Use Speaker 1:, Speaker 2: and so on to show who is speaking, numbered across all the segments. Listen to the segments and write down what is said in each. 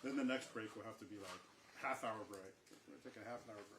Speaker 1: Then the next break will have to be like half-hour break. We're going to take a half-hour break.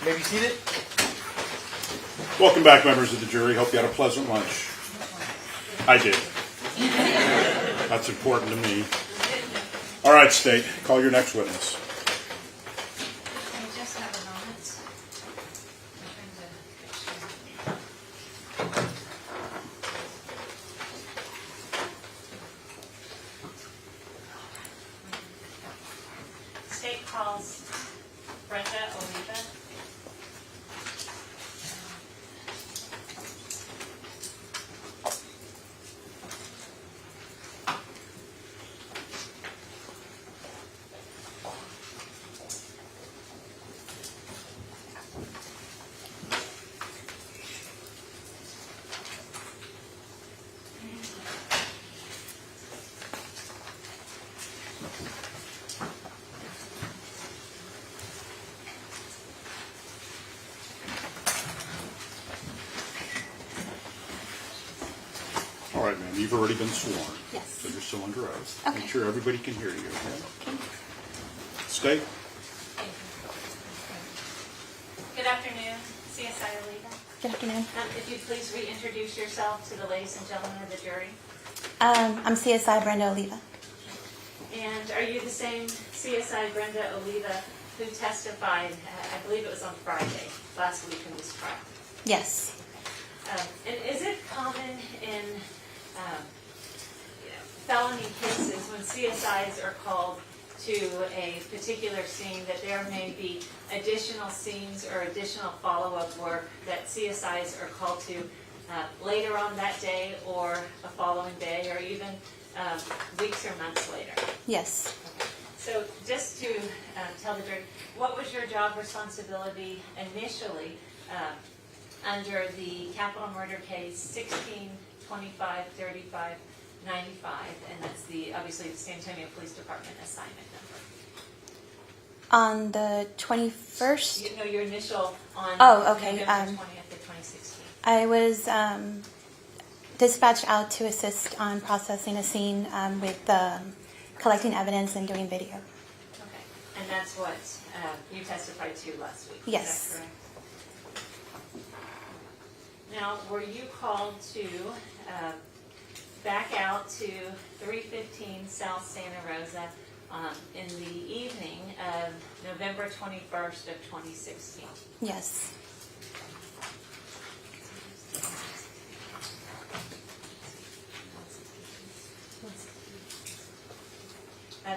Speaker 2: Maybe seated.
Speaker 1: Welcome back, members of the jury. Hope you had a pleasant lunch. I did. That's important to me. All right, State, call your next witness.
Speaker 3: Can you just have a moment? State calls Brenda Oliva.
Speaker 1: All right, ma'am, you've already been sworn.
Speaker 4: Yes.
Speaker 1: So you're still under oath.
Speaker 4: Okay.
Speaker 1: Make sure everybody can hear you, okay? State.
Speaker 3: Good afternoon, CSI Oliva.
Speaker 4: Good afternoon.
Speaker 3: If you'd please reintroduce yourself to the ladies and gentlemen of the jury.
Speaker 4: I'm CSI Brenda Oliva.
Speaker 3: And are you the same CSI Brenda Oliva who testified, I believe it was on Friday, last week in this trial?
Speaker 4: Yes.
Speaker 3: And is it common in felony cases when CSIs are called to a particular scene that there may be additional scenes or additional follow-up work that CSIs are called to later on that day or a following day or even weeks or months later?
Speaker 4: Yes.
Speaker 3: So just to tell the jury, what was your job responsibility initially under the capital murder case 16-25-35-95, and that's obviously the San Antonio Police Department assignment number?
Speaker 4: On the 21st,
Speaker 3: Your initial on
Speaker 4: Oh, okay,
Speaker 3: November 20th of 2016.
Speaker 4: I was dispatched out to assist on processing a scene with collecting evidence and doing video.
Speaker 3: Okay, and that's what you testified to last week.
Speaker 4: Yes.
Speaker 3: Is that correct? Now, were you called to back out to 315 South Santa Rosa in the evening of November 21st of 2016?
Speaker 4: Yes.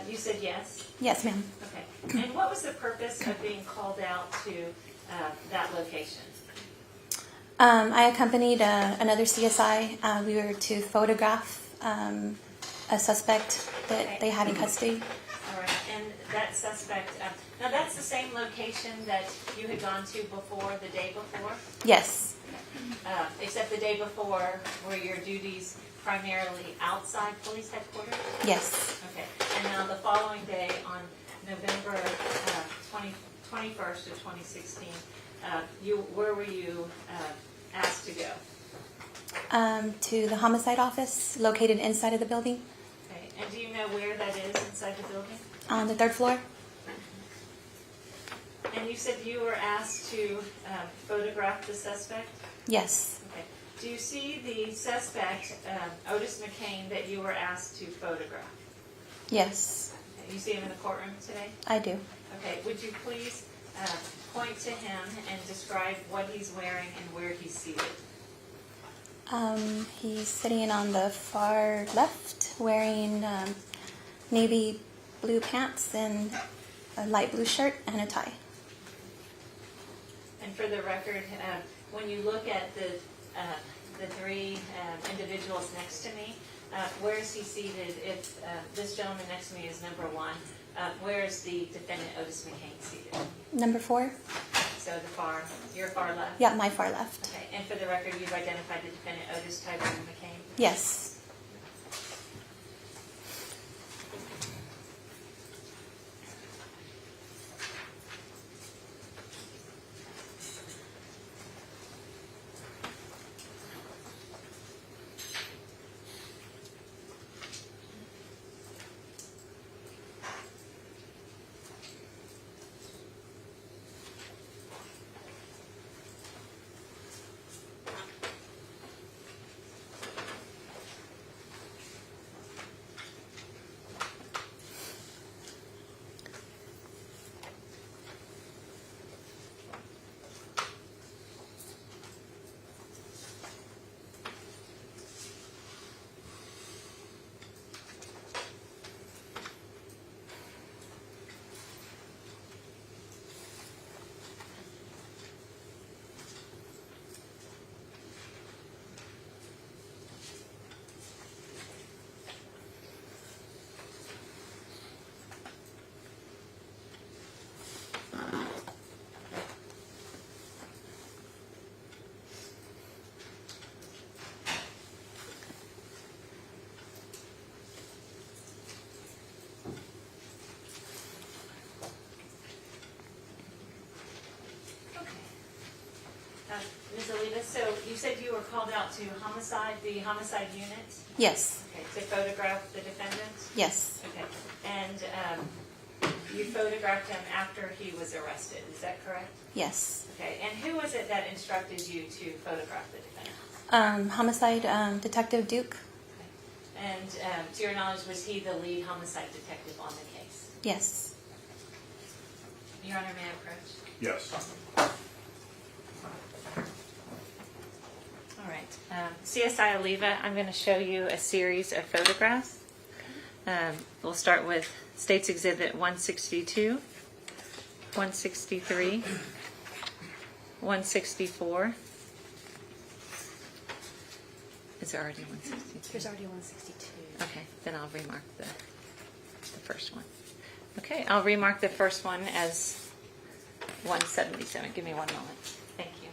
Speaker 3: You said yes?
Speaker 4: Yes, ma'am.
Speaker 3: Okay. And what was the purpose of being called out to that location?
Speaker 4: I accompanied another CSI. We were to photograph a suspect that they had in custody.
Speaker 3: All right. And that suspect, now that's the same location that you had gone to before, the day before?
Speaker 4: Yes.
Speaker 3: Except the day before were your duties primarily outside police headquarters?
Speaker 4: Yes.
Speaker 3: Okay. And now the following day on November 21st of 2016, where were you asked to go?
Speaker 4: To the homicide office located inside of the building
Speaker 3: Okay. And do you know where that is inside the building?
Speaker 4: on the 3rd floor.
Speaker 3: And you said you were asked to photograph the suspect?
Speaker 4: Yes.
Speaker 3: Okay. Do you see the suspect, Otis McKane, that you were asked to photograph?
Speaker 4: Yes,
Speaker 3: Okay. You see him in the courtroom today?
Speaker 4: I do.
Speaker 3: Okay. Would you please point to him and describe what he's wearing and where he's seated?
Speaker 4: He's sitting on the far left wearing navy blue pants and a light blue shirt and a tie.
Speaker 3: And for the record, when you look at the three individuals next to me, where is he seated? If this gentleman next to me is number 1, where is the defendant Otis McKane seated?
Speaker 4: Number 4?
Speaker 3: So your far left?
Speaker 4: Yeah, my far left.
Speaker 3: Okay. And for the record, you've identified the defendant Otis McKane?
Speaker 4: Yes.
Speaker 3: Ms. Oliva, so you said you were called out to the homicide unit?
Speaker 4: Yes.
Speaker 3: Okay, to photograph the defendant?
Speaker 4: Yes.
Speaker 3: Okay, and you photographed him after he was arrested, is that correct?
Speaker 4: Yes.
Speaker 3: Okay, and who was it that instructed you to photograph the defendant?
Speaker 4: Homicide Detective Duke.
Speaker 3: Okay. And to your knowledge, was he the lead homicide detective on the case?
Speaker 4: Yes.
Speaker 3: Your Honor, may I approach?
Speaker 1: Yes.
Speaker 3: All right. CSI Oliva, I'm going to show you a series of photographs. We'll start with State's Exhibit 162, 163, 164. Is there already 162?
Speaker 4: There's already 162.
Speaker 3: Okay, then I'll remark the first one. Okay, I'll remark the first one as 177. Give me one moment. Thank you.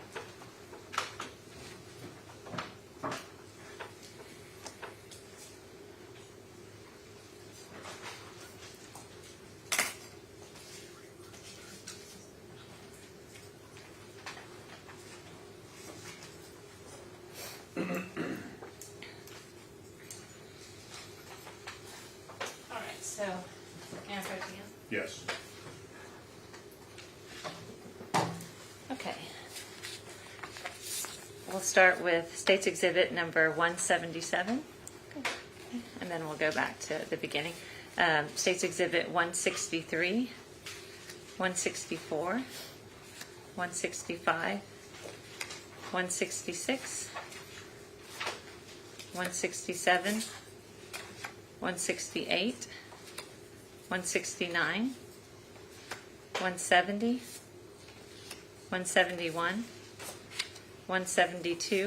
Speaker 3: All right, so, may I approach again?
Speaker 1: Yes.
Speaker 3: Okay. We'll start with State's Exhibit number 177, and then we'll go back to the beginning. State's Exhibit 163, 164, 165, 166, 167, 168, 169, 170, 171, 172,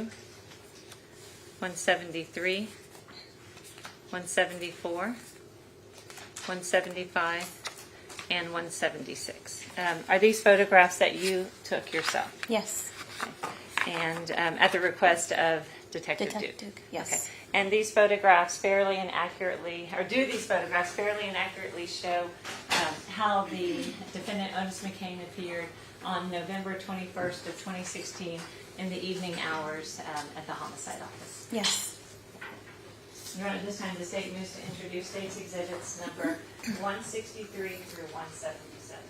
Speaker 3: 173, 174, 175, and 176. Are these photographs that you took yourself?
Speaker 4: Yes.
Speaker 3: Okay. And at the request of Detective
Speaker 4: Duke, yes.
Speaker 3: Okay. And these photographs fairly and accurately, or do these photographs fairly and accurately show how the defendant Otis McKane appeared on November 21st of 2016 in the evening hours at the homicide office.
Speaker 4: Yes.
Speaker 3: Your Honor, this time the state moves to introduce state's exhibits number 163 through 177.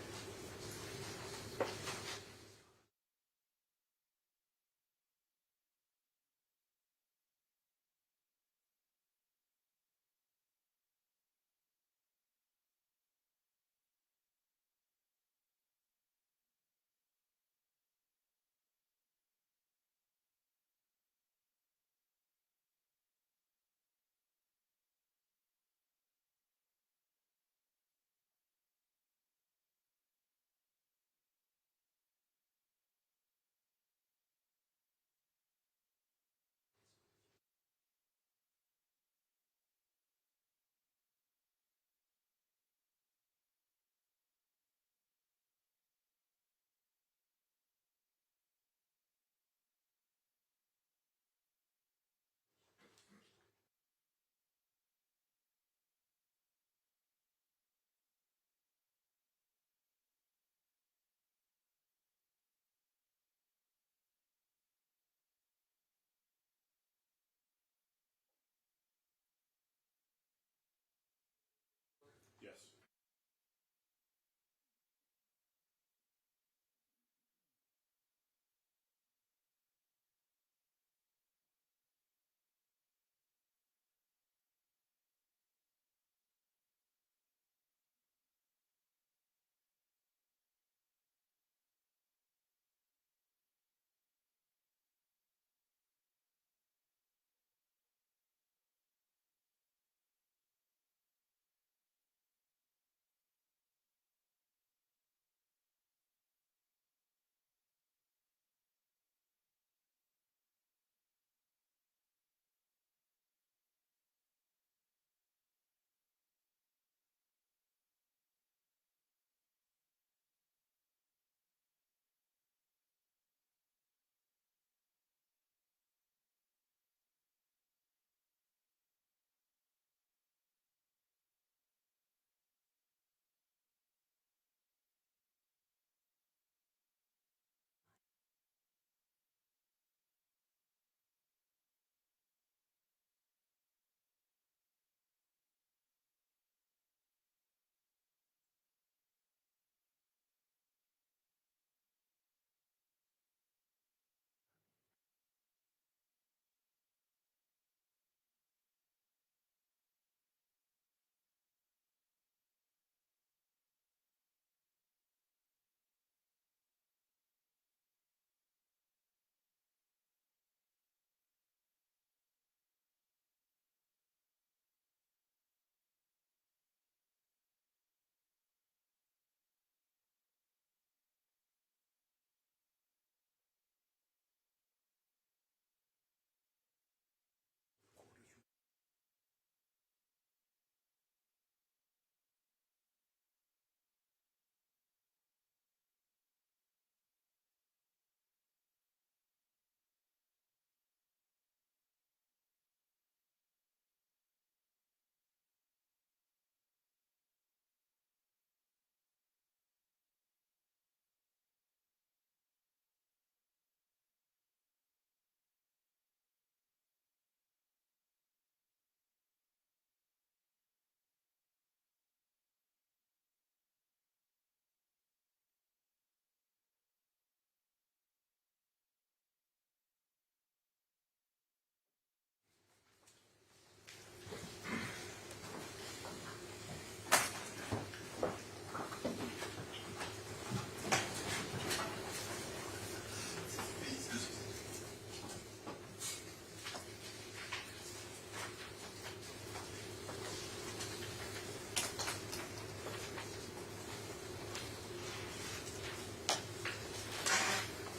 Speaker 1: Yes.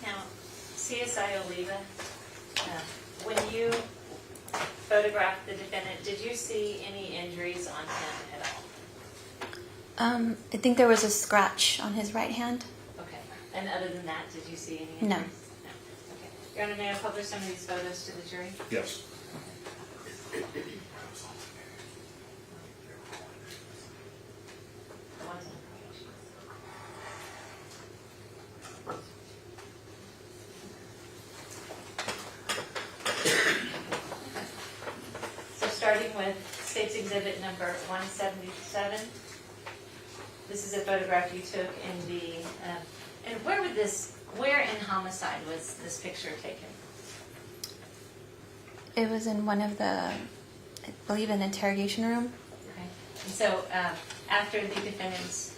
Speaker 3: Now, CSI Oliva, when you photographed the defendant, did you see any injuries on him at all?
Speaker 4: I think there was a scratch on his right hand.
Speaker 3: Okay. And other than that, did you see any
Speaker 4: No.
Speaker 3: injuries? No. Okay. Your Honor, may I publish some of these photos to the jury?
Speaker 1: Yes.
Speaker 3: One's in the probation. exhibit number 177. This is a photograph you took in the, and where in homicide was this picture taken?
Speaker 4: It was in one of the, I believe, an interrogation room.
Speaker 3: Okay. And so after the defendant's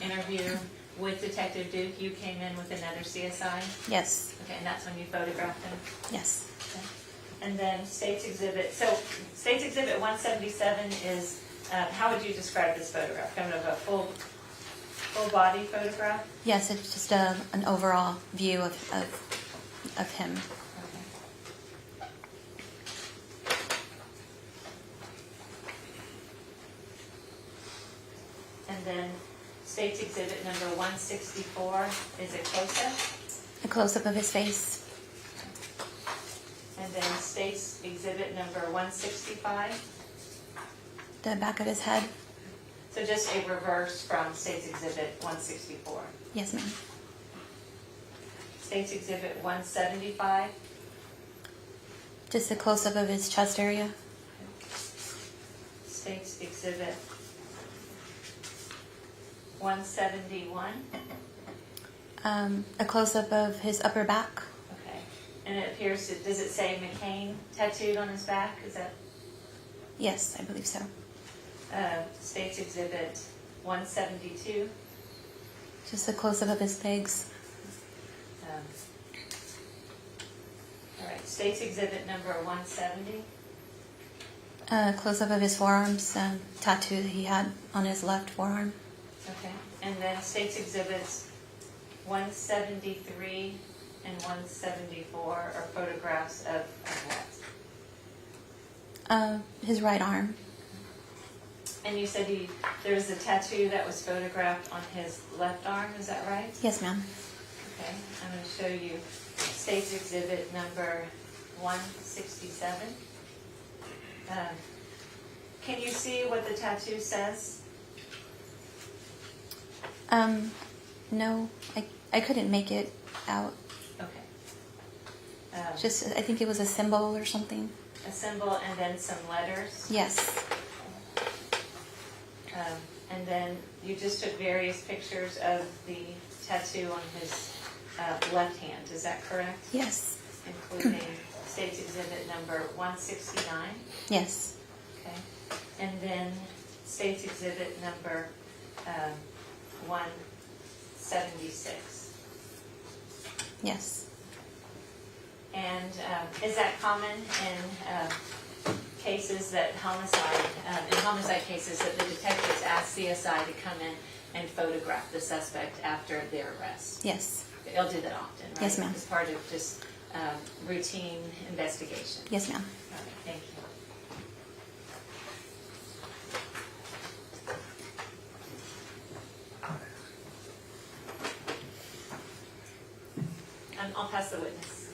Speaker 3: interview with Detective Duke, you came in with another CSI?
Speaker 4: Yes.
Speaker 3: Okay, and that's when you photographed him?
Speaker 4: Yes.
Speaker 3: Okay. And then State's Exhibit 177 is, how would you describe this photograph? Kind of a full body photograph?
Speaker 4: Yes, it's just an overall view of him.
Speaker 3: Okay. And then State's Exhibit number 164 is a close-up.
Speaker 4: A close-up of his face.
Speaker 3: And then State's Exhibit number 165.
Speaker 4: The back of his head.
Speaker 3: So just a reverse from State's Exhibit 164.
Speaker 4: Yes, ma'am.
Speaker 3: State's Exhibit 175.
Speaker 4: Just a close-up of his chest area.
Speaker 3: State's Exhibit 171.
Speaker 4: A close-up of his upper back.
Speaker 3: Okay. And it appears, does it say McKane tattooed on his back? Is that?
Speaker 4: Yes, I believe so.
Speaker 3: State's Exhibit 172.
Speaker 4: Just a close-up of his legs.
Speaker 3: All right. State's Exhibit number 170.
Speaker 4: A close-up of his forearms, tattoo that he had on his left forearm.
Speaker 3: Okay. And then State's Exhibits 173 and 174 are photographs of what?
Speaker 4: His right arm.
Speaker 3: And you said there was a tattoo that was photographed on his left arm, is that right?
Speaker 4: Yes, ma'am.
Speaker 3: Okay, I'm going to show you State's Exhibit number 167. Can you see what the tattoo says?
Speaker 4: No, I couldn't make it out.
Speaker 3: Okay.
Speaker 4: Just, I think it was a symbol or something.
Speaker 3: A symbol and then some letters.
Speaker 4: Yes.
Speaker 3: And then you just took various pictures of the tattoo on his left hand, is that correct?
Speaker 4: Yes.
Speaker 3: Including State's Exhibit number 169.
Speaker 4: Yes.
Speaker 3: Okay. And then State's Exhibit number 176.
Speaker 4: Yes.
Speaker 3: And is that common in cases that in homicide cases that the detectives ask CSI to come in and photograph the suspect after their arrest?
Speaker 4: Yes.
Speaker 3: They'll do that often, right?
Speaker 4: Yes, ma'am.
Speaker 3: As part of just routine investigation.
Speaker 4: Yes, ma'am.
Speaker 3: All right, thank you. I'll pass the witness.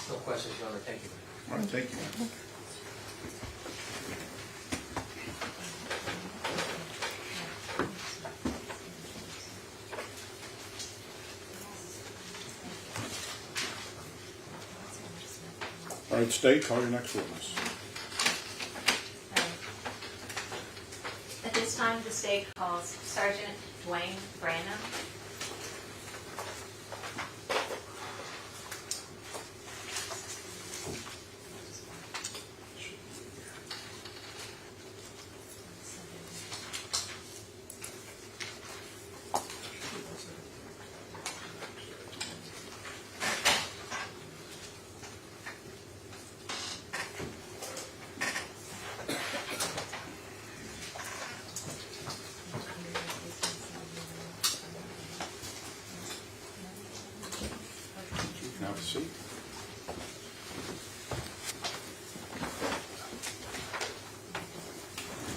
Speaker 2: No questions, Your Honor. Thank you.
Speaker 1: All right, thank you. All right, State, call your next witness.
Speaker 3: At this time, the state calls Sergeant Dwayne Branham.
Speaker 1: Have a seat.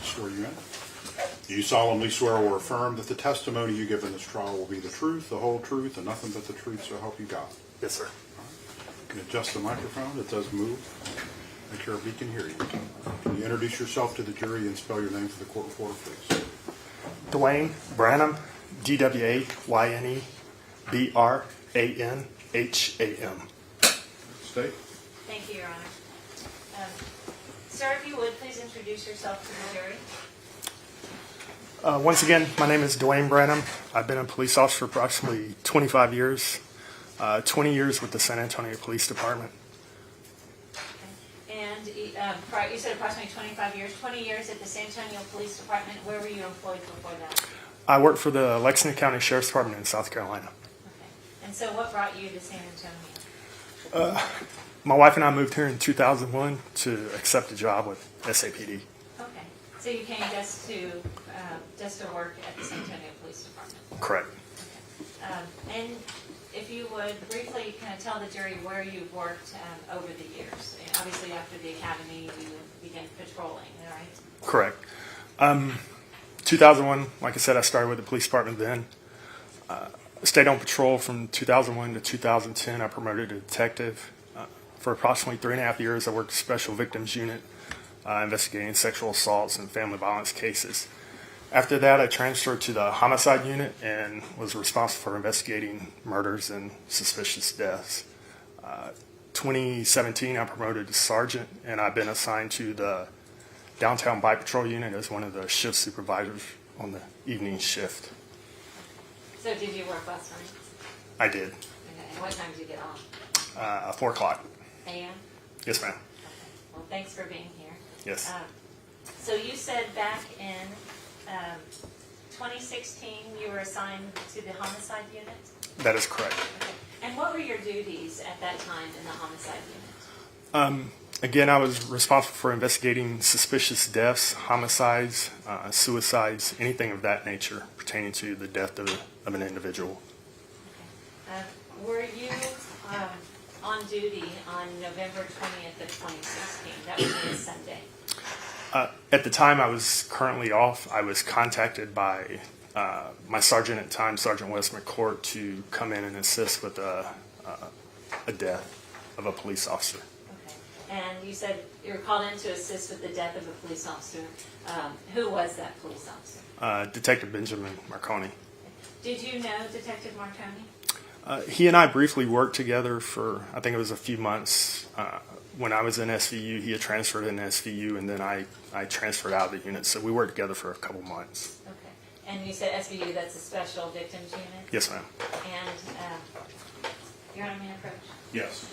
Speaker 1: Swear you in. Do you solemnly swear or affirm that the testimony you give in this trial will be the truth, the whole truth, and nothing but the truth, so help you God?
Speaker 5: Yes, sir.
Speaker 1: You can adjust the microphone. It does move. Make sure everybody can hear you. Can you introduce yourself to the jury and spell your name for the court reporter, please?
Speaker 5: Dwayne Branham, DWAYNE BRANHAM.
Speaker 1: State.
Speaker 3: Thank you, Your Honor. Sir, if you would, please introduce yourself to the jury.
Speaker 5: Once again, my name is Dwayne Branham. I've been a police officer for approximately 25 years, 20 years with the San Antonio Police Department.
Speaker 3: And you said approximately 25 years, 20 years at the San Antonio Police Department. Where were you employed before that?
Speaker 5: I worked for the Lexington County Sheriff's Department in South Carolina.
Speaker 3: Okay. And so what brought you to San Antonio?
Speaker 5: My wife and I moved here in 2001 to accept a job with SAPD.
Speaker 3: Okay. So you came just to work at the San Antonio Police Department?
Speaker 5: Correct.
Speaker 3: Okay. And if you would briefly kind of tell the jury where you've worked over the years. And obviously after the academy you began patrolling, right?
Speaker 5: Correct. 2001, like I said, I started with the police department then. Stayed on patrol from 2001 to 2010. I promoted to detective. For approximately 3.5 years, I worked Special Victims Unit, investigating sexual assaults and family violence cases. After that, I transferred to the Homicide Unit and was responsible for investigating murders and suspicious deaths. 2017, I promoted to Sergeant, and I've been assigned to the Downtown Bike Patrol Unit as one of the shift supervisors on the evening shift.
Speaker 3: So did you work last night?
Speaker 5: I did.
Speaker 3: Okay. And what time did you get off?
Speaker 5: 4 o'clock.
Speaker 3: a.m.?
Speaker 5: Yes, ma'am.
Speaker 3: Okay. Well, thanks for being here.
Speaker 5: Yes.
Speaker 3: So you said back in 2016 you were assigned to the Homicide Unit?
Speaker 5: That is correct.
Speaker 3: Okay. And what were your duties at that time in the Homicide Unit?
Speaker 5: Again, I was responsible for investigating suspicious deaths, homicides, suicides, anything of that nature pertaining to the death of an individual.
Speaker 3: Okay. Were you on duty on November 20th of 2016? That would be a Sunday.
Speaker 5: At the time I was currently off, I was contacted by my sergeant at the time, Sergeant Otis McKane, to come in and assist with a death of a police officer.
Speaker 3: Okay. And you said you were called in to assist with the death of a police officer. Who was that police officer?
Speaker 5: Detective Benjamin Marconi.
Speaker 3: Did you know Detective Marconi?
Speaker 5: He and I briefly worked together for, I think it was a few months. When I was in SVU, he had transferred in SVU, and then I transferred out of the unit. So we worked together for a couple months.
Speaker 3: Okay. And you said SVU, that's a Special Victims Unit?
Speaker 5: Yes, ma'am.
Speaker 3: And you're on a man approach?
Speaker 1: Yes.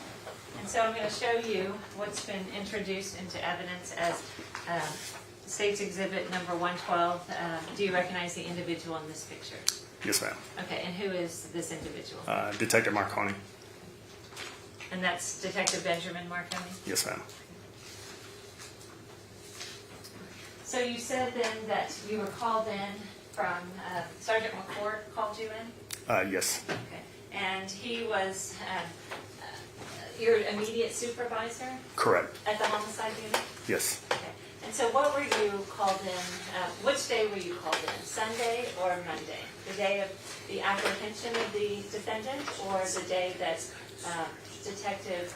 Speaker 3: And so I'm going to show you what's been introduced into evidence as State's Exhibit number 112. Do you recognize the individual in this picture?
Speaker 5: Yes, ma'am.
Speaker 3: Okay, and who is this individual?
Speaker 5: Detective Marconi.
Speaker 3: And that's Detective Benjamin Marconi?
Speaker 5: Yes, ma'am.
Speaker 3: So you said then that you were called in from, Sergeant McCourt called you in?
Speaker 5: Yes.
Speaker 3: Okay. And he was your immediate supervisor
Speaker 5: Correct.
Speaker 3: at the Homicide Unit?
Speaker 5: Yes.
Speaker 3: Okay. And so what were you called in, which day were you called in, Sunday or Monday? The day of the apprehension of the defendant or the day that Detective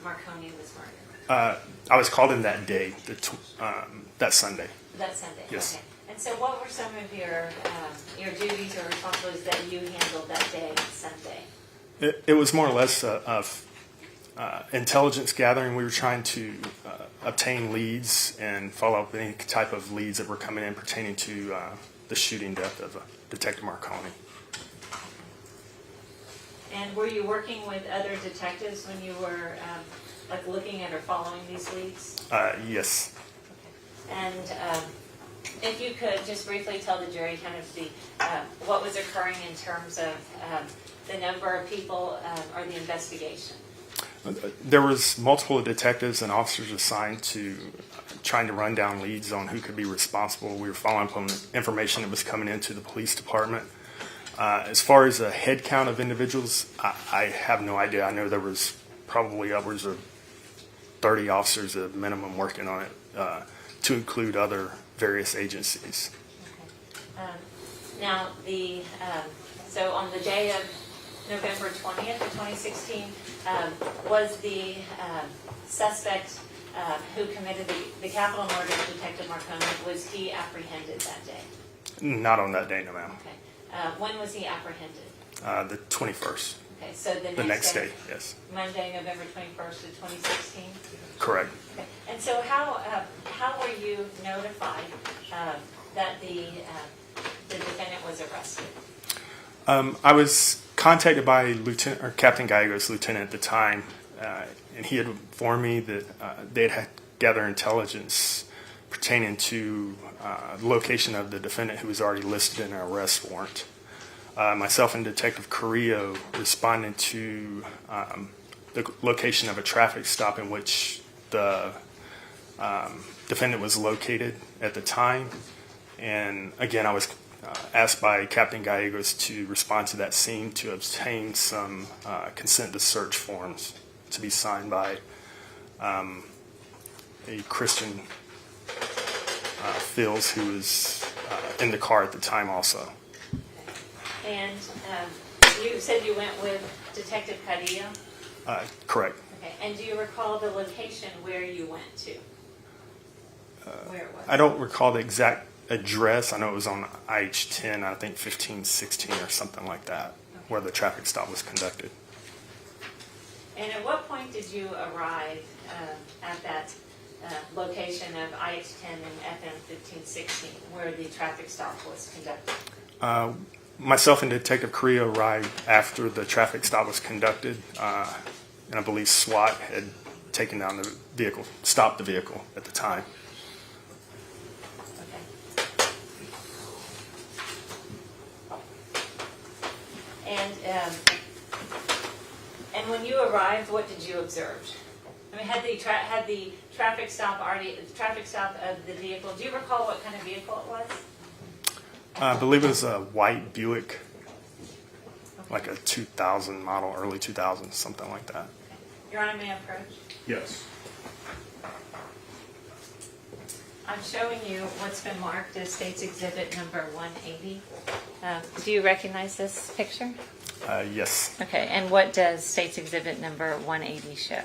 Speaker 3: Marconi was murdered?
Speaker 5: I was called in that day, that Sunday.
Speaker 3: That Sunday?
Speaker 5: Yes.
Speaker 3: Okay. And so what were some of your duties or responsibilities that you handled that day, Sunday?
Speaker 5: It was more or less intelligence gathering. We were trying to obtain leads and follow up any type of leads that were coming in pertaining to the shooting death of Detective Marconi.
Speaker 3: And were you working with other detectives when you were like looking at or following these leads?
Speaker 5: Yes.
Speaker 3: Okay. And if you could just briefly tell the jury kind of what was occurring in terms of the number of people or the investigation.
Speaker 5: There was multiple detectives and officers assigned to trying to run down leads on who could be responsible. We were following up on information that was coming into the police department. As far as a head count of individuals, I have no idea. I know there was probably upwards of 30 officers at minimum working on it, to include other various agencies.
Speaker 3: Okay. Now, so on the day of November 20th of 2016, was the suspect who committed the capital murder of Detective Marconi, was he apprehended that day?
Speaker 5: Not on that day, no, ma'am.
Speaker 3: Okay. When was he apprehended?
Speaker 5: The 21st,
Speaker 3: Okay, so
Speaker 5: the next day, yes.
Speaker 3: Monday, November 21st of 2016?
Speaker 5: Correct.
Speaker 3: Okay. And so how were you notified that the defendant was arrested?
Speaker 5: I was contacted by Captain Gallegos, lieutenant at the time, and he had informed me that they had gathered intelligence pertaining to the location of the defendant who was already listed in an arrest warrant. Myself and Detective Carrillo responded to the location of a traffic stop in which the defendant was located at the time. And again, I was asked by Captain Gallegos to respond to that scene to obtain some consent to search forms to be signed by a Christian Fields who was in the car at the time also.
Speaker 3: And you said you went with Detective Carrillo?
Speaker 5: Correct.
Speaker 3: Okay. And do you recall the location where you went to? Where it was?
Speaker 5: I don't recall the exact address. I know it was on IH-10, I think 1516 or something like that, where the traffic stop was conducted.
Speaker 3: And at what point did you arrive at that location of IH-10 and FM 1516, where the traffic stop was conducted?
Speaker 5: Myself and Detective Carrillo arrived after the traffic stop was conducted, and I believe SWAT had taken down the vehicle, stopped the vehicle at the time.
Speaker 3: And when you arrived, what did you observe? I mean, had the traffic stop of the vehicle? Do you recall what kind of vehicle it was?
Speaker 5: I believe it was a white Buick, like a 2000 model, early 2000s, something like that.
Speaker 3: Your Honor, may I approach?
Speaker 1: Yes.
Speaker 3: I'm showing you what's been marked as State's Exhibit number 180. Do you recognize this picture?
Speaker 5: Yes.
Speaker 3: Okay, and what does State's Exhibit number 180 show?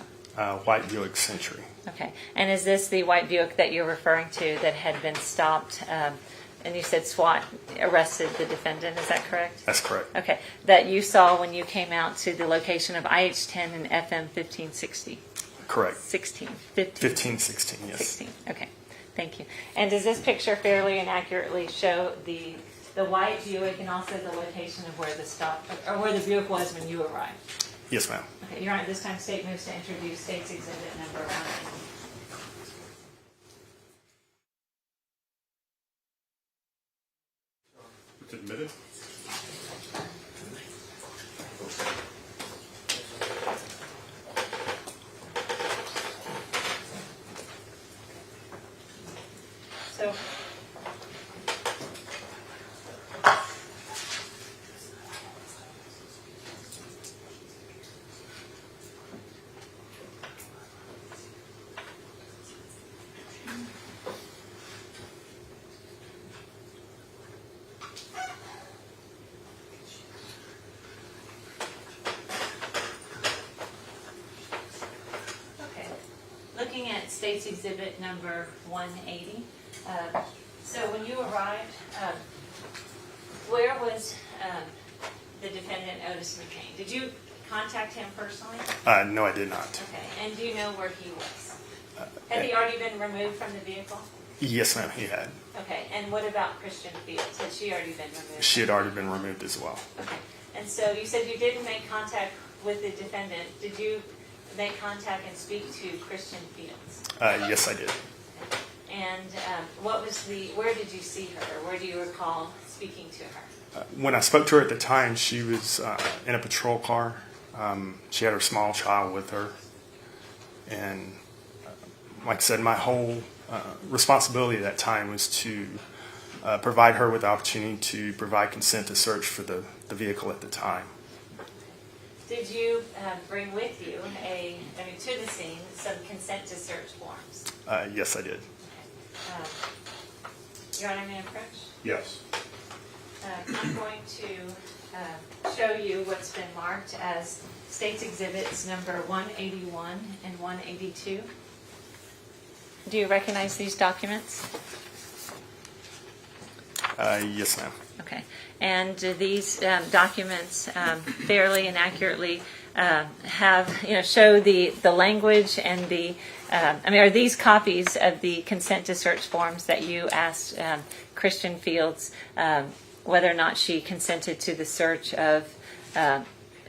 Speaker 5: White Buick Century.
Speaker 3: Okay, and is this the white Buick that you're referring to that had been stopped, and you said SWAT arrested the defendant, is that correct?
Speaker 5: That's correct.
Speaker 3: Okay, that you saw when you came out to the location of IH-10 and FM 1560?
Speaker 5: Correct.
Speaker 3: 1516,
Speaker 5: yes.
Speaker 3: 16, okay, thank you. And does this picture fairly and accurately show the white Buick and also the location of where the stop, or where the Buick was when you arrived?
Speaker 5: Yes, ma'am.
Speaker 3: Okay, Your Honor, this time State moves to introduce State's Exhibit number 180.
Speaker 1: It's admitted.
Speaker 3: So, okay, looking at State's Exhibit number 180. So when you arrived, where was the defendant, Otis McKane? Did you contact him personally?
Speaker 5: No, I did not.
Speaker 3: Okay, and do you know where he was? Had he already been removed from the vehicle?
Speaker 5: Yes, ma'am, he had.
Speaker 3: Okay, and what about Christian Fields? Had she already been removed?
Speaker 5: She had already been removed as well.
Speaker 3: Okay, and so you said you didn't make contact with the defendant. Did you make contact and speak to Christian Fields?
Speaker 5: Yes, I did.
Speaker 3: And where did you see her? Or where do you recall speaking to her?
Speaker 5: When I spoke to her at the time, she was in a patrol car. She had her small child with her. And like I said, my whole responsibility at that time was to provide her with the opportunity to provide consent to search for the vehicle at the time.
Speaker 3: Did you bring with you to the scene some consent to search forms?
Speaker 5: Yes, I did.
Speaker 3: Your Honor, may I approach?
Speaker 1: Yes.
Speaker 3: I'm going to show you what's been marked as State's Exhibits number 181 and 182. Do you recognize these documents?
Speaker 5: Yes, ma'am.
Speaker 3: Okay. And do these documents fairly and accurately have, show the language and the, are these copies of the consent to search forms that you asked Christian Fields whether or not she consented to the search of an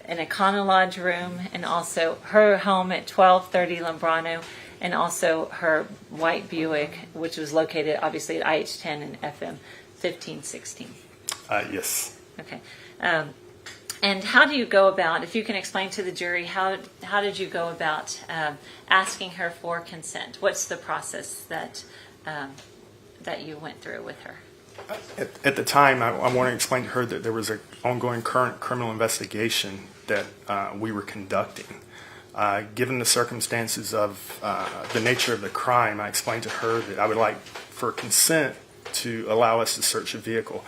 Speaker 3: Econo Lodge room and also her home at 1230 Lambrano and also her white Buick, which was located obviously at IH10 and FM 1516?
Speaker 5: Yes.
Speaker 3: Okay. And how do you go about, if you can explain to the jury, how did you go about asking her for consent? What's the process that you went through with her?
Speaker 5: At the time, I want to explain to her that there was an ongoing current criminal investigation that we were conducting. Given the circumstances of the nature of the crime, I explained to her that I would like for consent to allow us to search a vehicle,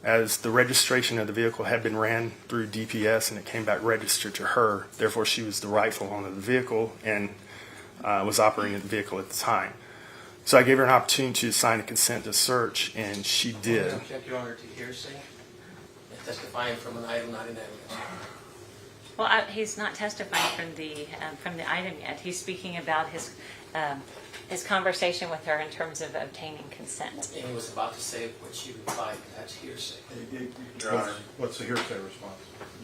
Speaker 5: as the registration of the vehicle had been ran through DPS and it came back registered to her. Therefore, she was the rightful owner of the vehicle and was operating the vehicle at the time. So I gave her an opportunity to sign a consent to search, and she did.
Speaker 2: I object, Your Honor, to hearsay and testifying from an item not in evidence.
Speaker 3: Well, he's not testifying from the item yet. He's speaking about his conversation with her in terms of obtaining consent.
Speaker 2: And he was about to say what she replied, that's hearsay.
Speaker 6: Your Honor,
Speaker 1: What's the hearsay response?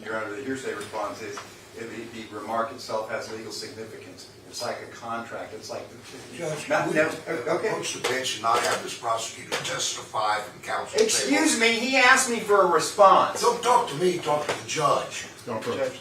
Speaker 6: Your Honor, the hearsay response is the remark itself has legal significance. It's like a contract. It's like
Speaker 7: Judge,
Speaker 6: Not-
Speaker 7: would
Speaker 6: no,
Speaker 7: you
Speaker 6: okay.
Speaker 7: approach the bench and not have this prosecutor testify from counsel table?
Speaker 6: Excuse me. He asked me for a response.
Speaker 7: Don't talk to me, talk to the judge.
Speaker 1: Don't go.
Speaker 6: Judge,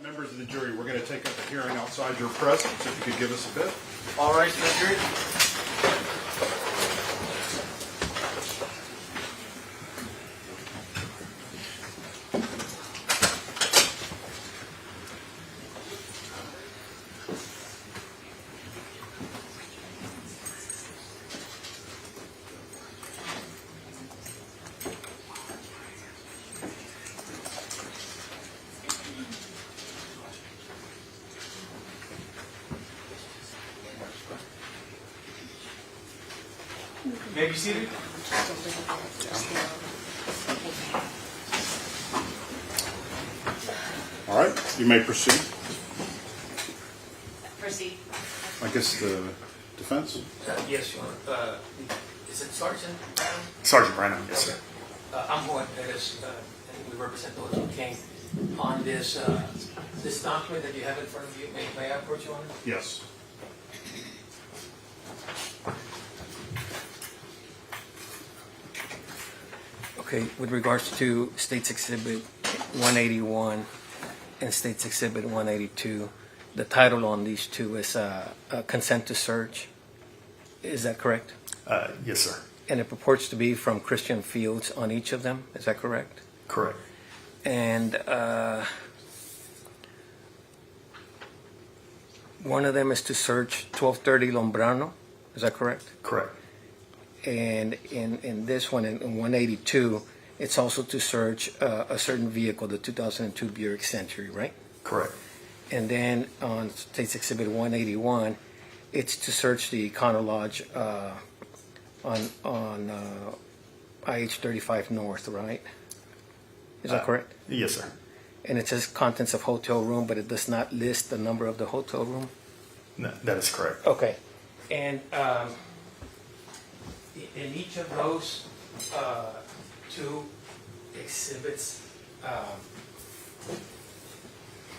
Speaker 1: Members of the jury, we're going to take up a hearing outside your presence. If you could give us a bit.
Speaker 2: All right, Mr. May I be seated?
Speaker 1: All right, you may proceed.
Speaker 3: Proceed.
Speaker 1: I guess the defense.
Speaker 2: Yes, Your Honor. Is it Sergeant Brown?
Speaker 5: Sergeant Branham, yes, sir.
Speaker 2: I'm Juan Perez, and we represent Otis McKane. On this document that you have in front of you, may I approach you on it?
Speaker 1: Yes.
Speaker 2: Okay, with regards to State's Exhibit 181 and State's Exhibit 182, the title on these two is Consent to Search. Is that correct?
Speaker 5: Yes, sir.
Speaker 2: And it purports to be from Christian Fields on each of them. Is that correct?
Speaker 5: Correct.
Speaker 2: And one of them is to search 1230 Lombrano. Is that correct?
Speaker 5: Correct.
Speaker 2: And in this one, in 182, it's also to search a certain vehicle, the 2002 Buick Century, right?
Speaker 5: Correct.
Speaker 2: And then on State's Exhibit 181, it's to search the Econo Lodge on IH-35 North, right? Is that correct?
Speaker 5: Yes, sir.
Speaker 2: And it says contents of hotel room, but it does not list the number of the hotel room?
Speaker 5: No, that is correct.
Speaker 2: Okay. And in each of those two exhibits,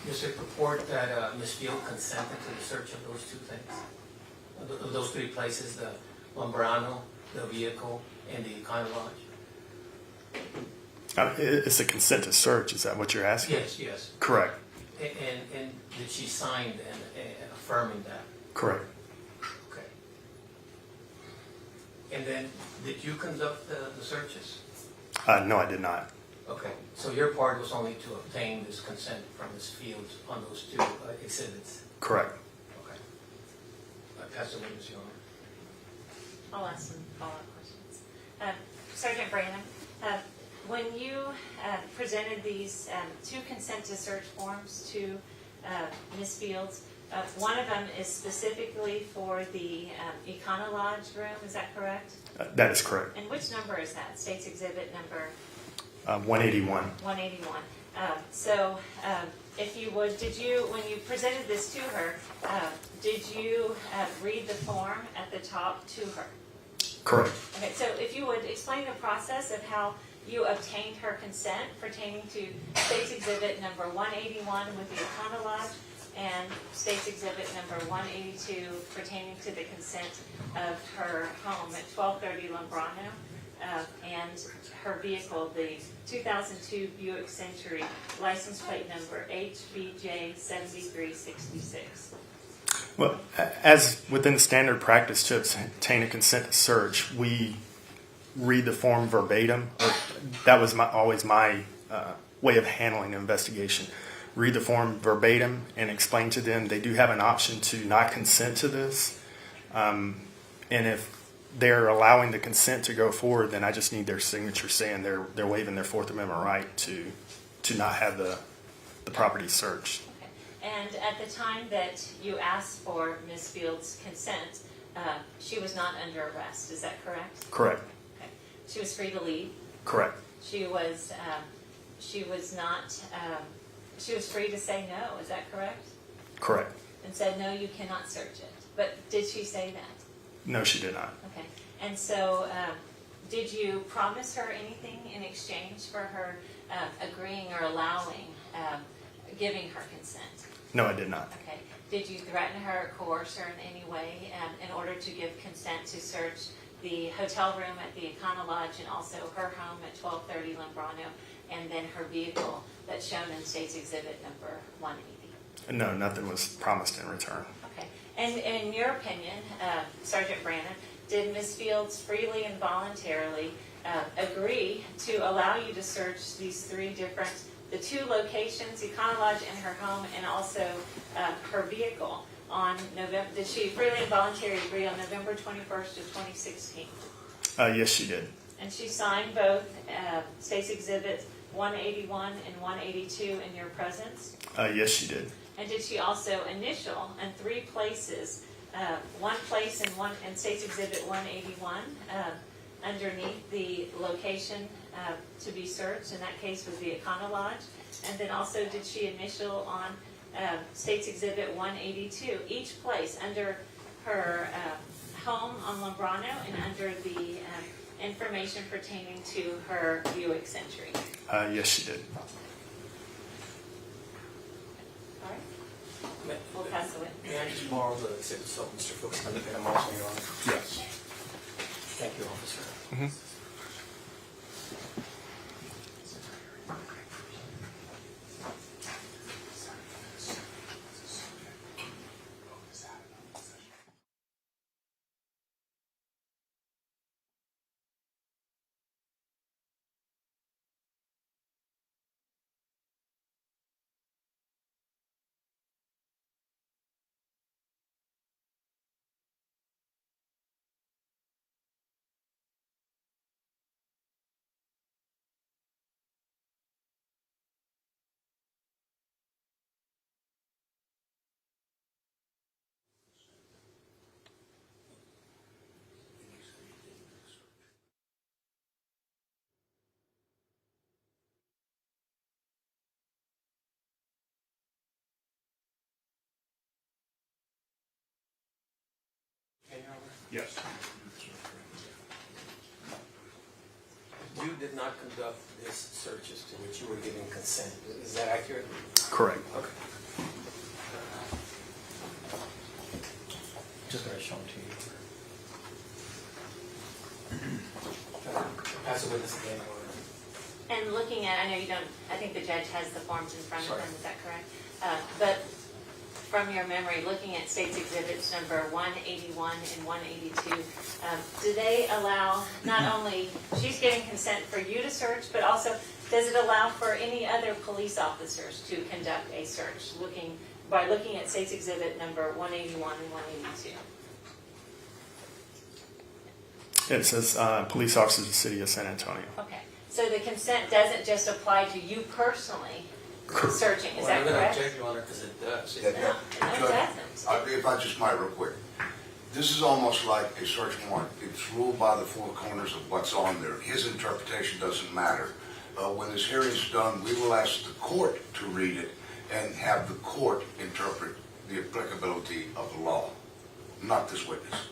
Speaker 2: does it purport that Ms. Field consented to the search of those two things? Of those three places, the Lombrano, the vehicle, and the Econo Lodge?
Speaker 5: It's a consent to search. Is that what you're asking?
Speaker 2: Yes, yes.
Speaker 5: Correct.
Speaker 2: And did she sign and affirming that?
Speaker 5: Correct.
Speaker 2: Okay. And then, did you conduct the searches?
Speaker 5: No, I did not.
Speaker 2: Okay, so your part was only to obtain this consent from Ms. Fields on those two exhibits?
Speaker 5: Correct.
Speaker 2: Okay. Pass the witness, Your Honor.
Speaker 3: I'll ask some follow-up questions. Sergeant Branham, when you presented these two consent to search forms to Ms. Fields, one of them is specifically for the Econo Lodge room, is that correct?
Speaker 5: That is correct.
Speaker 3: And which number is that? State's Exhibit number
Speaker 5: 181.
Speaker 3: 181. If you would, when you presented this to her, did you read the form at the top to her?
Speaker 5: Correct.
Speaker 3: Okay, so if you would explain the process of how you obtained her consent pertaining to State's Exhibit number 181 with the Econo Lodge and State's Exhibit number 182 pertaining to the consent of her home at 1230 Lombrano and her vehicle, the 2002 Buick Century, license plate number HBJ 7366.
Speaker 5: Well, as within the standard practice to obtain a consent to search, we read the form verbatim. That was always my way of handling the investigation. Read the form verbatim and explain to them they do have an option to not consent to this. And if they're allowing the consent to go forward, then I just need their signature saying they're waiving their Fourth Amendment right to not have the property searched.
Speaker 3: Okay. And at the time that you asked for Ms. Fields' consent, she was not under arrest, is that correct?
Speaker 5: Correct.
Speaker 3: Okay. She was free to leave.
Speaker 5: Correct.
Speaker 3: She was free to say no, is that correct?
Speaker 5: Correct.
Speaker 3: And said, no, you cannot search it. But did she say that?
Speaker 5: No, she did not.
Speaker 3: Okay. And so, did you promise her anything in exchange for her agreeing or allowing, giving her consent?
Speaker 5: No, I did not.
Speaker 3: Okay. Did you threaten her or coerce her in any way in order to give consent to search the hotel room at the Econo Lodge and also her home at 1230 Lombrano and then her vehicle that's shown in State's Exhibit number 180?
Speaker 5: No, nothing was promised in return.
Speaker 3: Okay. And in your opinion, Sergeant Brannon, did Ms. Fields freely and voluntarily agree to allow you to search these the two locations, Econo Lodge and her home, and also her vehicle on November? Did she freely and voluntarily agree on November 21st of 2016?
Speaker 5: Yes, she did.
Speaker 3: And she signed both State's Exhibits 181 and 182 in your presence?
Speaker 5: Yes, she did.
Speaker 3: And did she also initial in 3 places, one place in State's Exhibit 181 underneath the location to be searched? In that case was the Econo Lodge. And then also did she initial on State's Exhibit 182, each place under her home on Lombrano and under the information pertaining to her Buick Century?
Speaker 5: Yes, she did.
Speaker 3: All right. We'll pass the witness.
Speaker 2: May I just borrow the exhibit so Mr. Fuchs can look at them also, Your Honor?
Speaker 1: Yes.
Speaker 2: Thank you, officer.
Speaker 1: Yes.
Speaker 2: You did not conduct this searches to which you were giving consent. Is that accurate?
Speaker 5: Correct.
Speaker 2: Okay. Just going to show them to you. Pass the witness again, Your Honor.
Speaker 3: And looking at, I know you don't, I think the judge has the forms in front of
Speaker 2: Sorry.
Speaker 3: him, is that correct? But from your memory, looking at State's Exhibits number 181 and 182, do they allow, not only, she's getting consent for you to search, but also, does it allow for any other police officers to conduct a search by looking at State's Exhibit number 181 and 182?
Speaker 5: It says police officers of the city of San Antonio.
Speaker 3: Okay, so the consent doesn't just apply to you personally searching, is that
Speaker 2: Well, I'm going to
Speaker 3: correct?
Speaker 2: object, Your Honor, because it does.
Speaker 7: Yeah,
Speaker 3: No, it doesn't.
Speaker 7: If I just might real quick. This is almost like a search warrant. It's ruled by the 4 corners of what's on there. His interpretation doesn't matter. When this hearing is done, we will ask the court to read it and have the court interpret the applicability of the law, not this witness.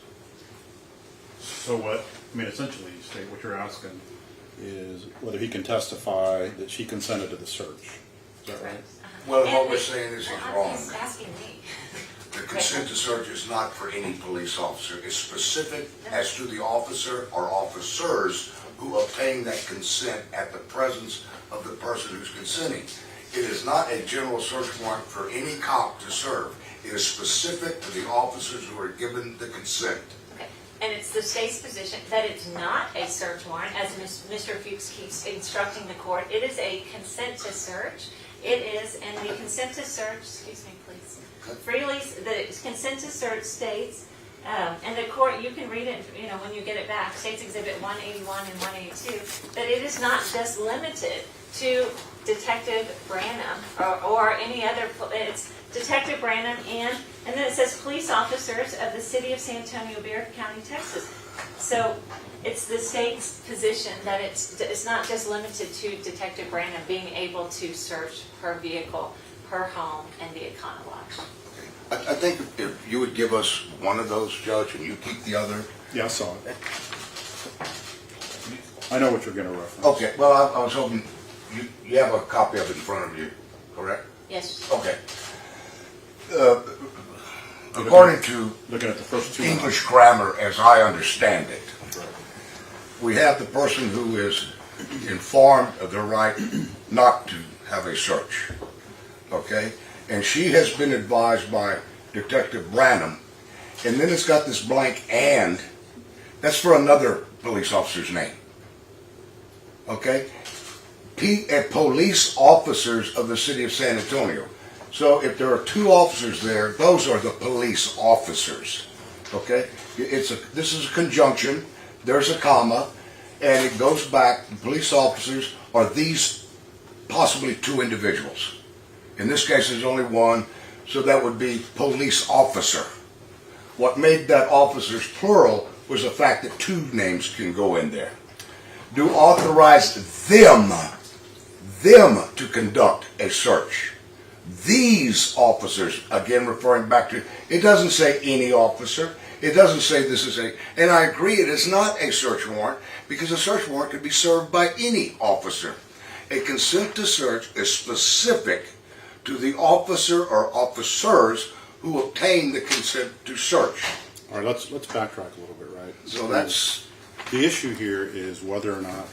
Speaker 1: So what, I mean, essentially, State, what you're asking is whether he can testify that she consented to the search. Is that right?
Speaker 7: Well, what
Speaker 3: And
Speaker 7: we're saying is he's
Speaker 3: well,
Speaker 7: wrong.
Speaker 3: He's asking me.
Speaker 7: The consent to search is not for any police officer. It's specific as to the officer or officers who obtain that consent at the presence of the person who's consenting. It is not a general search warrant for any cop to serve. It is specific to the officers who are given the consent.
Speaker 3: Okay. And it's the state's position that it's not a search warrant, as Mr. Fuchs keeps instructing the court. It is a consent to search. It is, and the consent to search, excuse me, please, freely, the consent to search states, and the court, you can read it, when you get it back, State's Exhibit 181 and 182, that it is not just limited to Detective Branham or any other, it's Detective Branham and then it says police officers of the city of San Antonio, Barrett County, Texas. So it's the state's position that it's not just limited to Detective Branham being able to search her vehicle, her home, and the Econo Lodge.
Speaker 7: I think if you would give us one of those, Judge, and you keep the other.
Speaker 1: Yeah, I saw it. I know what you're going to reference.
Speaker 7: Okay, well, I was hoping, you have a copy of it in front of you, correct?
Speaker 3: Yes.
Speaker 7: Okay. According to
Speaker 1: Looking at the first 2
Speaker 7: English grammar, as I understand it, we have the person who is informed of their right not to have a search, okay? and she has been advised by Detective Branham, and then it's got this blank "and," that's for another police officer's name. Okay? Police officers of the city of San Antonio. So if there are two officers there, those are the police officers. Okay? This is a conjunction. There's a comma, and it goes back. The police officers are these possibly two individuals. In this case, there's only one, so that would be police officer. What made that officers plural was the fact that two names can go in there. Do authorize them to conduct a search. These officers, again referring back to, it doesn't say any officer. It doesn't say this is and I agree it is not a search warrant, because a search warrant could be served by any officer. A consent to search is specific to the officer or officers who obtain the consent to search.
Speaker 1: All right, let's backtrack a little bit, right?
Speaker 7: So that's,
Speaker 1: The issue here is whether or not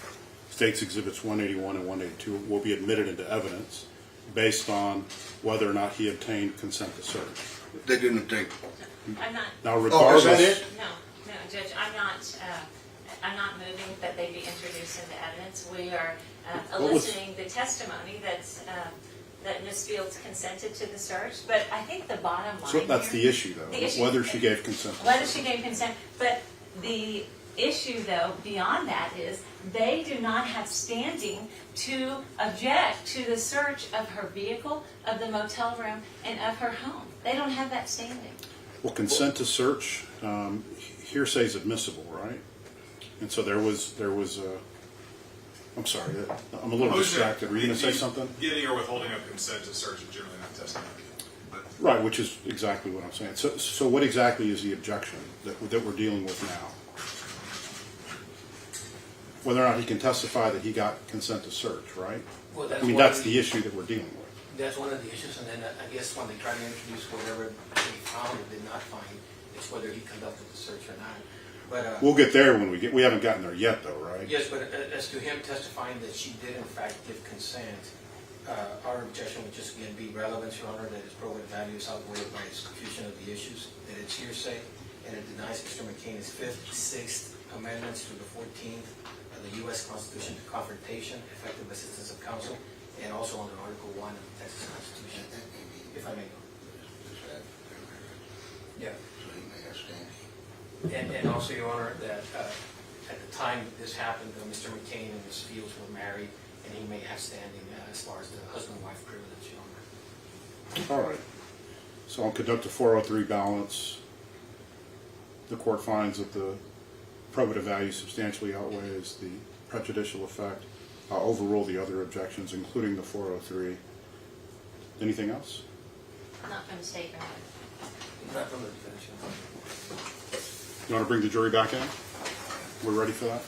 Speaker 1: States Exhibits 181 and 182 will be admitted into evidence based on whether or not he obtained consent to search.
Speaker 7: they didn't obtain.
Speaker 3: I'm not,
Speaker 1: Now,
Speaker 7: Oh,
Speaker 1: regardless,
Speaker 7: is that it?
Speaker 3: no, Judge, I'm not moving that they be introduced into evidence. We are
Speaker 1: What was-
Speaker 3: eliciting the testimony that Ms. Fields consented to the search, but I think the bottom line
Speaker 1: so that's
Speaker 3: here-
Speaker 1: the issue, though,
Speaker 3: The issue-
Speaker 1: whether she gave consent.
Speaker 3: Whether she gave consent, but the issue, though, beyond that is they do not have standing to object to the search of her vehicle, of the motel room, and of her home. They don't have that standing.
Speaker 1: Well, consent to search, hearsay is admissible, right? And so there was I'm sorry, I'm a little distracted. Were you going to say something?
Speaker 8: Getting or withholding of consent to search is generally not testimony.
Speaker 1: Right, which is exactly what I'm saying. So what exactly is the objection that we're dealing with now? Whether or not he can testify that he got consent to search, right?
Speaker 2: Well,
Speaker 1: I mean, that's the issue that we're dealing with.
Speaker 2: That's one of the issues, and then I guess when they try to introduce whatever they found or did not find, it's whether he conducted the search or not. But
Speaker 1: We'll get there when we haven't gotten there yet, though, right?
Speaker 2: yes, but as to him testifying that she did in fact give consent, our objection would just again be relevance, Your Honor, that his probative value is outweighed by his confusion of the issues, that it's hearsay, and it denies Mr. McCain's 5th, 6th amendments to the 14th of the U.S. Constitution to confrontation, effective assistance of counsel, and also under Article 1 of the Texas Constitution, if I may go. Yeah. And also, Your Honor, that at the time this happened, Mr. McCain and Ms. Fields were married, and he may have standing as far as the husband-wife privilege, Your Honor.
Speaker 1: All right. So on conduct a 403 balance, the court finds that the probative value substantially outweighs the prejudicial effect. Overrule the other objections, including the 403. Anything else?
Speaker 3: Not from the state, Your Honor.
Speaker 2: Not from the defense, Your Honor.
Speaker 1: You want to bring the jury back in? We're ready for that?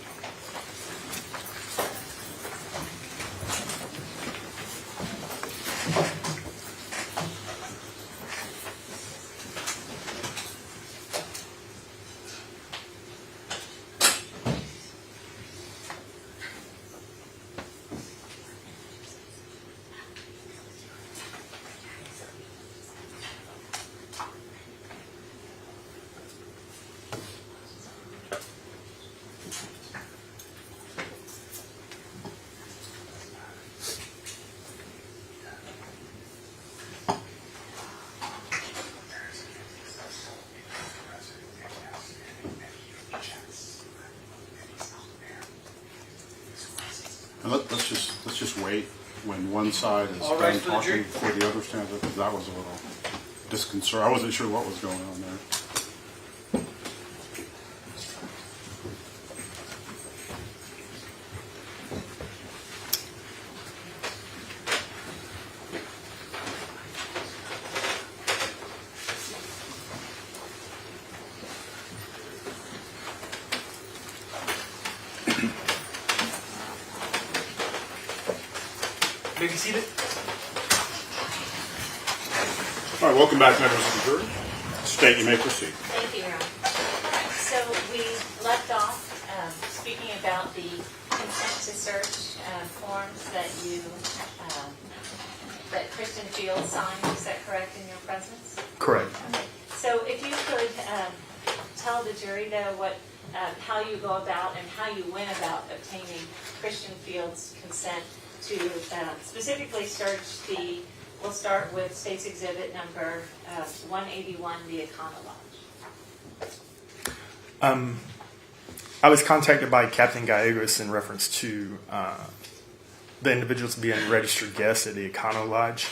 Speaker 1: And let's just wait when one side is
Speaker 2: All
Speaker 1: done
Speaker 2: right, for the jury.
Speaker 1: talking before the other stands up, because that was a little disconcerting. I wasn't sure what was going on there.
Speaker 2: May be seated.
Speaker 1: All right, welcome back, members of the jury. State, you may proceed.
Speaker 3: Thank you, Your Honor. So we left off speaking about the consent to search forms that you that Christian Fields signed, is that correct, in your presence?
Speaker 5: Correct.
Speaker 3: Okay. So if you could tell the jury, though, how you go about and how you went about obtaining Christian Fields' consent to specifically search we'll start with State's Exhibit number 181, the Econo Lodge.
Speaker 5: I was contacted by Captain Gallegos in reference to the individuals being registered guests at the Econo Lodge,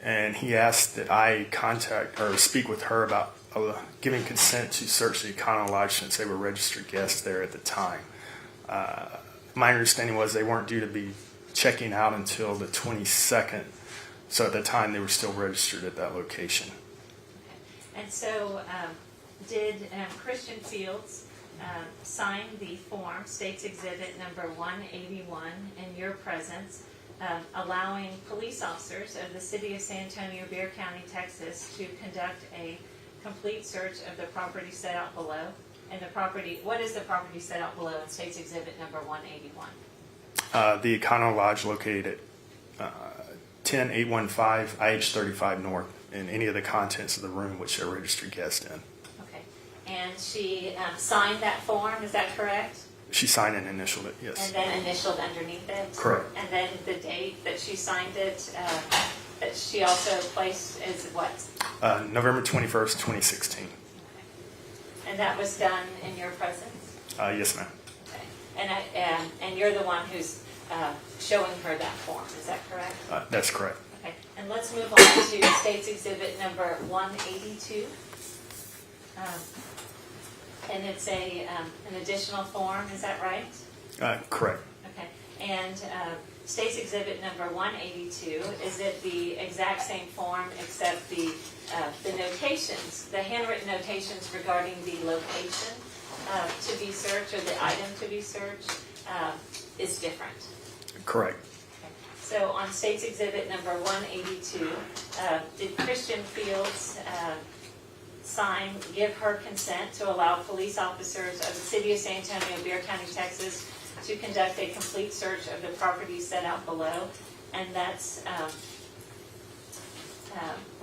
Speaker 5: and he asked that I contact or speak with her about giving consent to search the Econo Lodge since they were registered guests there at the time. My understanding was they weren't due to be checking out until the 22nd, so at the time they were still registered at that location.
Speaker 3: And so did Christian Fields sign the form, State's Exhibit number 181, in your presence, allowing police officers of the City of San Antonio, Bexar County, Texas, to conduct a complete search of the property set out below? And what is the property set out below in State's Exhibit number 181?
Speaker 5: The Econo Lodge located at 10815 IH 35 North, and any of the contents of the room which they're registered guests in.
Speaker 3: Okay. And she signed that form, is that correct?
Speaker 5: She signed and initialed it, yes.
Speaker 3: And then initialed underneath it?
Speaker 5: Correct.
Speaker 3: And then the date that she signed it, that she also placed is what?
Speaker 5: November 21st, 2016.
Speaker 3: Okay. And that was done in your presence?
Speaker 5: Yes, ma'am.
Speaker 3: Okay. And you're the one who's showing her that form, is that correct?
Speaker 5: That's correct.
Speaker 3: Okay. And let's move on to State's Exhibit number 182. And it's an additional form, is that right?
Speaker 5: Correct.
Speaker 3: Okay. And State's Exhibit number 182, is it the exact same form except the notations, the handwritten notations regarding the location to be searched or the item to be searched is different?
Speaker 5: Correct.
Speaker 3: Okay. So on State's Exhibit number 182, did Christian Fields give her consent to allow police officers of the City of San Antonio, Bexar County, Texas, to conduct a complete search of the property set out below? And that's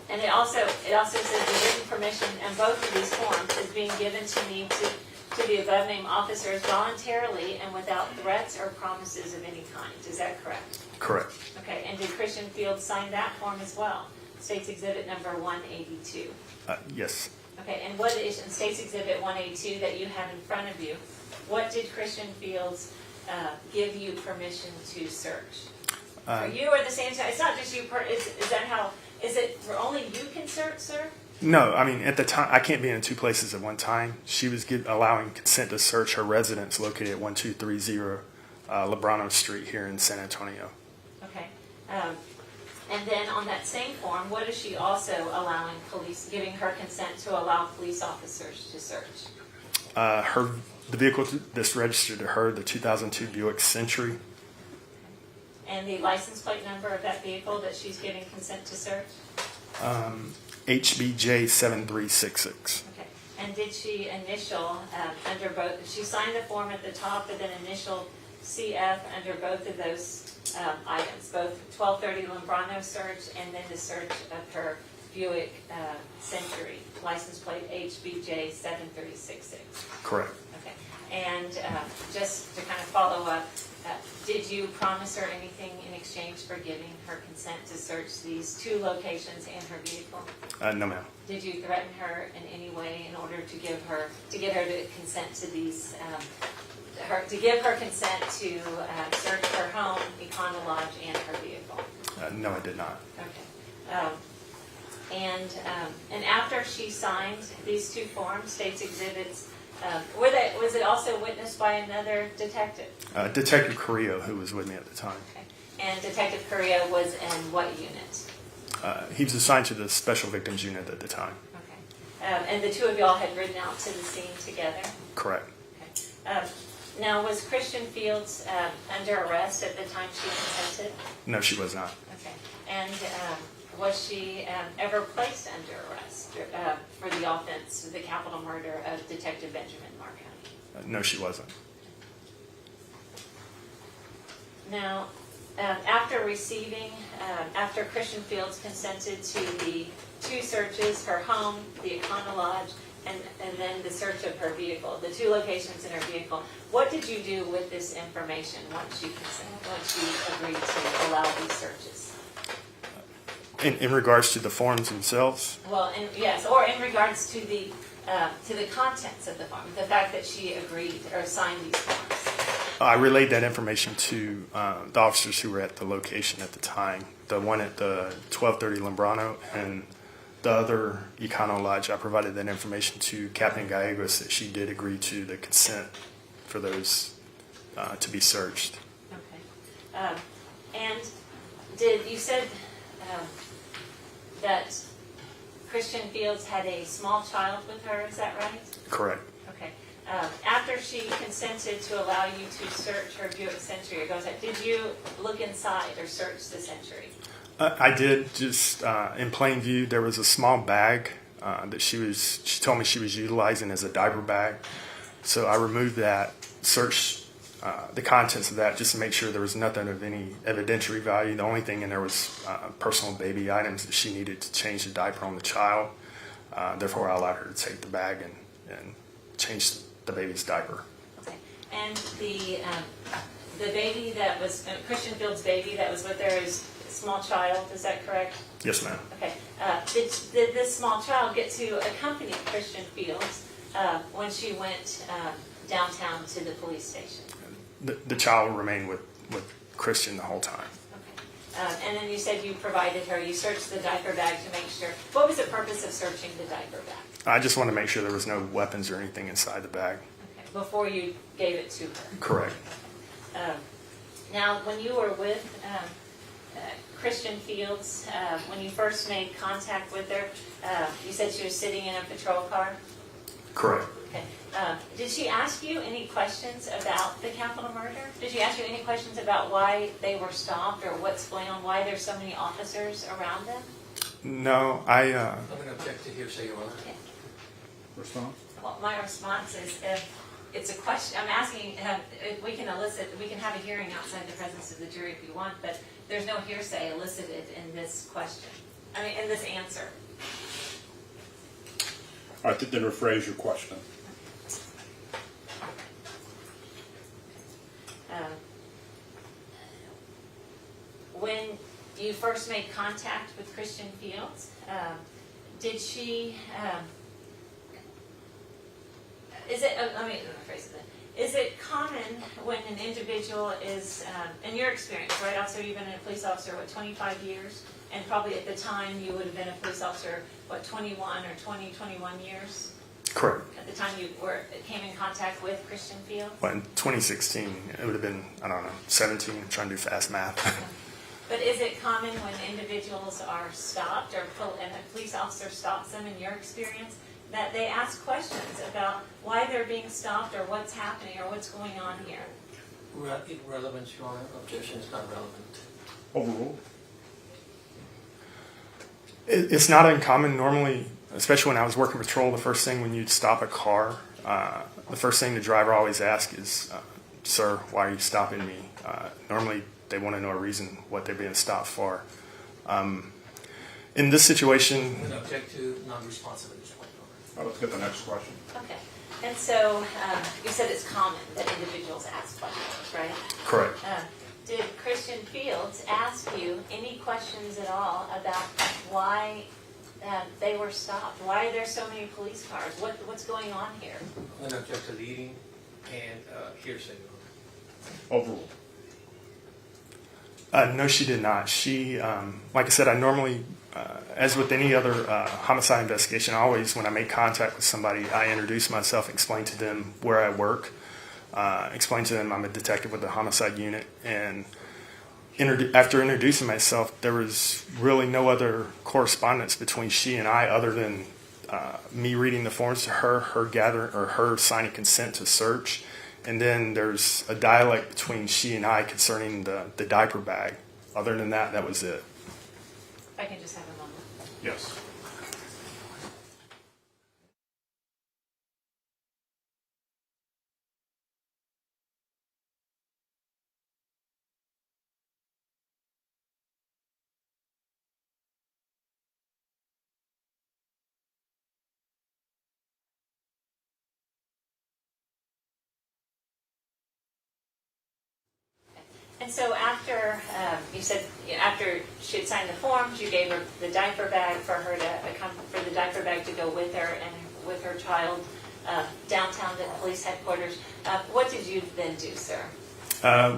Speaker 3: and it also says the written permission and both of these forms is being given to me to the above named officers voluntarily and without threats or promises of any kind. Is that correct?
Speaker 5: Correct.
Speaker 3: Okay. And did Christian Fields sign that form as well? State's Exhibit number 182.
Speaker 5: Yes.
Speaker 3: Okay. And what is in State's Exhibit 182 that you have in front of you? What did Christian Fields give you permission to search? For you or the San Antonio? It's not just you. Is that how? Is it for only you can search, sir?
Speaker 5: No, I mean, at the time, I can't be in two places at one time. She was allowing consent to search her residence located at 1230 Lebrano Street here in San Antonio.
Speaker 3: Okay. And then on that same form, what is she also giving her consent to allow police officers to search?
Speaker 5: The vehicle that's registered to her, the 2002 Buick Century.
Speaker 3: And the license plate number of that vehicle that she's giving consent to search?
Speaker 5: HBJ 7366.
Speaker 3: Okay. And did she initial under both? She signed the form at the top, but then initial CF under both of those items, both 1230 Lebrano search and then the search of her Buick Century, license plate HBJ 7366.
Speaker 5: Correct.
Speaker 3: Okay. And just to kind of follow up, did you promise her anything in exchange for giving her consent to search these two locations and her vehicle?
Speaker 5: No, ma'am.
Speaker 3: Did you threaten her in any way in order to get her to consent to these, to give her consent to search her home, Econo Lodge, and her vehicle?
Speaker 5: No, I did not.
Speaker 3: Okay. And after she signed these two forms, State's Exhibits, was it also witnessed by another detective?
Speaker 5: Detective Carrillo, who was with me at the time.
Speaker 3: Okay. And Detective Carrillo was in what unit?
Speaker 5: He was assigned to the Special Victims Unit at the time.
Speaker 3: Okay. And the two of y'all had ridden out to the scene together?
Speaker 5: Correct.
Speaker 3: Okay. Now, was Christian Fields under arrest at the time she consented?
Speaker 5: No, she was not.
Speaker 3: Okay. And was she ever placed under arrest for the offense, the capital murder of Detective Benjamin Marconi?
Speaker 5: No, she wasn't.
Speaker 3: Now, after receiving, after Christian Fields consented to the 2 searches, her home, the Econo Lodge, and then the search of her vehicle, the 2 locations in her vehicle, what did you do with this information once you agreed to allow these searches?
Speaker 5: In regards to the forms themselves,
Speaker 3: Well, yes, or in regards to the contents of the form, the fact that she agreed or signed these forms.
Speaker 5: I relayed that information to the officers who were at the location at the time. The one at the 1230 Lambrano and the other Econo Lodge, I provided that information to Captain Gallegos that she did agree to the consent for those to be searched.
Speaker 3: Okay. And you said that Christian Fields had a small child with her, is that right?
Speaker 5: Correct.
Speaker 3: Okay. After she consented to allow you to search her Buick Century, did you look inside or search the Century?
Speaker 5: I did. Just in plain view, there was a small bag that she told me she was utilizing as a diaper bag. So I removed that, searched the contents of that just to make sure there was nothing of any evidentiary value. The only thing in there was personal baby items that she needed to change the diaper on the child. Therefore, I allowed her to take the bag and change the baby's diaper.
Speaker 3: Okay. And the baby that was Christian Fields' baby that was with her is a small child. Is that correct?
Speaker 5: Yes, ma'am.
Speaker 3: Okay. Did this small child get to accompany Christian Fields when she went downtown to the police station?
Speaker 5: The child remained with Christian the whole time.
Speaker 3: Okay. And then you said you searched the diaper bag to make sure. What was the purpose of searching the diaper bag?
Speaker 5: I just wanted to make sure there was no weapons or anything inside the bag.
Speaker 3: Okay. Before you gave it to her?
Speaker 5: Correct.
Speaker 3: Now, when you were with Christian Fields, when you first made contact with her, you said she was sitting in a patrol car?
Speaker 5: Correct.
Speaker 3: Okay. Did she ask you any questions about the capital murder? Did she ask you any questions about why they were stopped or what's going on, why there's so many officers around them?
Speaker 5: No,
Speaker 2: I'm going to object to hearsay, Your Honor.
Speaker 3: Okay.
Speaker 1: Response?
Speaker 3: Well, my response is it's a question. I'm asking, if we can have a hearing outside the presence of the jury if you want, but there's no hearsay elicited in this question. In this answer.
Speaker 1: All right, then rephrase your question.
Speaker 3: When you first made contact with Christian Fields, did she, is it common when an individual is, in your experience, right, officer, you've been a police officer, 25 years? And probably at the time you would have been a police officer, 21 or 21 years?
Speaker 5: correct.
Speaker 3: At the time you came in contact with Christian Fields?
Speaker 5: Well, in 2016, it would have been, 17, I'm trying to do fast math.
Speaker 3: But is it common when individuals are stopped and a police officer stops them, in your experience, that they ask questions about why they're being stopped or what's happening or what's going on here?
Speaker 2: Irrelevance, Your Honor. Objection is not relevant.
Speaker 1: Overruled?
Speaker 5: It's not uncommon normally, especially when I was working patrol, the first thing when you'd stop a car, the first thing the driver always asks is, sir, why are you stopping me? Normally they want to know a reason what they're being stopped for. In this situation...
Speaker 2: I'm going to object to non-responsive at this point, Your Honor.
Speaker 1: Let's get the next question.
Speaker 3: Okay. And so you said it's common that individuals ask questions, right?
Speaker 5: Correct.
Speaker 3: Did Christian Fields ask you any questions at all about why they were stopped? Why are there so many police cars? What's going on here?
Speaker 2: I'm going to object to leading and hearsay, Your Honor.
Speaker 1: Overruled.
Speaker 5: No, she did not. She, like I said, I normally, as with any other homicide investigation, always when I make contact with somebody, I introduce myself, explain to them where I work, explain to them I'm a detective with the homicide unit, and after introducing myself, there was really no other correspondence between she and I other than me reading the forms to her, her signing consent to search. And then there's a dialect between she and I concerning the diaper bag. Other than that, that was it.
Speaker 3: If I can just have a moment.
Speaker 1: Yes.
Speaker 3: And so after, you said after she had signed the forms, you gave her the diaper bag for her to, for the diaper bag to go with her and with her child downtown to police headquarters. What did you then do, sir?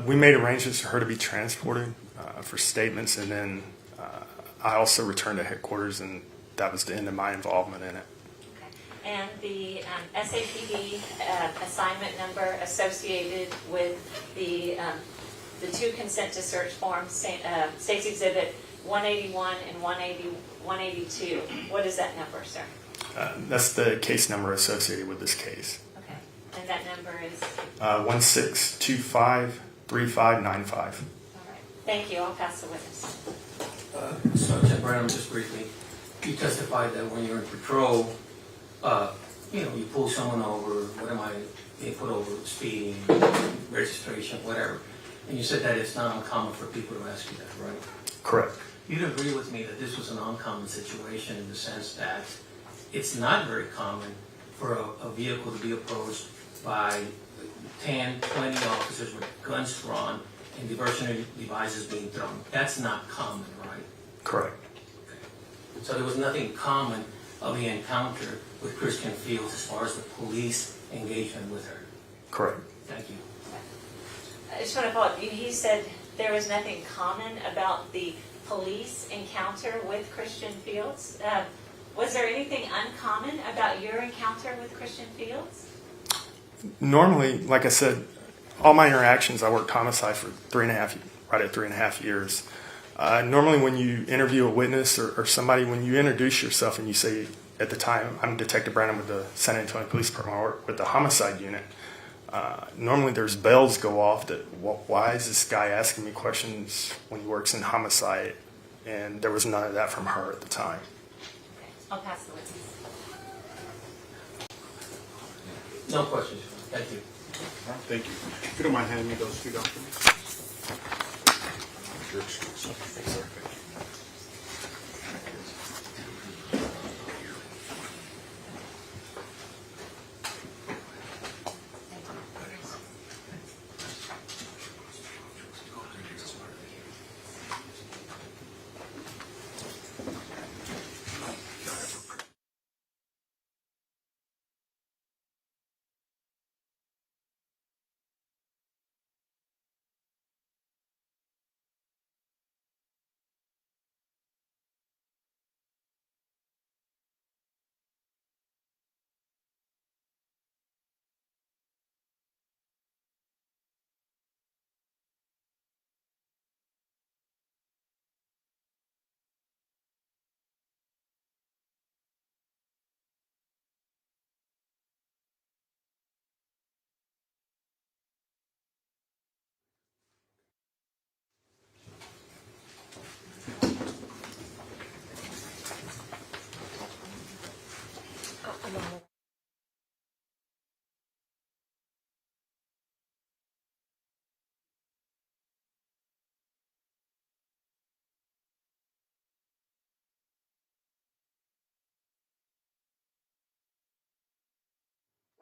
Speaker 5: We made arrangements for her to be transported for statements, and then I also returned to headquarters, and that was the end of my involvement in it.
Speaker 3: Okay. And the SAPD assignment number associated with the two consent to search forms, State's Exhibit 181 and 182. What is that number, sir?
Speaker 5: That's the case number associated with this case.
Speaker 3: Okay. And that number is?
Speaker 5: 16253595.
Speaker 3: All right. Thank you. I'll pass the witness.
Speaker 2: Sergeant Branham, just briefly, you testified that when you're in patrol, you pull someone over, they put over speeding, registration, whatever. And you said that it's not uncommon for people to ask you that, right?
Speaker 5: Correct.
Speaker 2: You'd agree with me that this was an uncommon situation in the sense that it's not very common for a vehicle to be approached by 10, 20 officers with guns drawn and diversionary devices being thrown. That's not common, right?
Speaker 5: Correct.
Speaker 2: Okay. So there was nothing common of the encounter with Christian Fields as far as the police engagement with her.
Speaker 5: Correct.
Speaker 2: Thank you.
Speaker 3: I just want to follow up. He said there was nothing common about the police encounter with Christian Fields. Was there anything uncommon about your encounter with Christian Fields?
Speaker 5: Normally, like I said, all my interactions, I worked homicide for right at 3.5 years. Normally when you interview a witness or somebody, when you introduce yourself and you say, at the time, I'm Detective Branham with the San Antonio Police Department, I work with the homicide unit. Normally there's bells go off that, why is this guy asking me questions when he works in homicide? And there was none of that from her at the time.
Speaker 3: Okay. I'll pass the witness.
Speaker 2: No questions. Thank you.
Speaker 1: Thank you. If you don't mind handing me those two documents. Your excuse. Thanks, sir.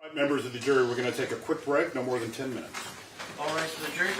Speaker 1: All right, members of the jury, we're going to take a quick break, no more than 10 minutes.
Speaker 2: All right, for the jury.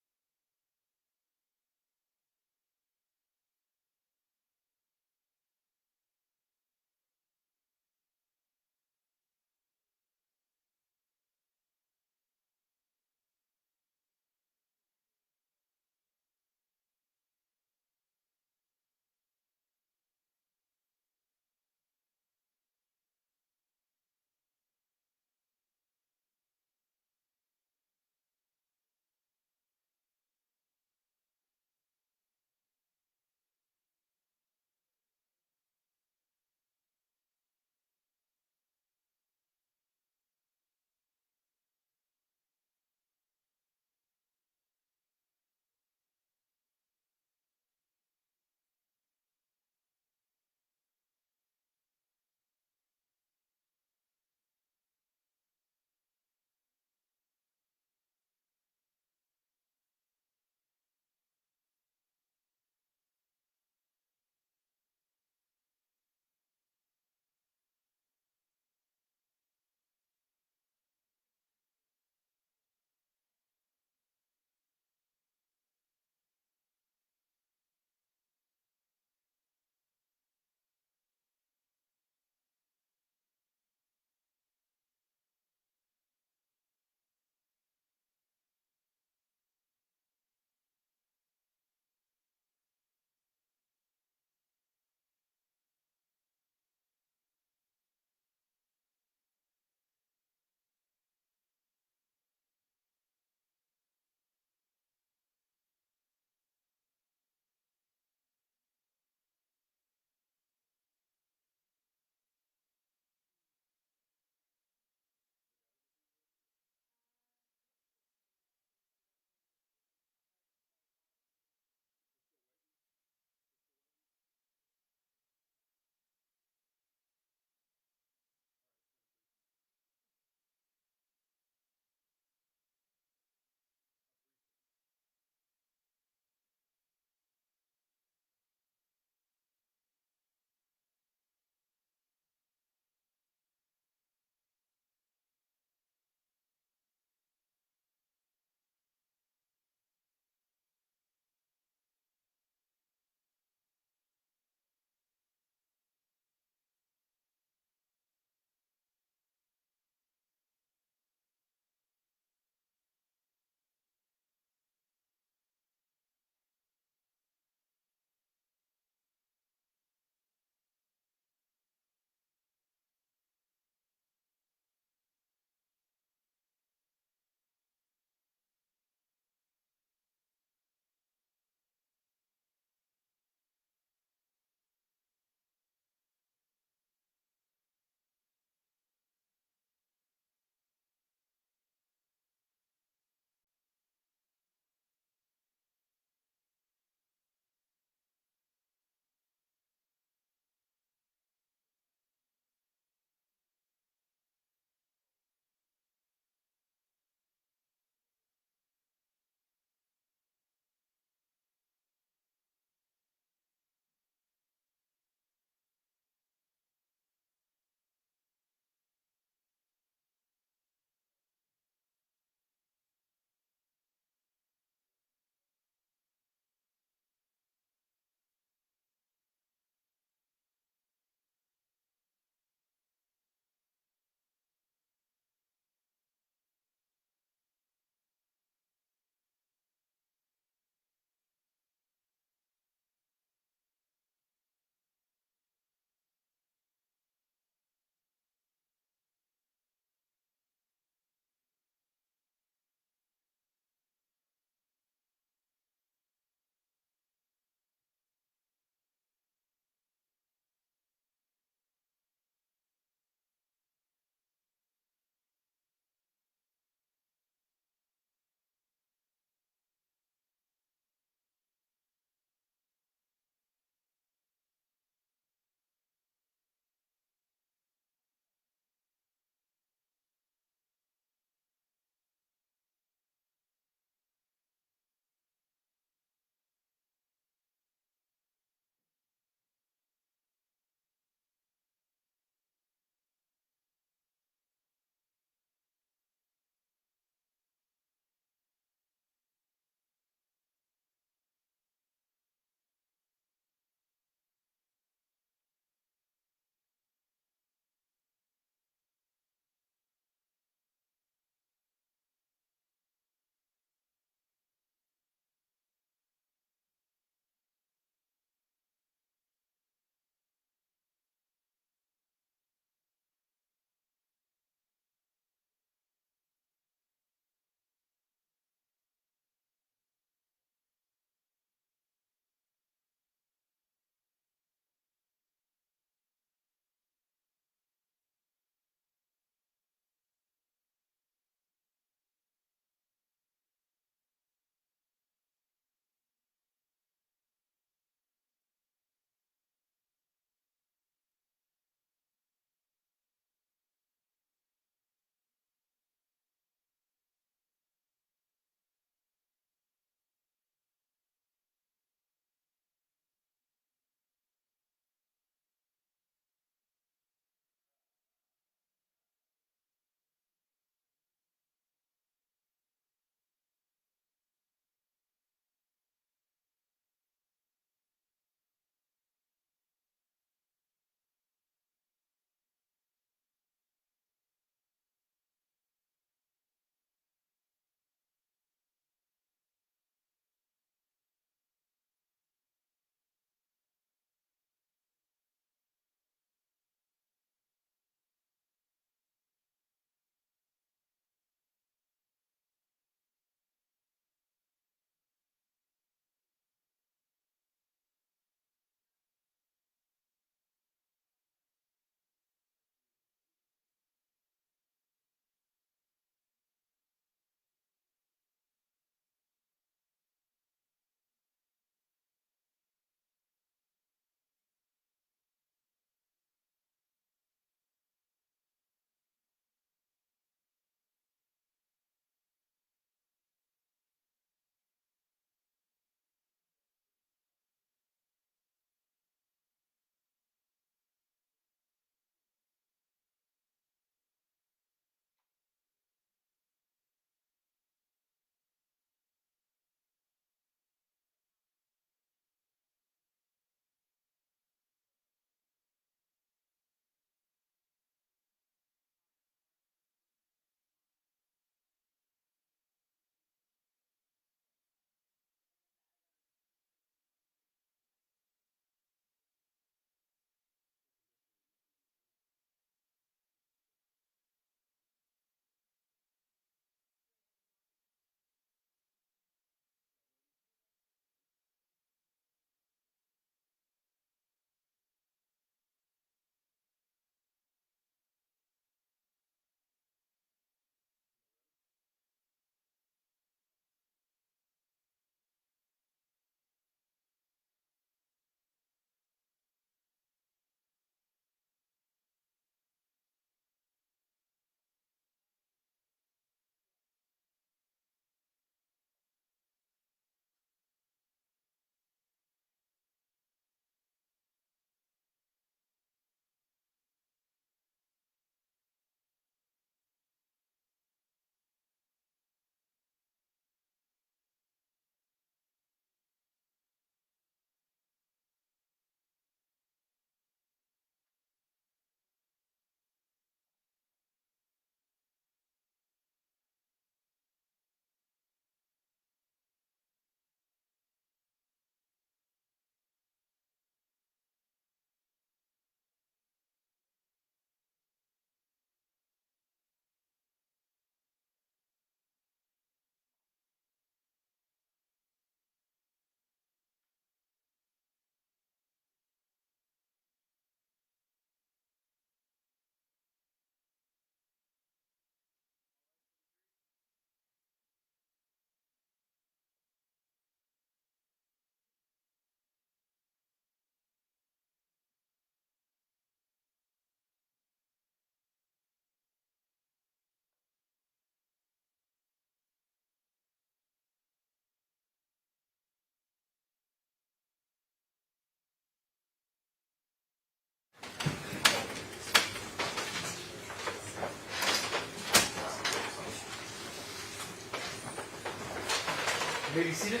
Speaker 9: May be seated.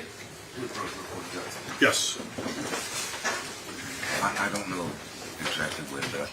Speaker 1: Yes.
Speaker 7: I don't know exactly when that.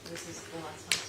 Speaker 3: This is the last one.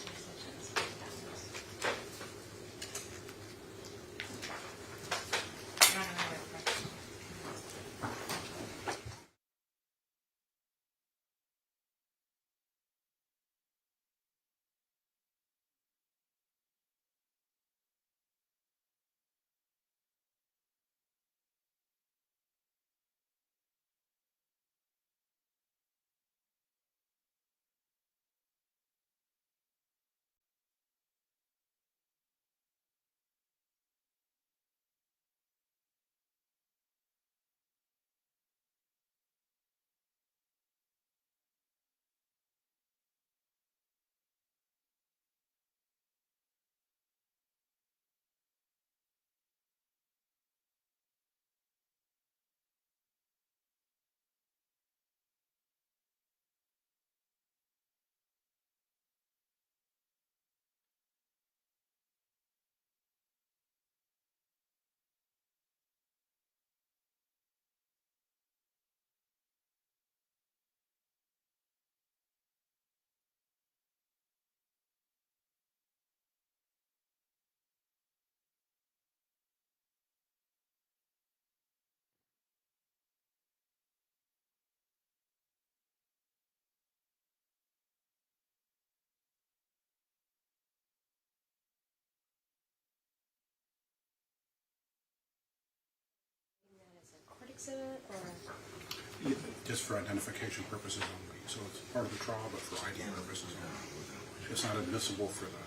Speaker 10: Court exhibit or?
Speaker 1: Just for identification purposes only. So it's part of the trial, but for ID purposes only. It's not admissible for that.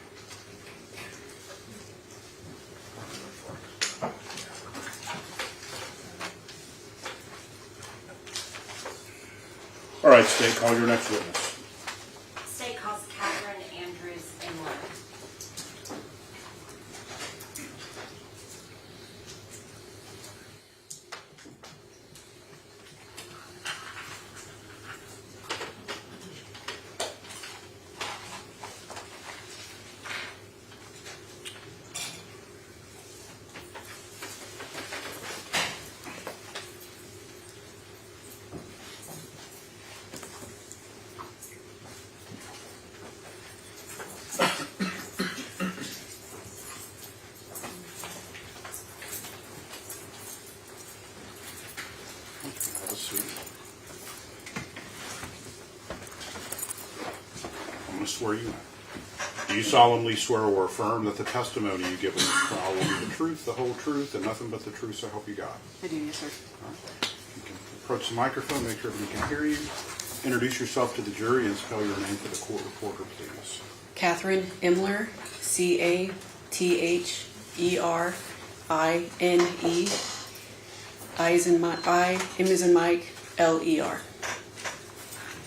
Speaker 1: All right, State, call your next witness.
Speaker 3: State calls Catherine Andrews England.
Speaker 1: Have a seat. I'm going to swear you in. Do you solemnly swear or affirm that the testimony you give in this trial will be the truth, the whole truth, and nothing but the truth, so help you God?
Speaker 10: I do, yes, sir.
Speaker 1: All right. You can approach the microphone, make sure everybody can hear you. Introduce yourself to the jury and spell your name for the court reporter, please.
Speaker 10: Catherine Imler, Catherne. I as in M as in Mike, LER.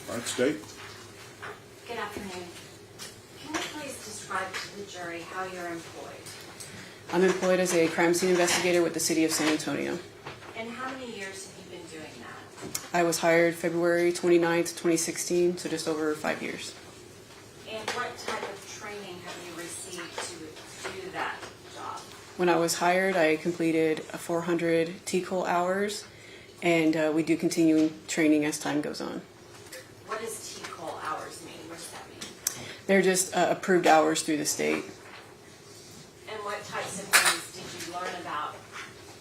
Speaker 1: All right, State.
Speaker 3: Good afternoon. Can you please describe to the jury how you're employed?
Speaker 10: I'm employed as a crime scene investigator with the City of San Antonio.
Speaker 3: And how many years have you been doing that?
Speaker 10: I was hired February 29th, 2016, so just over 5 years.
Speaker 3: And what type of training have you received to do that job?
Speaker 10: When I was hired, I completed 400 TCOL hours, and we do continuing training as time goes on.
Speaker 3: What does TCOL hours mean? What does that mean?
Speaker 10: They're just approved hours through the state.
Speaker 3: And what types of things did you learn about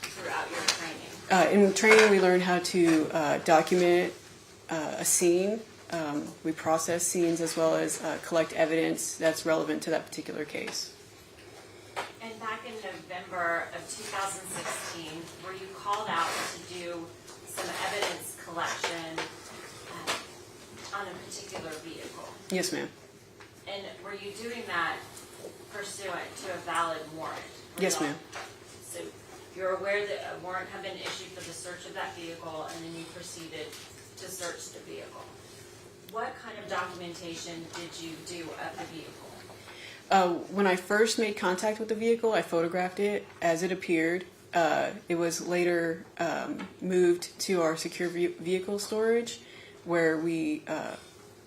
Speaker 3: throughout your training?
Speaker 10: In training, we learn how to document a scene. We process scenes as well as collect evidence that's relevant to that particular case.
Speaker 3: And back in November of 2016, were you called out to do some evidence collection on a particular vehicle?
Speaker 10: Yes, ma'am.
Speaker 3: And were you doing that pursuant to a valid warrant?
Speaker 10: Yes, ma'am.
Speaker 3: So you're aware that a warrant had been issued for the search of that vehicle, and then you proceeded to search the vehicle. What kind of documentation did you do of the vehicle?
Speaker 10: When I first made contact with the vehicle, I photographed it as it appeared. It was later moved to our secure vehicle storage, where we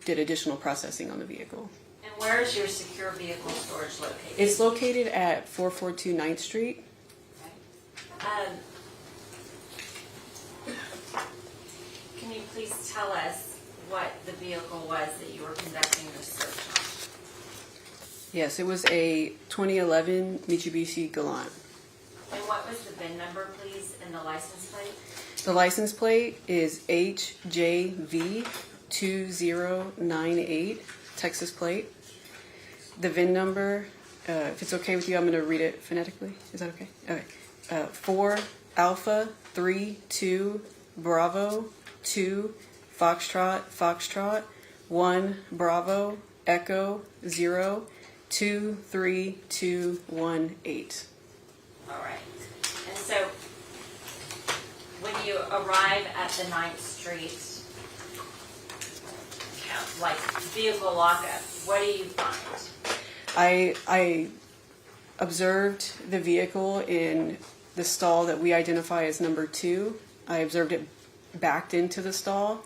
Speaker 10: did additional processing on the vehicle.
Speaker 3: And where is your secure vehicle storage located?
Speaker 10: It's located at 442 9th Street.
Speaker 3: Can you please tell us what the vehicle was that you were conducting the search on?
Speaker 10: Yes, it was a 2011 Mitsubishi Galant.
Speaker 3: And what was the VIN number, please, and the license plate?
Speaker 10: The license plate is HJV2098, Texas plate. The VIN number, if it's okay with you, I'm going to read it phonetically. Is that okay? Okay. 4 Alpha 3 2 Bravo 2 Foxtrot 1 Bravo Echo 0 2 3 2 1 8.
Speaker 3: All right. And so when you arrive at the 9th Street, like vehicle lockup, what do you find?
Speaker 10: I observed the vehicle in the stall that we identify as number 2. I observed it backed into the stall,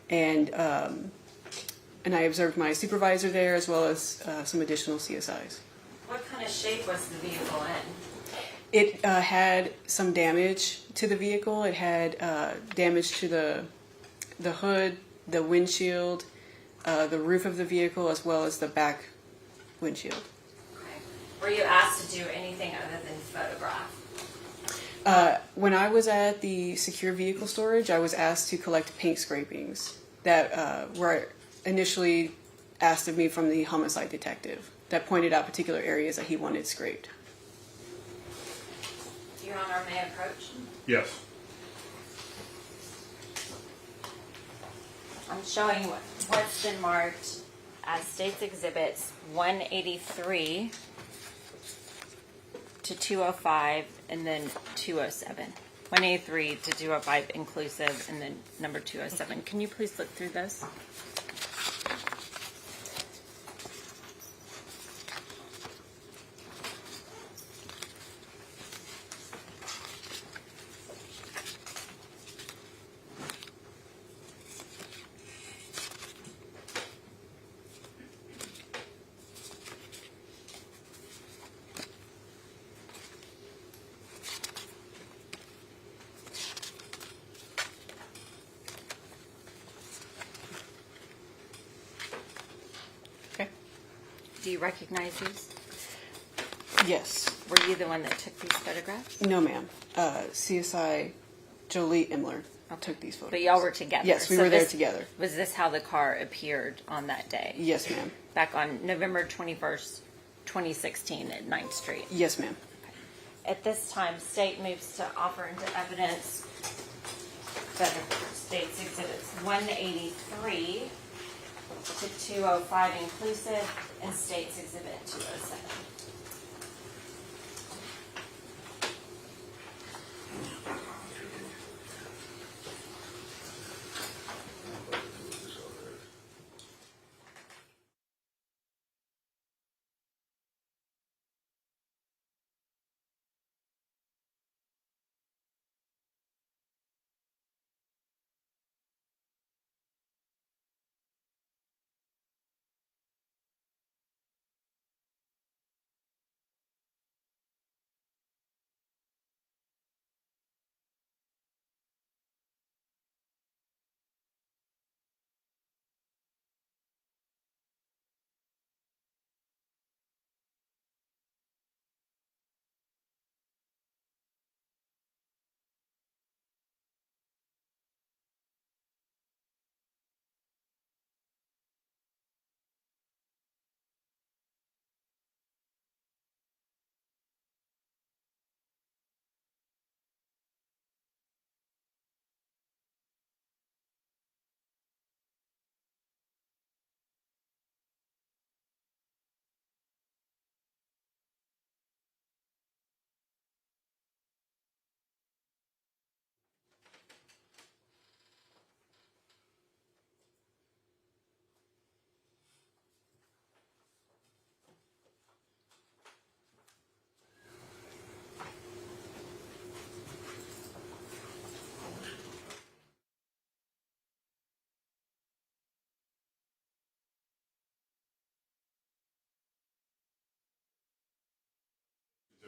Speaker 10: and I observed my supervisor there as well as some additional CSIs.
Speaker 3: What kind of shape was the vehicle in?
Speaker 10: It had some damage to the vehicle. It had damage to the hood, the windshield, the roof of the vehicle, as well as the back windshield.
Speaker 3: Okay. Were you asked to do anything other than photograph?
Speaker 10: When I was at the secure vehicle storage, I was asked to collect paint scrapings that were initially asked of me from the homicide detective that pointed out particular areas that he wanted scraped.
Speaker 3: Your Honor, may I approach?
Speaker 1: Yes.
Speaker 3: I'm showing what's been marked as State's Exhibits 183 to 205 and then 207. 183 to 205 inclusive and then number 207. Can you please look through this?
Speaker 10: Okay.
Speaker 3: Do you recognize these?
Speaker 10: Yes.
Speaker 3: Were you the one that took these photographs?
Speaker 10: No, ma'am. CSI Jolie Imler took these photos.
Speaker 3: But y'all were together.
Speaker 10: Yes, we
Speaker 3: So
Speaker 10: were there
Speaker 3: this-
Speaker 10: together.
Speaker 3: Was this how the car appeared on that day?
Speaker 10: Yes, ma'am.
Speaker 3: Back on November 21st, 2016 at 9th Street.
Speaker 10: Yes, ma'am.
Speaker 3: At this time, State moves to offer into evidence the State's Exhibits 183 to 205 inclusive and State's Exhibit 207.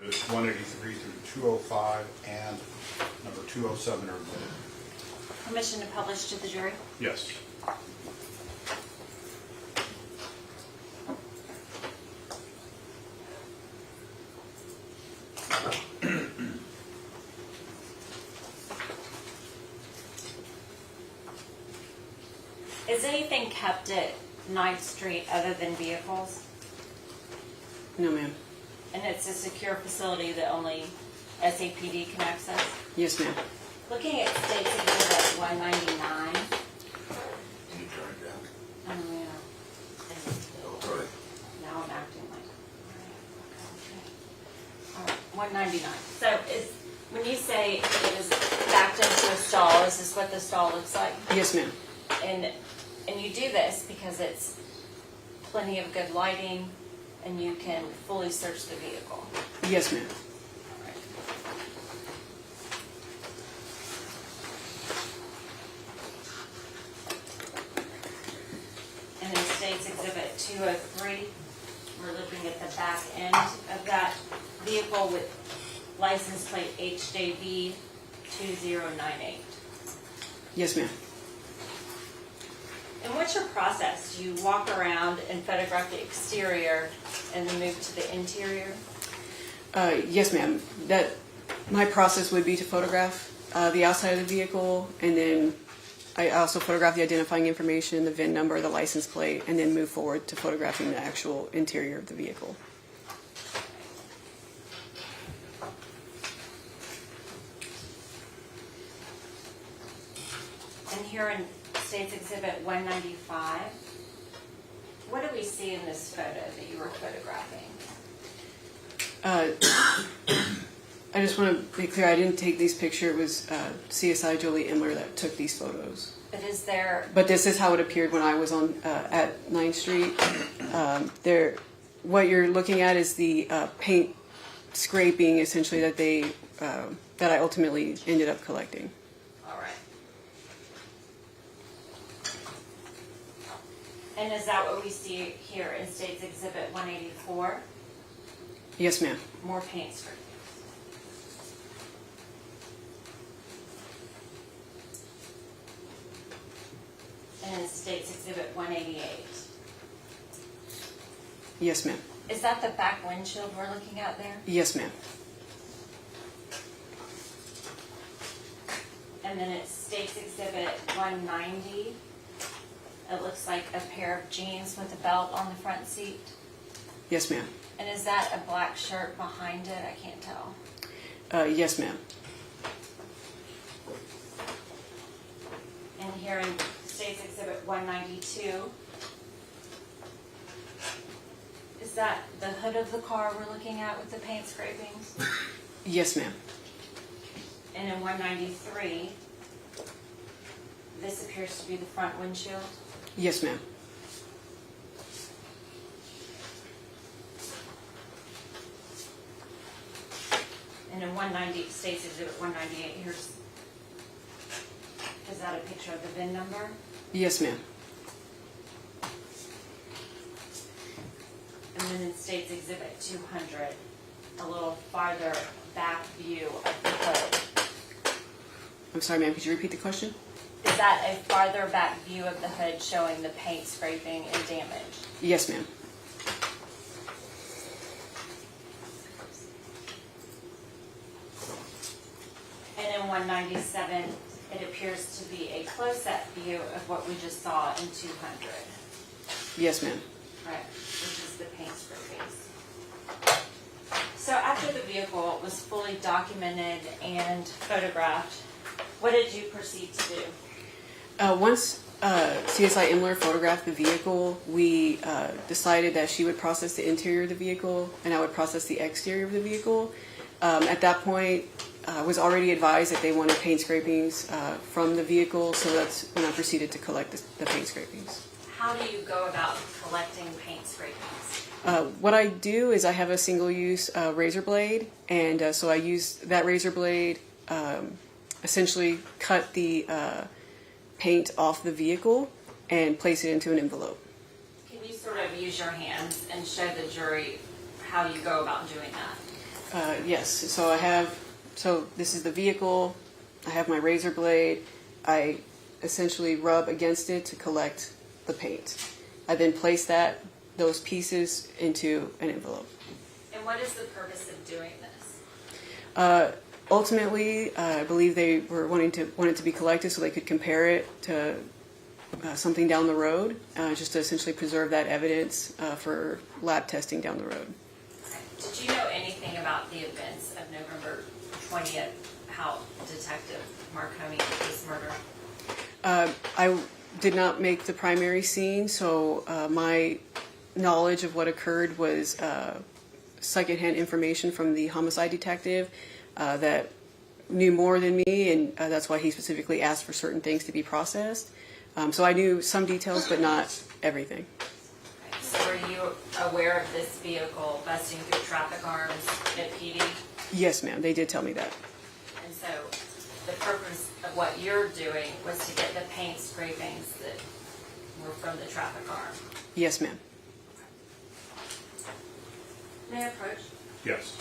Speaker 1: It's 183 through 205 and number 207 are admitted.
Speaker 3: Permission to publish to the jury?
Speaker 1: Yes.
Speaker 3: Is anything kept at 9th Street other than vehicles?
Speaker 10: No, ma'am.
Speaker 3: And it's a secure facility that only SAPD can access?
Speaker 10: Yes, ma'am.
Speaker 3: Looking at State's Exhibit 199.
Speaker 7: Can you turn it down?
Speaker 3: Oh, yeah.
Speaker 7: Go ahead.
Speaker 3: Now I'm acting like. All right, 199. So when you say it is backed into a stall, is this what the stall looks like?
Speaker 10: Yes, ma'am.
Speaker 3: And you do this because it's plenty of good lighting and you can fully search the vehicle.
Speaker 10: Yes, ma'am.
Speaker 3: And in State's Exhibit 203, we're looking at the back end of that vehicle with license plate HJB 2098.
Speaker 10: Yes, ma'am.
Speaker 3: And what's your process? Do you walk around and photograph the exterior and then move to the interior?
Speaker 10: Yes, ma'am. My process would be to photograph the outside of the vehicle, and then I also photograph the identifying information, the VIN number, the license plate, and then move forward to photographing the actual interior of the vehicle.
Speaker 3: And here in State's Exhibit 195, what do we see in this photo that you were photographing?
Speaker 10: I just want to be clear, I didn't take these pictures. It was CSI Jolie Imler that took these photos.
Speaker 3: But is there,
Speaker 10: But this is how it appeared when I was on at 9th Street. What you're looking at is the paint scraping, essentially, that I ultimately ended up collecting.
Speaker 3: all right. And is that what we see here in State's Exhibit 184?
Speaker 10: Yes, ma'am.
Speaker 3: More paint scrapings. And in State's Exhibit 188.
Speaker 10: Yes, ma'am.
Speaker 3: Is that the back windshield we're looking at there?
Speaker 10: Yes, ma'am.
Speaker 3: And then it's State's Exhibit 190. It looks like a pair of jeans with a belt on the front seat.
Speaker 10: Yes, ma'am.
Speaker 3: And is that a black shirt behind it? I can't tell.
Speaker 10: Yes, ma'am.
Speaker 3: And here in State's Exhibit 192, is that the hood of the car we're looking at with the paint scrapings?
Speaker 10: Yes, ma'am.
Speaker 3: And in 193, this appears to be the front windshield.
Speaker 10: Yes, ma'am.
Speaker 3: And in 190, State's Exhibit 198, is that a picture of the VIN number?
Speaker 10: Yes, ma'am.
Speaker 3: And then in State's Exhibit 200, a little farther back view of the hood.
Speaker 10: I'm sorry, ma'am. Could you repeat the question?
Speaker 3: Is that a farther back view of the hood showing the paint scraping and damage?
Speaker 10: Yes, ma'am.
Speaker 3: And in 197, it appears to be a close-up view of what we just saw in 200.
Speaker 10: Yes, ma'am.
Speaker 3: Right, which is the paint scrapings. So after the vehicle was fully documented and photographed, what did you proceed to do?
Speaker 10: Once CSI Imler photographed the vehicle, we decided that she would process the interior of the vehicle and I would process the exterior of the vehicle. At that point, I was already advised that they wanted paint scrapings from the vehicle, so that's when I proceeded to collect the paint scrapings.
Speaker 3: How do you go about collecting paint scrapings?
Speaker 10: What I do is I have a single-use razor blade, and so I use that razor blade, essentially cut the paint off the vehicle and place it into an envelope.
Speaker 3: Can you sort of use your hands and show the jury how you go about doing that?
Speaker 10: Yes, so this is the vehicle, I have my razor blade, I essentially rub against it to collect the paint. I then place those pieces into an envelope.
Speaker 3: And what is the purpose of doing this?
Speaker 10: Ultimately, I believe they were wanted to be collected so they could compare it to something down the road, just to essentially preserve that evidence for lab testing down the road.
Speaker 3: Did you know anything about the events of November 20th, how Detective Marconi was murdered?
Speaker 10: I did not make the primary scene, so my knowledge of what occurred was secondhand information from the homicide detective that knew more than me, and that's why he specifically asked for certain things to be processed. So I knew some details, but not everything.
Speaker 3: Okay. So were you aware of this vehicle busting through traffic arms at PD?
Speaker 10: Yes, ma'am, they did tell me that.
Speaker 3: And so the purpose of what you're doing was to get the paint scrapings that were from the traffic arm?
Speaker 10: Yes, ma'am.
Speaker 3: May I approach?
Speaker 1: Yes.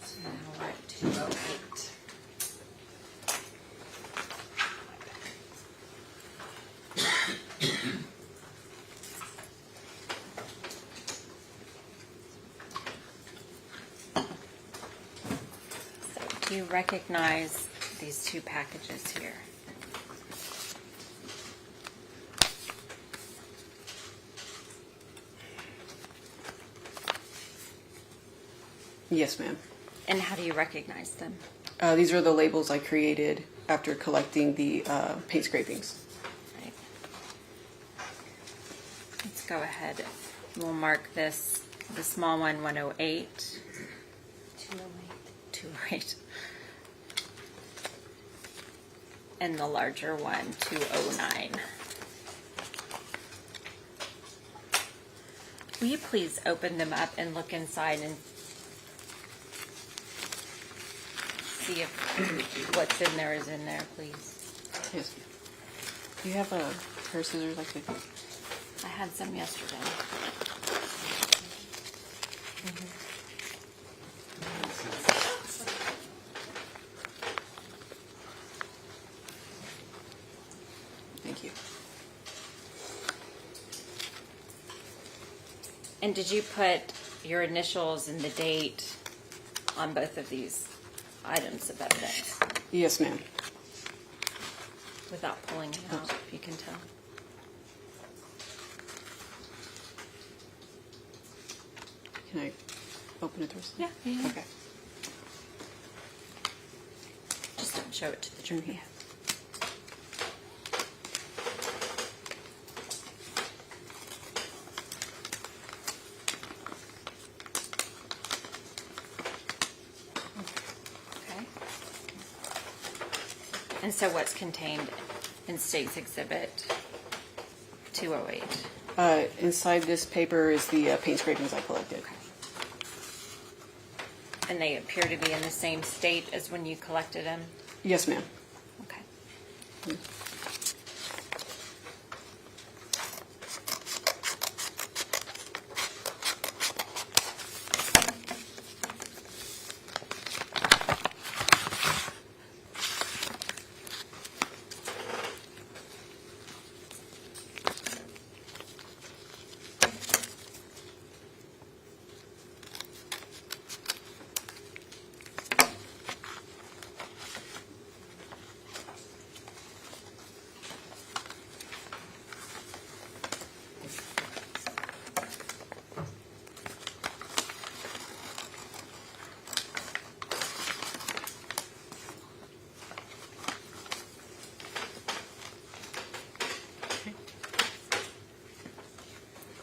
Speaker 3: So now we're at 208.
Speaker 9: So do you recognize these two packages here?
Speaker 10: Yes, ma'am.
Speaker 9: And how do you recognize them?
Speaker 10: These are the labels I created after collecting the paint scrapings.
Speaker 9: Right. Let's go ahead. We'll mark this, the small one, 108. 208. And the larger one, 209. Will you please open them up and look inside and see if what's in there is in there, please?
Speaker 10: Yes, ma'am. Do you have a pair of scissors I could?
Speaker 9: I had some yesterday.
Speaker 10: Thank you.
Speaker 9: And did you put your initials and the date on both of these items of evidence
Speaker 10: Yes, ma'am.
Speaker 9: without pulling it out, if you can tell?
Speaker 10: Can I open it first?
Speaker 9: Yeah.
Speaker 10: Okay.
Speaker 9: Just don't show it to the jury. Okay. And so what's contained in State's Exhibit 208?
Speaker 10: Inside this paper is the paint scrapings I collected.
Speaker 9: Okay. And they appear to be in the same state as when you collected them?
Speaker 10: Yes, ma'am.
Speaker 9: Okay.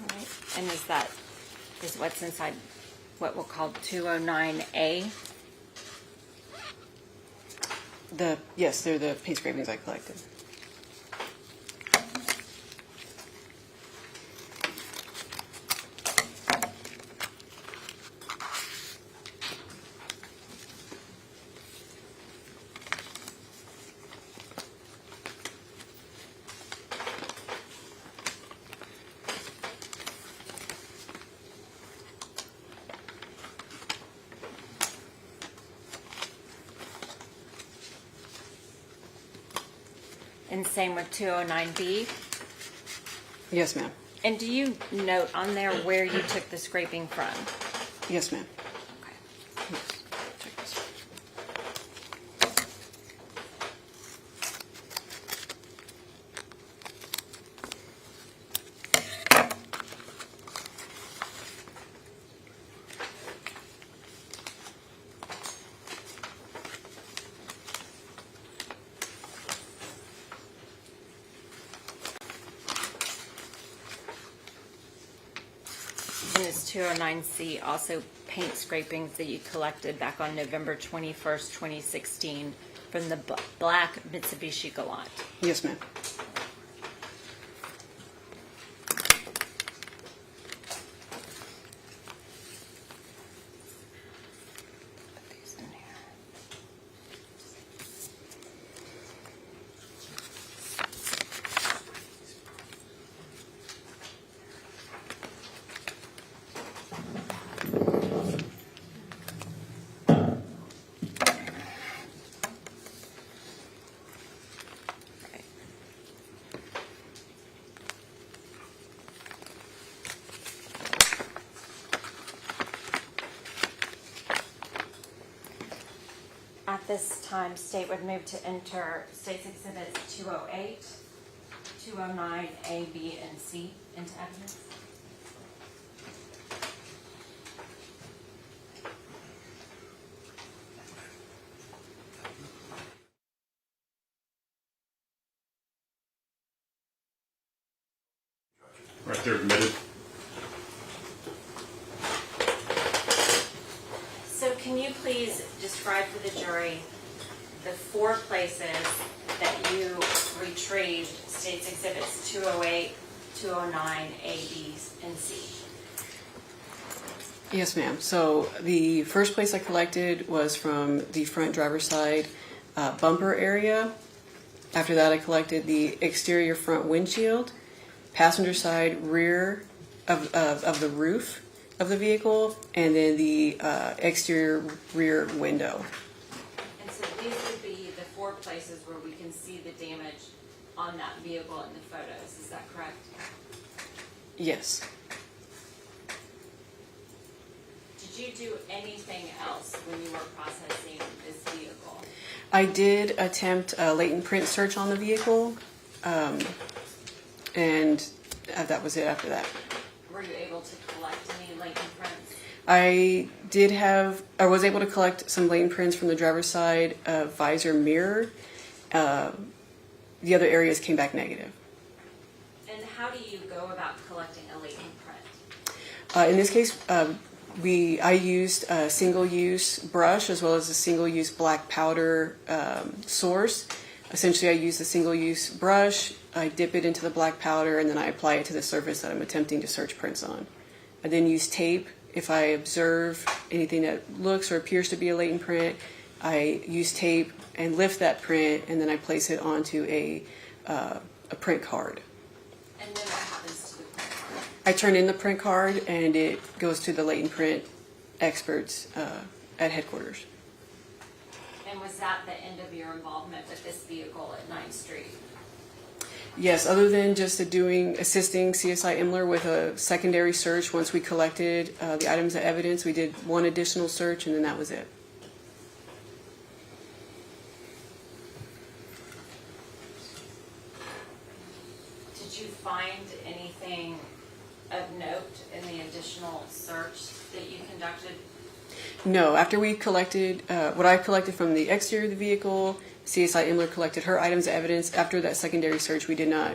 Speaker 9: All right. And is what's inside what we'll call 209A?
Speaker 10: Yes, they're the paint scrapings I collected.
Speaker 9: And same with 209B.
Speaker 10: Yes, ma'am.
Speaker 9: And do you note on there where you took the scraping from?
Speaker 10: Yes, ma'am.
Speaker 9: Okay.
Speaker 10: Yes. Check this.
Speaker 9: And this 209C also paint scrapings that you collected back on November 21st, 2016 from the black Mitsubishi Galant.
Speaker 10: Yes, ma'am.
Speaker 9: Put these in here. Right. At this time, state would move to enter State's Exhibits 208, 209, A, B, and C into evidence.
Speaker 1: Right, they're admitted.
Speaker 3: So can you please describe for the jury the 4 places that you retrieved State's Exhibits 208, 209, A, B, and C?
Speaker 10: Yes, ma'am. So the first place I collected was from the front driver's side bumper area. After that, I collected the exterior front windshield, passenger side rear of the roof of the vehicle, and then the exterior rear window.
Speaker 3: And so these would be the 4 places where we can see the damage on that vehicle in the photos. Is that correct?
Speaker 10: Yes.
Speaker 3: Did you do anything else when you were processing this vehicle?
Speaker 10: I did attempt a latent print search on the vehicle, and that was it after that.
Speaker 3: Were you able to collect any latent prints?
Speaker 10: I was able to collect some latent prints from the driver's side visor mirror. The other areas came back negative.
Speaker 3: And how do you go about collecting a latent print?
Speaker 10: In this case, I used a single-use brush as well as a single-use black powder source. Essentially, I used a single-use brush, I dip it into the black powder, and then I apply it to the surface that I'm attempting to search prints on. I then use tape. If I observe anything that looks or appears to be a latent print, I use tape and lift that print, and then I place it onto a print card.
Speaker 3: And then what happens to the print card?
Speaker 10: I turn in the print card, and it goes to the latent print experts at headquarters.
Speaker 3: And was that the end of your involvement with this vehicle at 9th Street?
Speaker 10: Yes, other than just assisting CSI Imler with a secondary search once we collected the items of evidence, we did one additional search, and then that was it.
Speaker 3: Did you find anything of note in the additional search that you conducted?
Speaker 10: No, after we collected what I collected from the exterior of the vehicle, CSI Imler collected her items of evidence. After that secondary search, we did not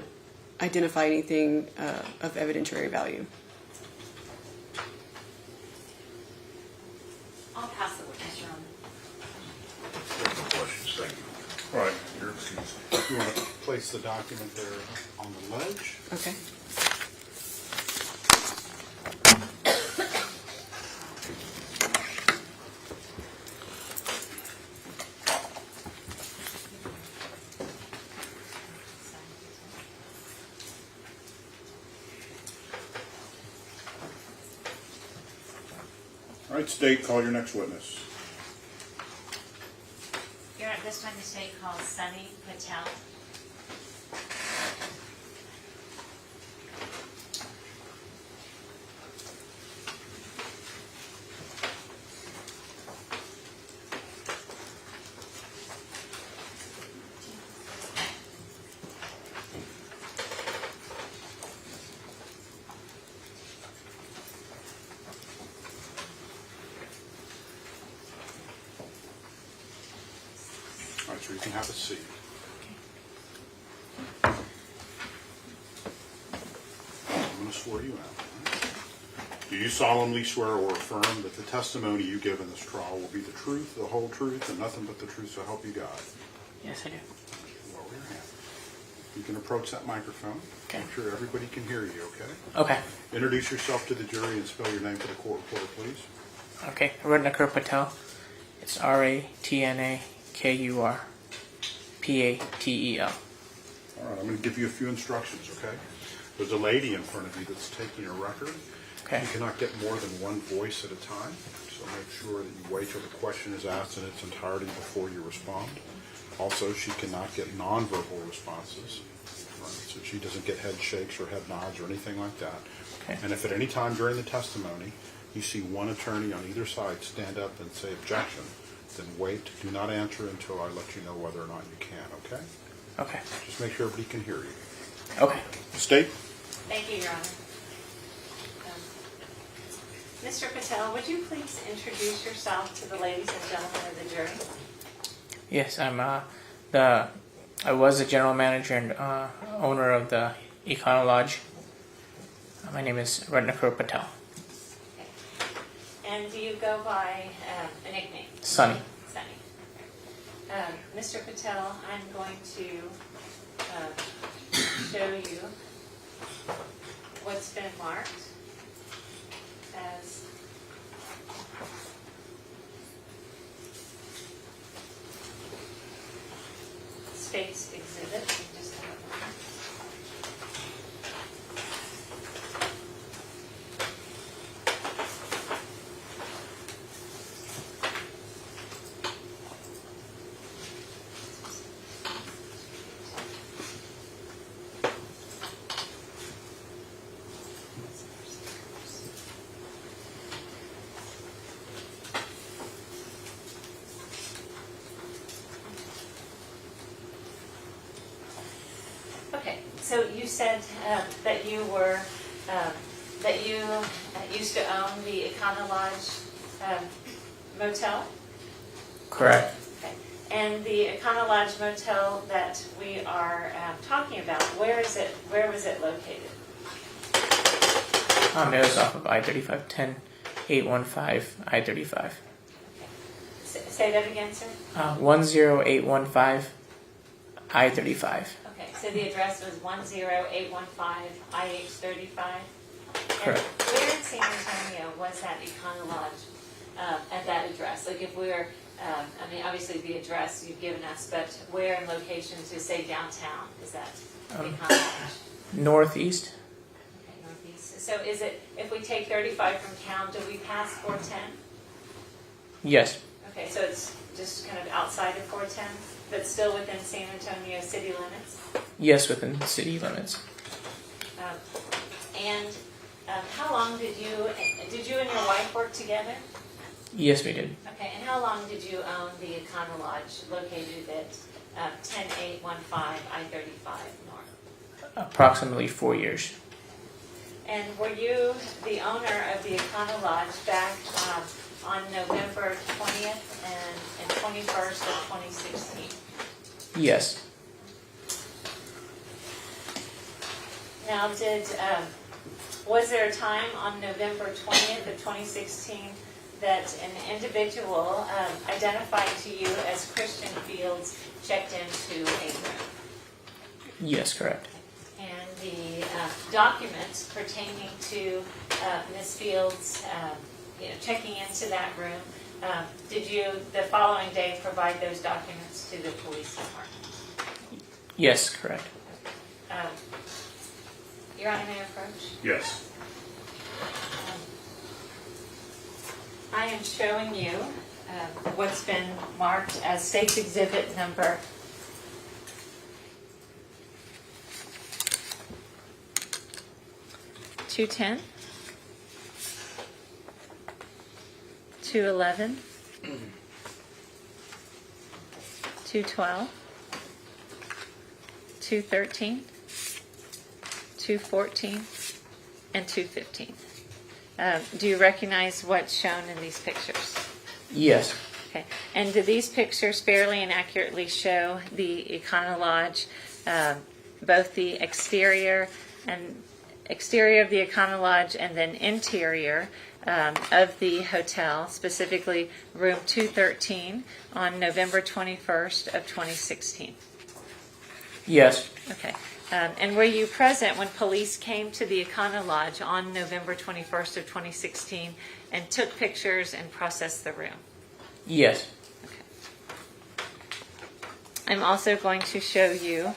Speaker 10: identify anything of evidentiary value.
Speaker 3: I'll pass the witness room.
Speaker 7: Questions, thank you.
Speaker 1: All right, you're excused. You want to place the document there on the ledge?
Speaker 10: Okay.
Speaker 1: All right, State, call your next witness.
Speaker 3: Here at this time, the state calls Sunny Patel.
Speaker 1: answer. You can have a seat. I'm going to swear you out. Do you solemnly swear or affirm that the testimony you give in this trial will be the truth, the whole truth, and nothing but the truth, so help you God?
Speaker 11: Yes, I do.
Speaker 1: Lower your hand. You can approach that microphone.
Speaker 11: Okay.
Speaker 1: Make sure everybody can hear you, okay?
Speaker 11: Okay.
Speaker 1: Introduce yourself to the jury and spell your name for the court reporter, please.
Speaker 11: Okay. Ratnakur Patel. It's RATNAKURPATEL.
Speaker 1: All right, I'm going to give you a few instructions, okay? There's a lady in front of you that's taking your record.
Speaker 11: Okay.
Speaker 1: You cannot get more than one voice at a time, so make sure that you wait till the question is asked in its entirety before you respond. Also, she cannot get nonverbal responses, right? So she doesn't get head shakes or head nods or anything like that.
Speaker 11: Okay.
Speaker 1: And if at any time during the testimony you see one attorney on either side stand up and say objection, then wait, do not answer until I let you know whether or not you can, okay?
Speaker 11: Okay.
Speaker 1: Just make sure everybody can hear you.
Speaker 11: Okay.
Speaker 1: State.
Speaker 3: Thank you, Your Honor. Mr. Patel, would you please introduce yourself to the ladies and gentlemen of the jury?
Speaker 11: Yes, I was the general manager and owner of the Econo Lodge. My name is Ratnakur Patel.
Speaker 3: Okay. And do you go by a nickname?
Speaker 11: Sunny.
Speaker 3: Sunny. Mr. Patel, I'm going to show you what's been marked as State's Exhibit. Just a moment. Okay, so you said that you were that you used to own the Econo Lodge motel.
Speaker 11: Correct.
Speaker 3: Okay, and the Econo Lodge motel that we are talking about, where is it? Where was it located?
Speaker 11: It was off of I-35, 10815 I-35.
Speaker 3: Okay. Say that again, sir.
Speaker 11: 10815 I-35.
Speaker 3: Okay, so the address was 10815 IH35.
Speaker 11: Correct.
Speaker 3: And where in San Antonio was that Econo Lodge at that address? Like if we're, I mean, obviously the address you've given us, but where in location to say downtown is that Econo Lodge?
Speaker 11: Northeast.
Speaker 3: Okay, northeast. So is it, if we take 35 from town, do we pass 410?
Speaker 11: Yes.
Speaker 3: Okay, so it's just kind of outside of 410, but still within San Antonio city limits?
Speaker 11: Yes, within the city limits.
Speaker 3: And how long did you and your wife work together?
Speaker 11: Yes, we did.
Speaker 3: Okay, and how long did you own the Econo Lodge located at 10815 I-35 North?
Speaker 11: Approximately 4 years.
Speaker 3: And were you the owner of the Econo Lodge back on November 20th and 21st of 2016?
Speaker 11: Yes.
Speaker 3: Now, was there a time on November 20th of 2016 that an individual identified to you as Christian Fields checked into a room?
Speaker 11: Yes, correct.
Speaker 3: And the documents pertaining to Ms. Fields checking into that room, did you, the following day, provide those documents to the police department?
Speaker 11: Yes, correct.
Speaker 3: Your Honor, may I approach?
Speaker 1: Yes.
Speaker 3: I am showing you what's been marked as State's Exhibit number 210, 211, 212, 213, 214, and 215. Do you recognize what's shown in these pictures?
Speaker 11: Yes.
Speaker 3: Okay, and do these pictures fairly and accurately show the Econo Lodge, both the exterior of the Econo Lodge and then interior of the hotel, specifically room 213 on November 21st of 2016?
Speaker 11: Yes.
Speaker 3: Okay. And were you present when police came to the Econo Lodge on November 21st of 2016 and took pictures and processed the room?
Speaker 11: Yes.
Speaker 3: Okay. I'm also going to show you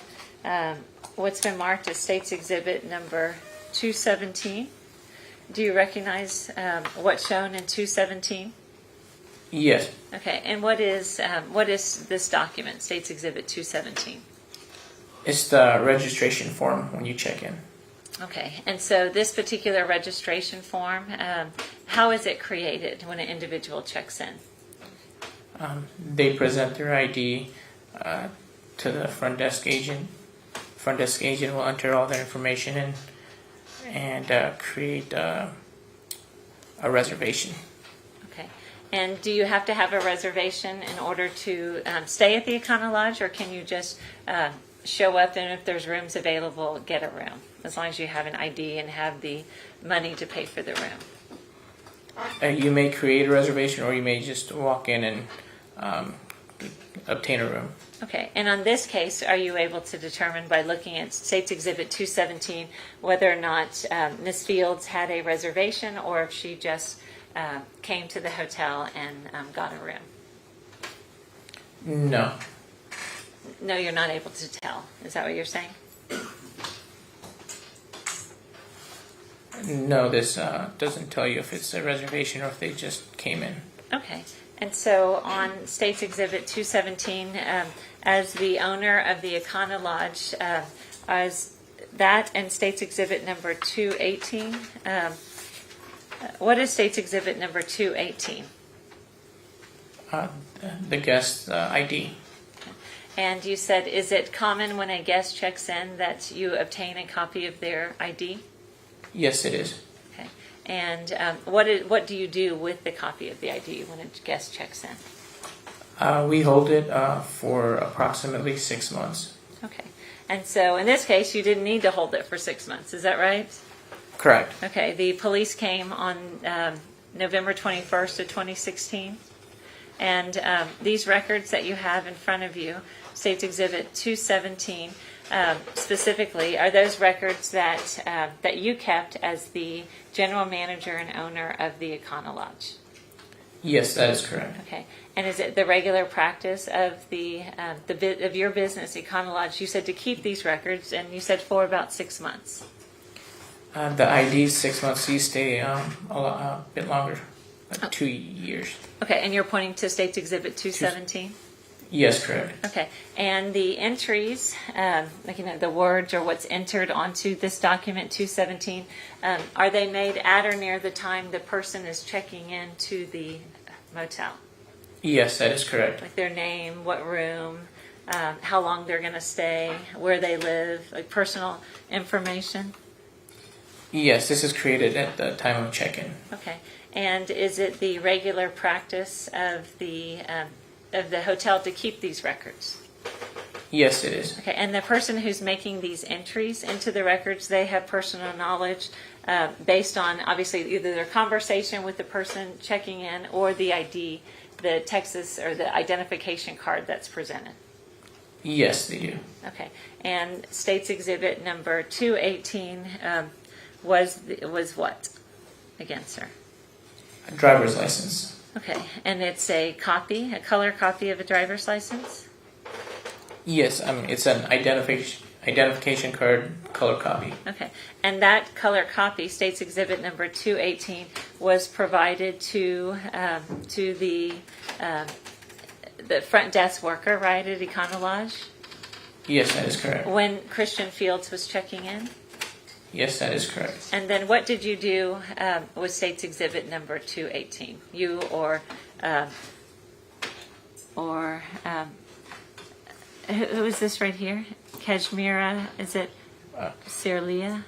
Speaker 3: what's been marked as State's Exhibit number 217. Do you recognize what's shown in 217?
Speaker 11: Yes.
Speaker 3: Okay, and what is this document, State's Exhibit 217?
Speaker 11: It's the registration form when you check in.
Speaker 3: Okay, and so this particular registration form, how is it created when an individual checks in?
Speaker 11: They present their ID to the front desk agent. Front desk agent will enter all their information in and create a reservation.
Speaker 3: Okay, and do you have to have a reservation in order to stay at the Econo Lodge, or can you just show up and if there's rooms available, get a room, as long as you have an ID and have the money to pay for the room?
Speaker 11: You may create a reservation, or you may just walk in and obtain a room.
Speaker 3: Okay, and on this case, are you able to determine by looking at State's Exhibit 217 whether or not Ms. Fields had a reservation or if she just came to the hotel and got a room?
Speaker 11: No.
Speaker 3: No, you're not able to tell. Is that what you're saying?
Speaker 11: No, this doesn't tell you if it's a reservation or if they just came in.
Speaker 3: Okay. And so on State's Exhibit 217, as the owner of the Econo Lodge, as that and State's Exhibit number 218, what is State's Exhibit number 218?
Speaker 11: The guest ID.
Speaker 3: And you said, is it common when a guest checks in that you obtain a copy of their ID?
Speaker 11: Yes, it is.
Speaker 3: Okay. And what do you do with the copy of the ID when a guest checks in?
Speaker 11: We hold it for approximately 6 months.
Speaker 3: Okay. And so in this case, you didn't need to hold it for 6 months. Is that right?
Speaker 11: Correct.
Speaker 3: Okay. The police came on November 21st of 2016. And these records that you have in front of you, State's Exhibit 217, specifically, are those records that you kept as the general manager and owner of the Econo Lodge?
Speaker 11: Yes, that is correct.
Speaker 3: Okay. And is it the regular practice of of your business, Econo Lodge? You said to keep these records, and you said for about 6 months.
Speaker 11: The ID is 6 months. You stay a bit longer, like 2 years.
Speaker 3: Okay. And you're pointing to State's Exhibit 217?
Speaker 11: Yes, correct.
Speaker 3: Okay, and the entries, the words or what's entered onto this document 217, are they made at or near the time the person is checking in to the motel?
Speaker 11: Yes, that is correct.
Speaker 3: Like their name, what room, how long they're going to stay, where they live, like personal information?
Speaker 11: Yes, this is created at the time of check-in.
Speaker 3: Okay, and is it the regular practice of the hotel to keep these records?
Speaker 11: Yes, it is.
Speaker 3: Okay, and the person who's making these entries into the records, they have personal knowledge based on, obviously, either their conversation with the person checking in or the ID, the Texas or the identification card that's presented.
Speaker 11: Yes, they do.
Speaker 3: Okay, and State's Exhibit number 218 was what? Again, sir.
Speaker 11: A driver's license.
Speaker 3: Okay, and it's a color copy of a driver's license?
Speaker 11: Yes, it's an identification card color copy.
Speaker 3: Okay, and that color copy, State's Exhibit number 218, was provided to the front desk worker, right, at Econo Lodge?
Speaker 11: Yes, that is correct.
Speaker 3: When Christian Fields was checking in?
Speaker 11: Yes, that is correct.
Speaker 3: And then what did you do with State's Exhibit number 218? You or who is this right here? Kashmira, is it Sirlia?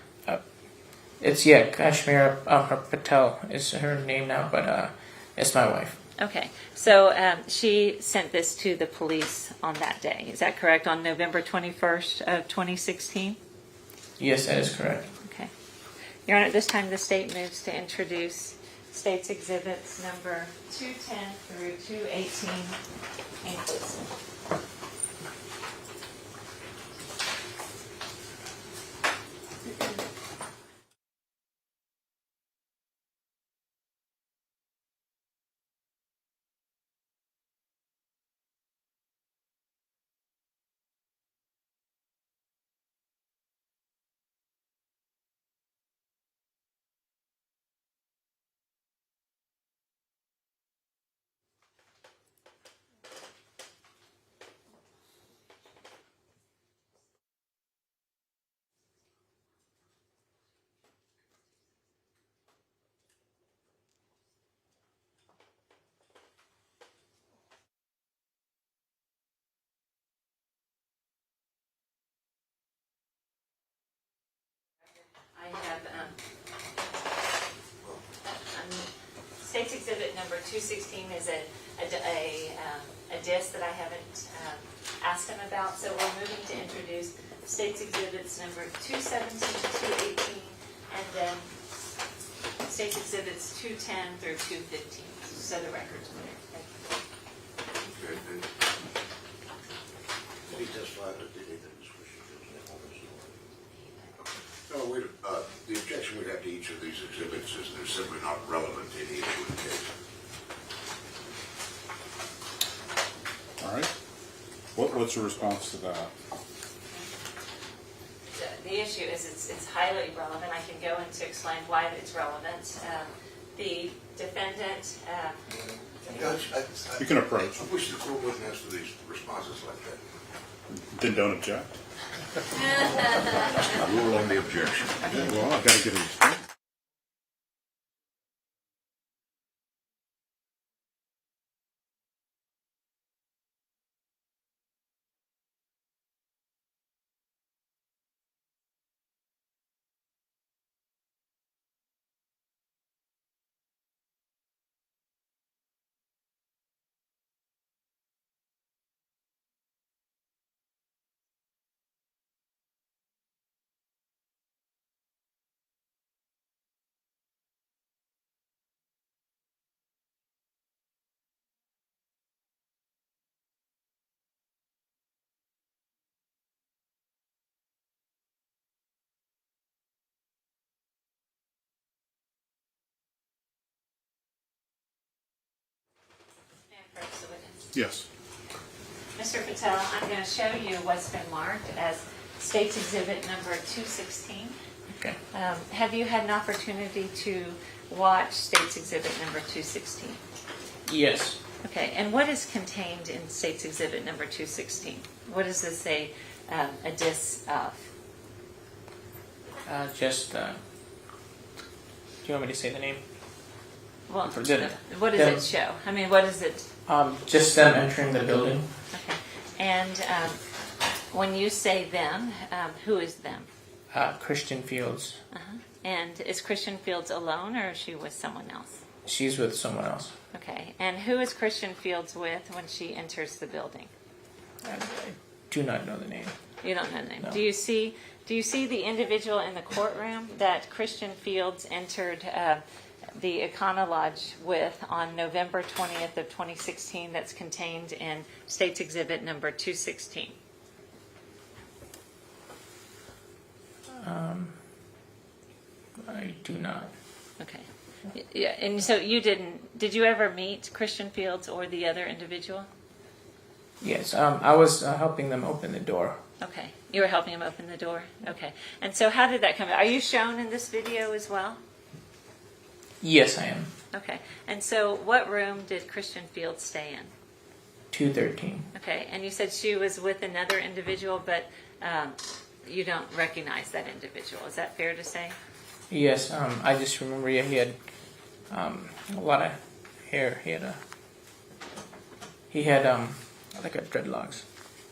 Speaker 11: It's Kashmira Patel is her name now, but it's my wife.
Speaker 3: Okay, so she sent this to the police on that day. Is that correct? On November 21st of 2016?
Speaker 11: Yes, that is correct.
Speaker 3: Okay. Your Honor, at this time the state moves to introduce state's exhibits number 210 through 218 inclusive. I have state's exhibit number 216 is a disc that I haven't asked him about, so we're moving to introduce state's exhibits number 217, 218, and then state's exhibits 210 through 215, so the record's clear. Thank you.
Speaker 7: Okay, then. Did he testify that they did this? No, the objection we have to each of these exhibits is they're simply not relevant to any issue in the case.
Speaker 1: All right. What's your response to that?
Speaker 3: The issue is it's highly relevant. I can go into explain why it's relevant. The defendant.
Speaker 7: Judge,
Speaker 1: You can approach.
Speaker 7: I wish the court wouldn't answer these responses like that.
Speaker 1: Then don't object.
Speaker 7: Rule on the objection.
Speaker 1: Well, I've got to get a response. Yes.
Speaker 3: Mr. Patel, I'm going to show you what's been marked as State's Exhibit number 216.
Speaker 11: Okay.
Speaker 3: Have you had an opportunity to watch State's Exhibit number 216?
Speaker 11: Yes.
Speaker 3: Okay, and what is contained in State's Exhibit number 216? What does this say a disc of?
Speaker 11: Do you want me to say the name?
Speaker 3: Well,
Speaker 11: For dinner.
Speaker 3: what does it show? I mean, what is it?
Speaker 11: Just them entering the building.
Speaker 3: Okay, and when you say them, who is them?
Speaker 11: Christian Fields.
Speaker 3: Uh-huh. And is Christian Fields alone, or is she with someone else?
Speaker 11: She's with someone else.
Speaker 3: Okay, and who is Christian Fields with when she enters the building?
Speaker 11: I do not know the name.
Speaker 3: You don't know the name.
Speaker 11: No.
Speaker 3: Do you see the individual in the courtroom that Christian Fields entered the Econo Lodge with on November 20th of 2016 that's contained in State's Exhibit number 216?
Speaker 11: I do not.
Speaker 3: Okay. Yeah, and so did you ever meet Christian Fields or the other individual?
Speaker 11: Yes, I was helping them open the door.
Speaker 3: Okay. You were helping him open the door? Okay. And so how did that come about? Are you shown in this video as well?
Speaker 11: Yes, I am.
Speaker 3: Okay. And so what room did Christian Fields stay in?
Speaker 11: 213.
Speaker 3: Okay. And you said she was with another individual, but you don't recognize that individual. Is that fair to say?
Speaker 11: Yes, I just remember. Yeah, he had a lot of hair. He had like a dreadlocks.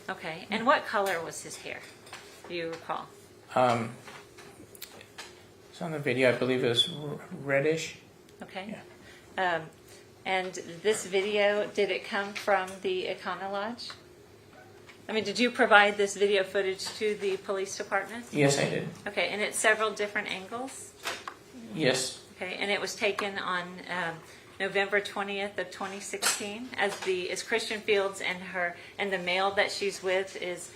Speaker 3: Okay. And what color was his hair? Do you recall?
Speaker 11: It's on the video. I believe it was reddish.
Speaker 3: Okay.
Speaker 11: Yeah.
Speaker 3: And this video, did it come from the Econo Lodge? I mean, did you provide this video footage to the police department?
Speaker 11: Yes, I did.
Speaker 3: Okay, and it's several different angles?
Speaker 11: Yes.
Speaker 3: Okay, and it was taken on November 20th of 2016 as Christian Fields and the male that she's with is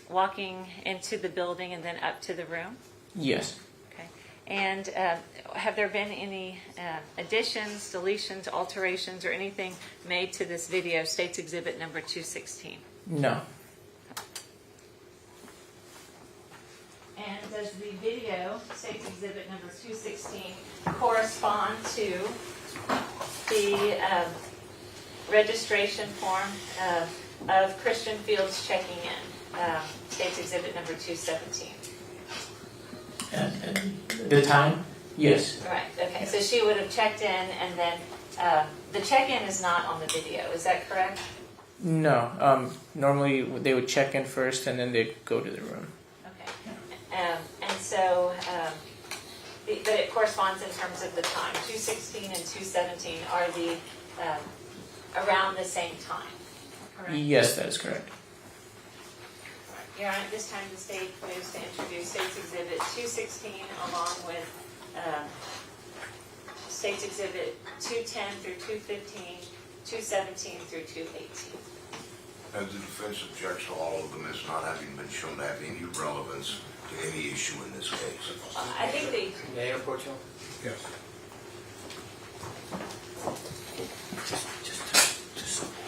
Speaker 3: walking into the building and then up to the room?
Speaker 11: Yes.
Speaker 3: Okay, and have there been any additions, deletions, alterations, or anything made to this video, State's Exhibit number 216?
Speaker 11: No.
Speaker 3: And does the video, State's Exhibit number 216, correspond to the registration form of Christian Fields checking in, State's Exhibit number 217?
Speaker 11: The time? Yes.
Speaker 3: Right, okay, so she would have checked in and then, the check-in is not on the video, is that correct?
Speaker 11: No. Normally they would check in first and then they'd go to the room.
Speaker 3: Okay, and so, but it corresponds in terms of the time. 216 and 217 are the around the same time, correct?
Speaker 11: Yes, that is correct.
Speaker 3: Your Honor, at this time the state moves to introduce State's Exhibit 216 along with State's Exhibit 210 through 215, 217 through 218.
Speaker 7: And the defense objects to all of them as not having been shown to have any relevance to any issue in this case.
Speaker 3: I think the
Speaker 2: Mayor Porcho?
Speaker 1: Yes.
Speaker 2: Just support.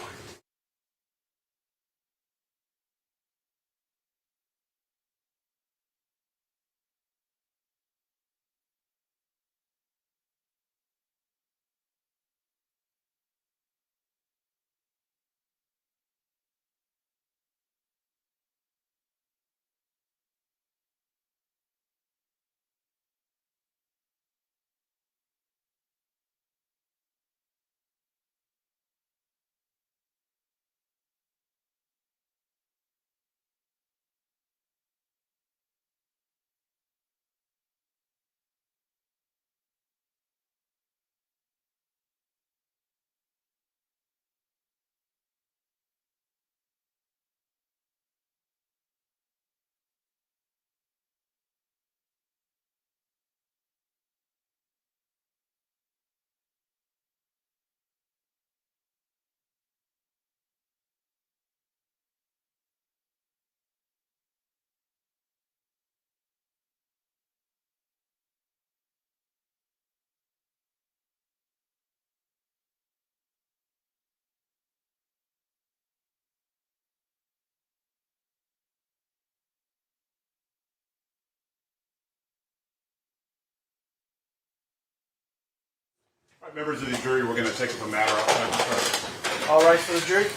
Speaker 1: All right, members of the jury, we're going to take up a matter outside the court.
Speaker 2: All rise for the jury.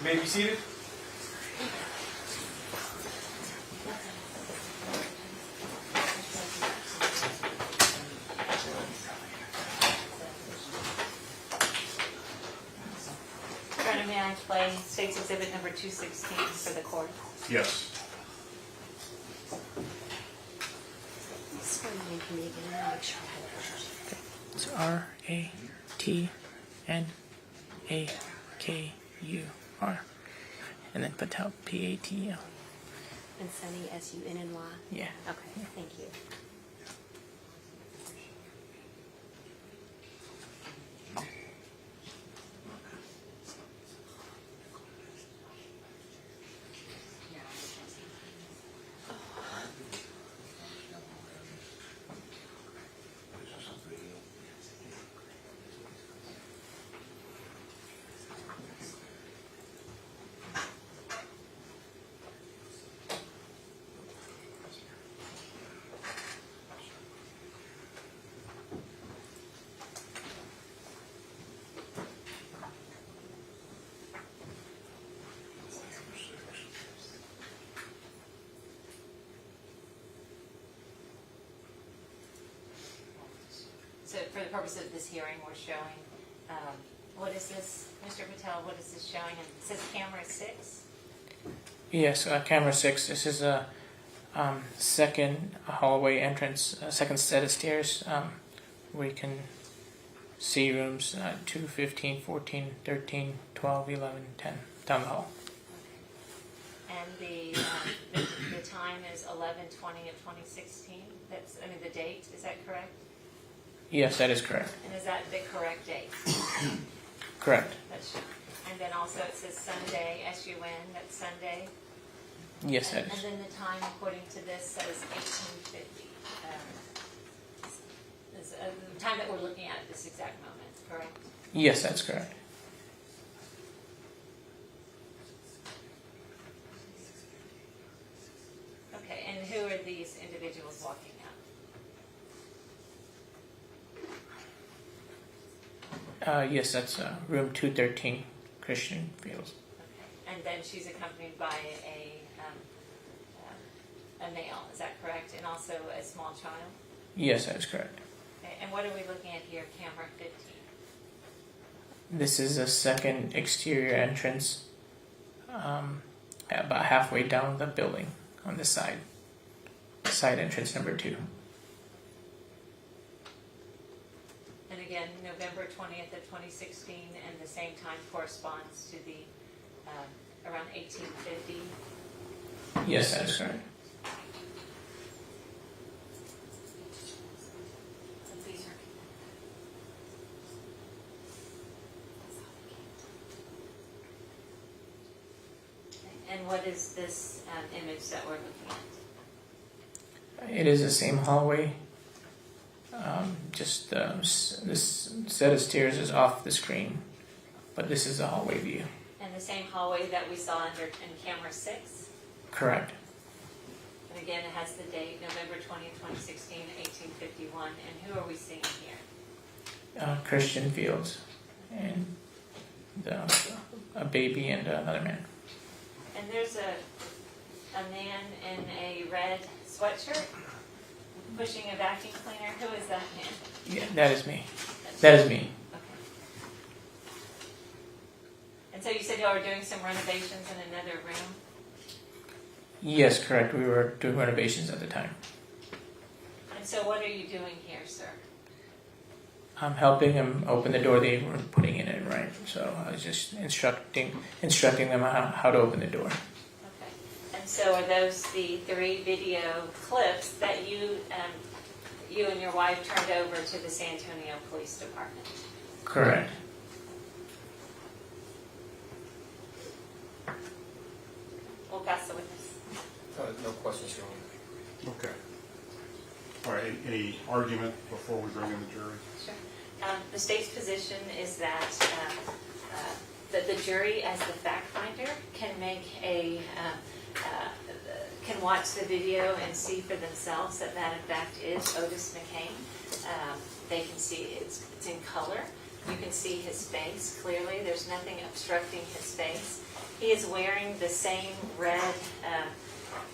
Speaker 2: You may be seated.
Speaker 3: Your Honor, may I play State's Exhibit number 216 for the court?
Speaker 1: Yes.
Speaker 11: It's RATNAKUR. And then Patel, PATL.
Speaker 12: And Sunny, SUNNY?
Speaker 11: Yeah.
Speaker 12: Okay, thank you.
Speaker 3: for the purpose of this hearing, we're showing, what is this, Mr. Patel, what is this showing? It says camera 6?
Speaker 11: Yes, camera 6. This is a second hallway entrance, second set of stairs. Where you can see rooms 2, 15, 14, 13, 12, 11, 10 down the hall.
Speaker 3: And the time is 11/20 of 2016? That's, I mean, the date, is that correct?
Speaker 11: Yes, that is correct.
Speaker 3: And is that the correct date?
Speaker 11: Correct.
Speaker 3: That's, and then also it says Sunday, S-U-N, that's Sunday?
Speaker 11: Yes, that
Speaker 3: And
Speaker 11: is.
Speaker 3: then the time, according to this, says 1850. The time that we're looking at this exact moment, correct?
Speaker 11: Yes, that's correct.
Speaker 3: Okay, and who are these individuals walking out?
Speaker 11: Yes, that's room 213, Christian Fields.
Speaker 3: Okay, and then she's accompanied by a male, is that correct? And also a small child?
Speaker 11: Yes, that is correct.
Speaker 3: Okay, and what are we looking at here, camera 15?
Speaker 11: This is a second exterior entrance, about halfway down the building on the side. Side entrance number 2.
Speaker 3: And again, November 20th of 2016, and the same time corresponds to the around 1850.
Speaker 11: Yes, that is correct.
Speaker 3: And what is this image that we're looking at?
Speaker 11: It is the same hallway. Just this set of stairs is off the screen, but this is the hallway view.
Speaker 3: And the same hallway that we saw in camera 6?
Speaker 11: Correct.
Speaker 3: And again, it has the date, November 20th, 2016, 1851. And who are we seeing here?
Speaker 11: Christian Fields and a baby and another man.
Speaker 3: And there's a man in a red sweatshirt pushing a vacuum cleaner. Who is that man?
Speaker 11: Yeah, that is me. That is me.
Speaker 3: Okay. And so you said y'all were doing some renovations in another room?
Speaker 11: Yes, correct. We were doing renovations at the time.
Speaker 3: And so what are you doing here, sir?
Speaker 11: I'm helping them open the door. They were putting it in, right? So I was just instructing them how to open the door.
Speaker 3: Okay. And so are those the 3 video clips that you and your wife turned over to the San Antonio Police Department?
Speaker 11: Correct.
Speaker 3: We'll pass the witness.
Speaker 2: No questions, Your Honor.
Speaker 1: Okay. All right, any argument before we bring in the jury?
Speaker 3: Sure. The state's position is that that the jury, as the fact finder, can make can watch the video and see for themselves that in fact is Otis McKane. They can see it's in color. You can see his face clearly. There's nothing obstructing his face. He is wearing the same red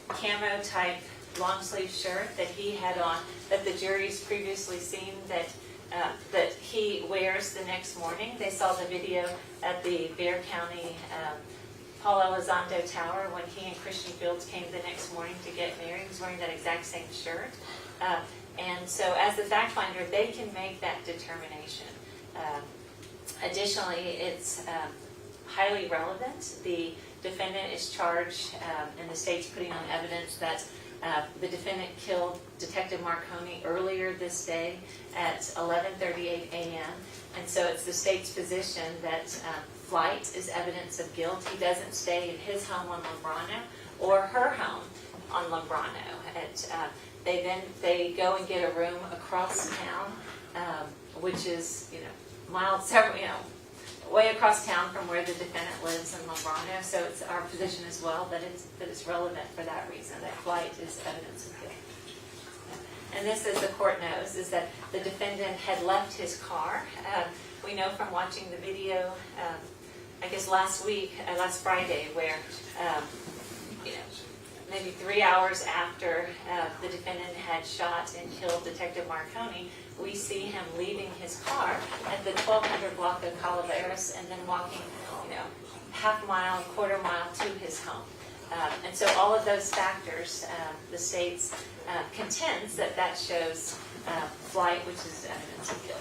Speaker 3: camo type long sleeve shirt that he had on, that the jury's previously seen that he wears the next morning. They saw the video at the Bexar County Paul Elizondo Tower when he and Christian Fields came the next morning to get married. He was wearing that exact same shirt. And so as the fact finder, they can make that determination. Additionally, it's highly relevant. The defendant is charged, and the state's putting on evidence that the defendant killed Detective Marconi earlier this day at 11:38 a.m. And so it's the state's position that flight is evidence of guilt. He doesn't stay in his home on Lombrano or her home on Lombrano. They go and get a room across town, which is miles, way across town from where the defendant lives in Lombrano. So it's our position as well that it's relevant for that reason, that flight is evidence of guilt. And this, as the court knows, is that the defendant had left his car. We know from watching the video, I guess last Friday, where maybe 3 hours after the defendant had shot and killed Detective Marconi, we see him leaving his car at the 1200 block of Calaveras and then walking, half mile, quarter mile to his home. And so all of those factors, the state's contends that shows flight, which is evidence of guilt.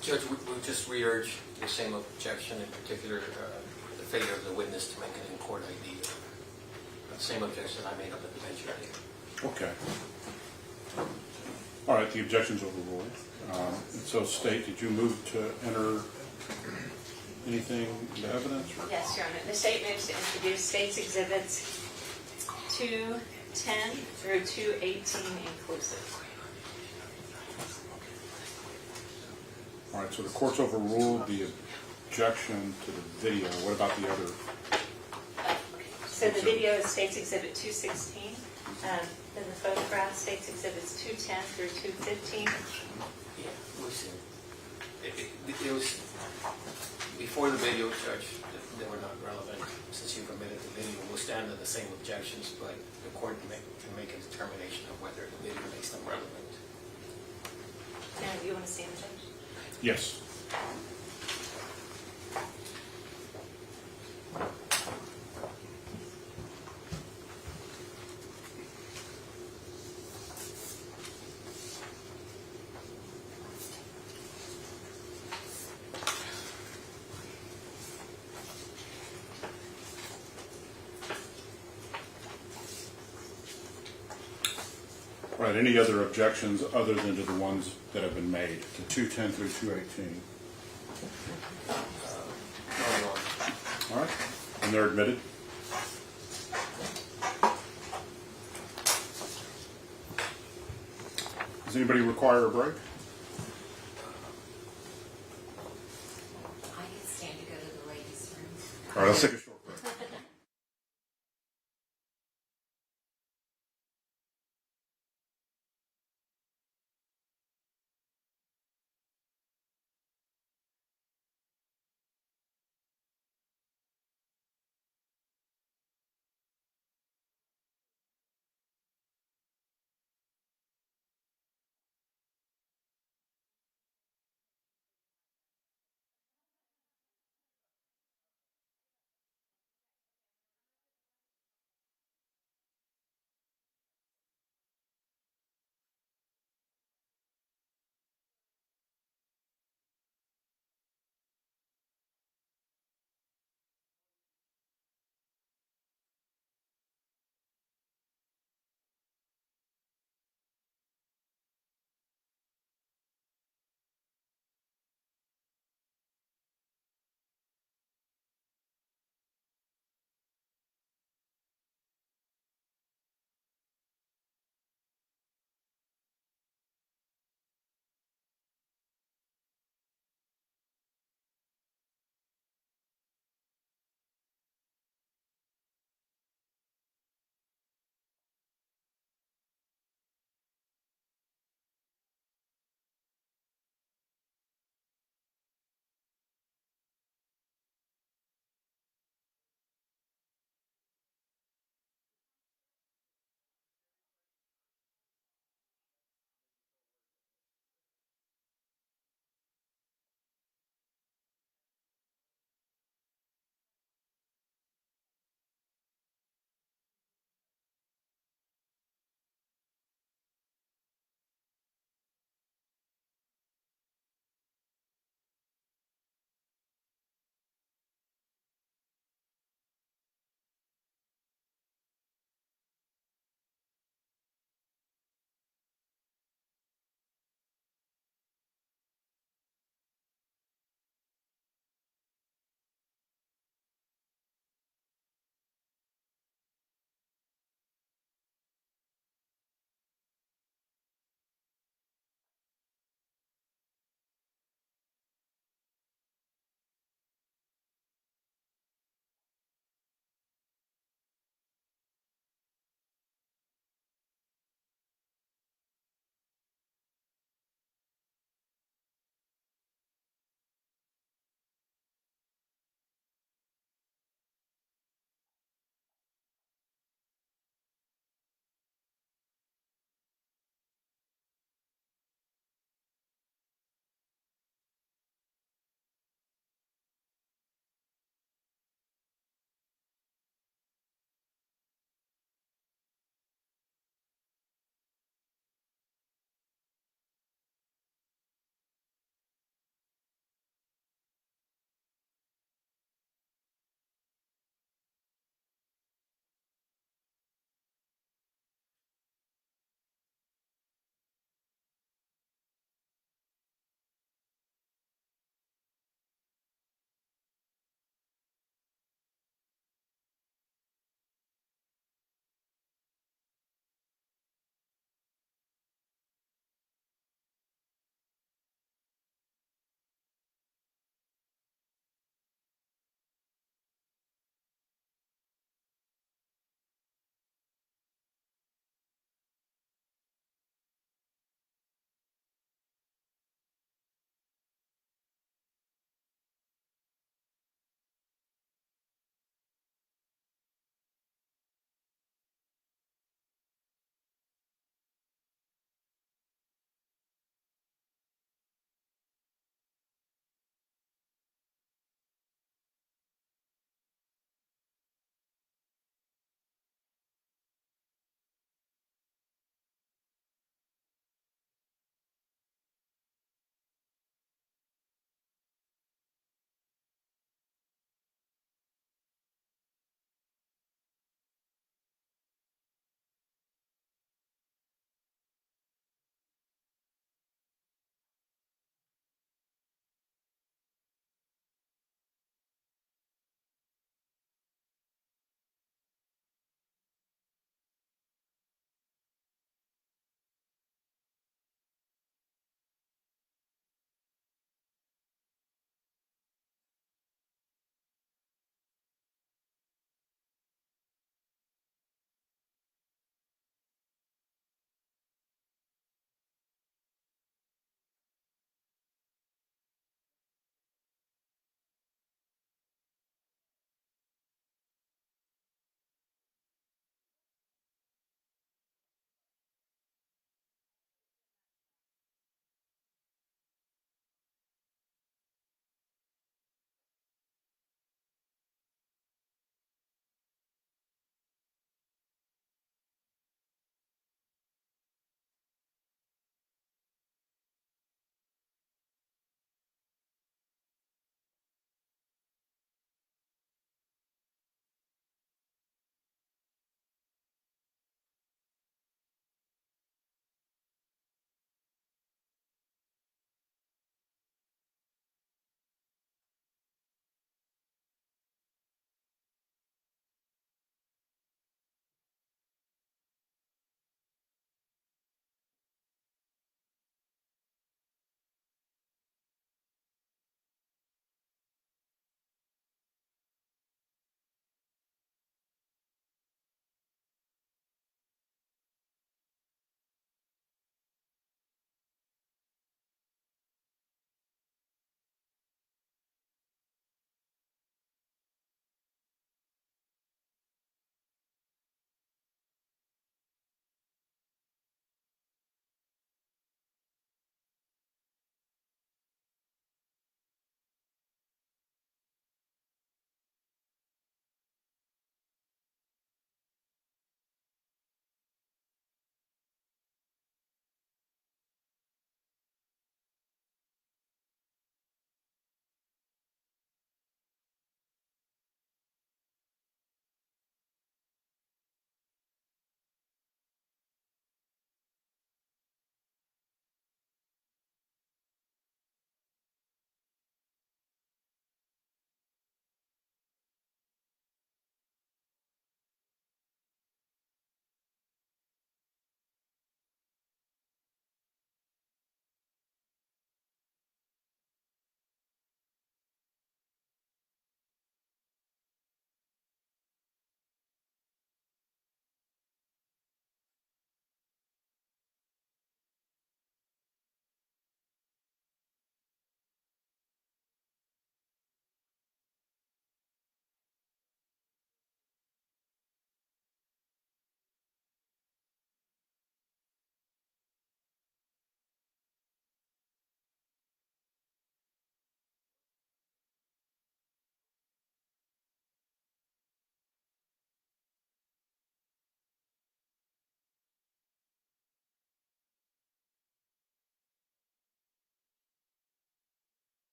Speaker 2: Judge, we'll just re-urge the same objection, in particular the failure of the witness to make an in-court ID. The same objection I made up at the bench earlier.
Speaker 1: Okay. All right, the objection's overruled. And so, State, did you move to enter anything into evidence? Or?
Speaker 3: Yes, Your Honor. The state moves to introduce state's exhibits 210 through 218 inclusive.
Speaker 1: All right, so the court's overruled the objection to the video. What about the other?
Speaker 3: So the video is state's exhibit 216. Then the photograph, state's exhibits 210 through 215.
Speaker 2: Yeah, we've seen it. It was before the video, Judge. They were not relevant. Since you permitted the video, we'll stand on the same objections, but the court can make a determination of whether the video makes them relevant.
Speaker 3: Now, do you want to stand, Judge?
Speaker 1: Yes. All right, any other objections other than to the ones that have been made, to 210 through 218? All right, and they're admitted? Does anybody require a break?
Speaker 12: I can stand to go to the ladies' room.
Speaker 1: All right, let's take a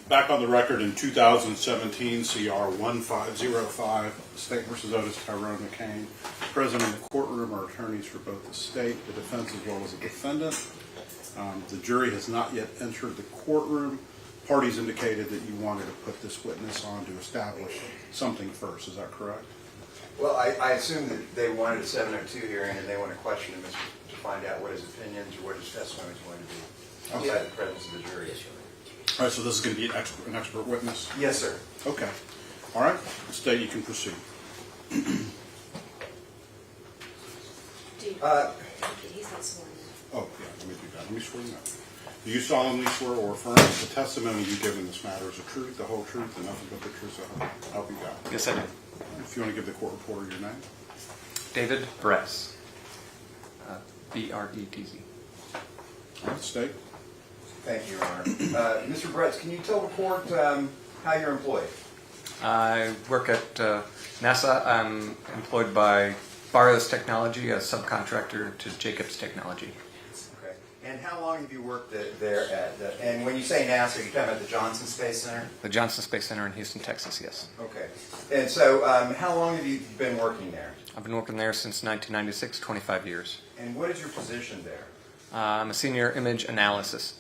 Speaker 1: Back on the record in 2017, CR 1505, State versus Otis McKane. Present in the courtroom are attorneys for both the state, the defense, as well as the defendant. The jury has not yet entered the courtroom. Parties indicated that you wanted to put this witness on to establish something first. Is that correct?
Speaker 6: Well, I assume that they wanted a 702 hearing and they want to question him to find out what his opinions or what his testimony is going to be outside the presence of the jury.
Speaker 1: All right, so this is going to be an expert witness?
Speaker 6: Yes, sir.
Speaker 1: Okay. All right. State, you can proceed.
Speaker 12: He's not sworn in.
Speaker 1: Oh, yeah, let me do that. Let me swear you out. Do you solemnly swear or affirm that the testimony you give in this matter is the truth, the whole truth, and nothing but the truth, so help you God?
Speaker 13: Yes, I do.
Speaker 1: If you want to give the court reporter your name.
Speaker 13: David Bress. B-R-E-T-Z.
Speaker 1: All right, state.
Speaker 6: Thank you, Your Honor. Mr. Bretz, can you tell the court how you're employed?
Speaker 13: I work at NASA. I'm employed by Barrios Technology, a subcontractor to Jacobs Technology.
Speaker 6: Okay. And how long have you worked there at? And when you say NASA, are you talking about the Johnson Space Center?
Speaker 13: The Johnson Space Center in Houston, Texas, yes.
Speaker 6: Okay. And so how long have you been working there?
Speaker 13: I've been working there since 1996, 25 years.
Speaker 6: And what is your position there?
Speaker 13: I'm a senior image analyst.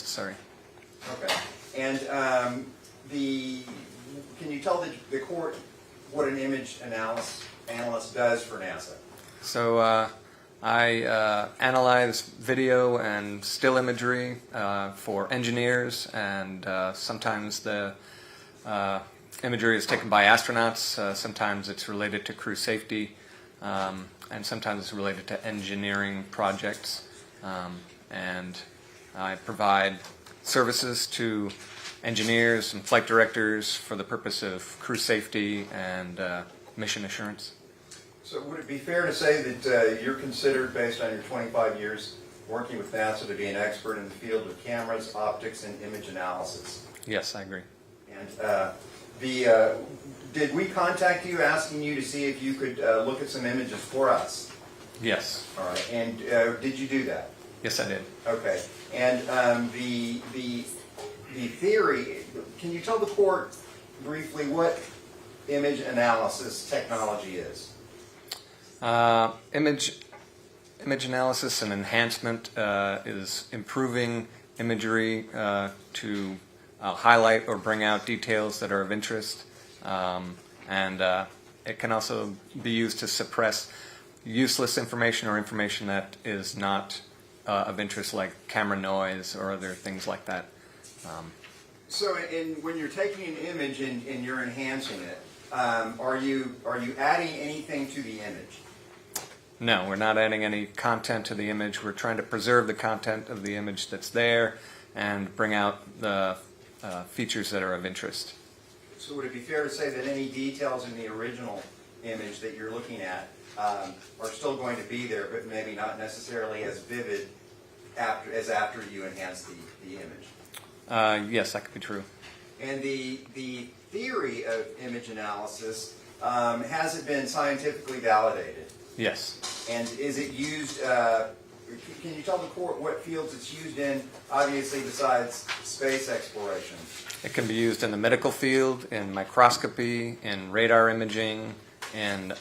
Speaker 13: Sorry.
Speaker 6: Okay. And can you tell the court what an image analyst does for NASA?
Speaker 13: So I analyze video and still imagery for engineers, and sometimes the imagery is taken by astronauts. Sometimes it's related to crew safety, and sometimes it's related to engineering projects. And I provide services to engineers and flight directors for the purpose of crew safety and mission assurance.
Speaker 6: So would it be fair to say that you're considered, based on your 25 years working with NASA, to be an expert in the field of cameras, optics, and image analysis?
Speaker 13: Yes, I agree.
Speaker 6: And did we contact you asking you to see if you could look at some images for us?
Speaker 13: Yes.
Speaker 6: All right. And did you do that?
Speaker 13: Yes, I did.
Speaker 6: Okay. And the theory, can you tell the court briefly what image analysis technology is?
Speaker 13: Image analysis and enhancement is improving imagery to highlight or bring out details that are of interest, and it can also be used to suppress useless information or information that is not of interest, like camera noise or other things like that.
Speaker 6: So when you're taking an image and you're enhancing it, are you adding anything to the image?
Speaker 13: No, we're not adding any content to the image. We're trying to preserve the content of the image that's there and bring out the features that are of interest.
Speaker 6: So would it be fair to say that any details in the original image that you're looking at are still going to be there, but maybe not necessarily as vivid as after you enhance the image?
Speaker 13: Yes, that could be true.
Speaker 6: And the theory of image analysis, has it been scientifically validated?
Speaker 13: Yes.
Speaker 6: And is it used, can you tell the court what fields it's used in, obviously besides space exploration?
Speaker 13: It can be used in the medical field, in microscopy, in radar imaging, in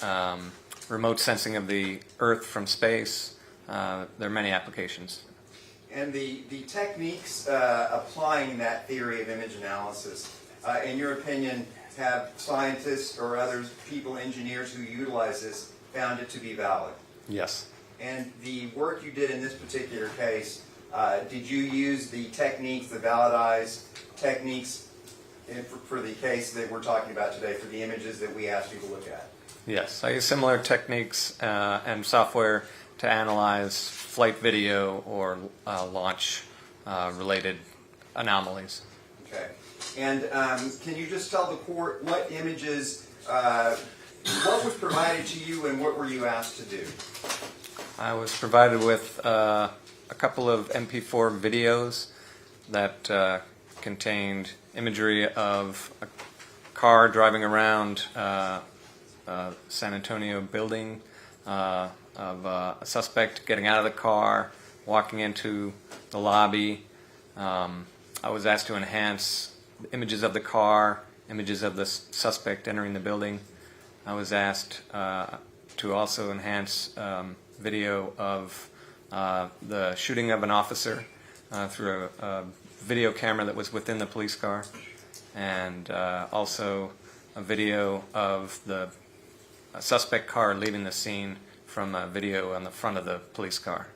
Speaker 13: remote sensing of the Earth from space. There are many applications.
Speaker 6: And the techniques applying that theory of image analysis, in your opinion, have scientists or other people, engineers who utilize this, found it to be valid?
Speaker 13: Yes.
Speaker 6: And the work you did in this particular case, did you use the techniques, the validized techniques for the case that we're talking about today, for the images that we asked you to look at?
Speaker 13: Yes, I use similar techniques and software to analyze flight video or launch related anomalies.
Speaker 6: Okay. And can you just tell the court what images, what was provided to you and what were you asked to do?
Speaker 13: I was provided with a couple of MP4 videos that contained imagery of a car driving around San Antonio building, of a suspect getting out of the car, walking into the lobby. I was asked to enhance images of the car, images of the suspect entering the building. I was asked to also enhance video of the shooting of an officer through a video camera that was within the police car, and also a video of the suspect car leaving the scene from a video on the front of the police car.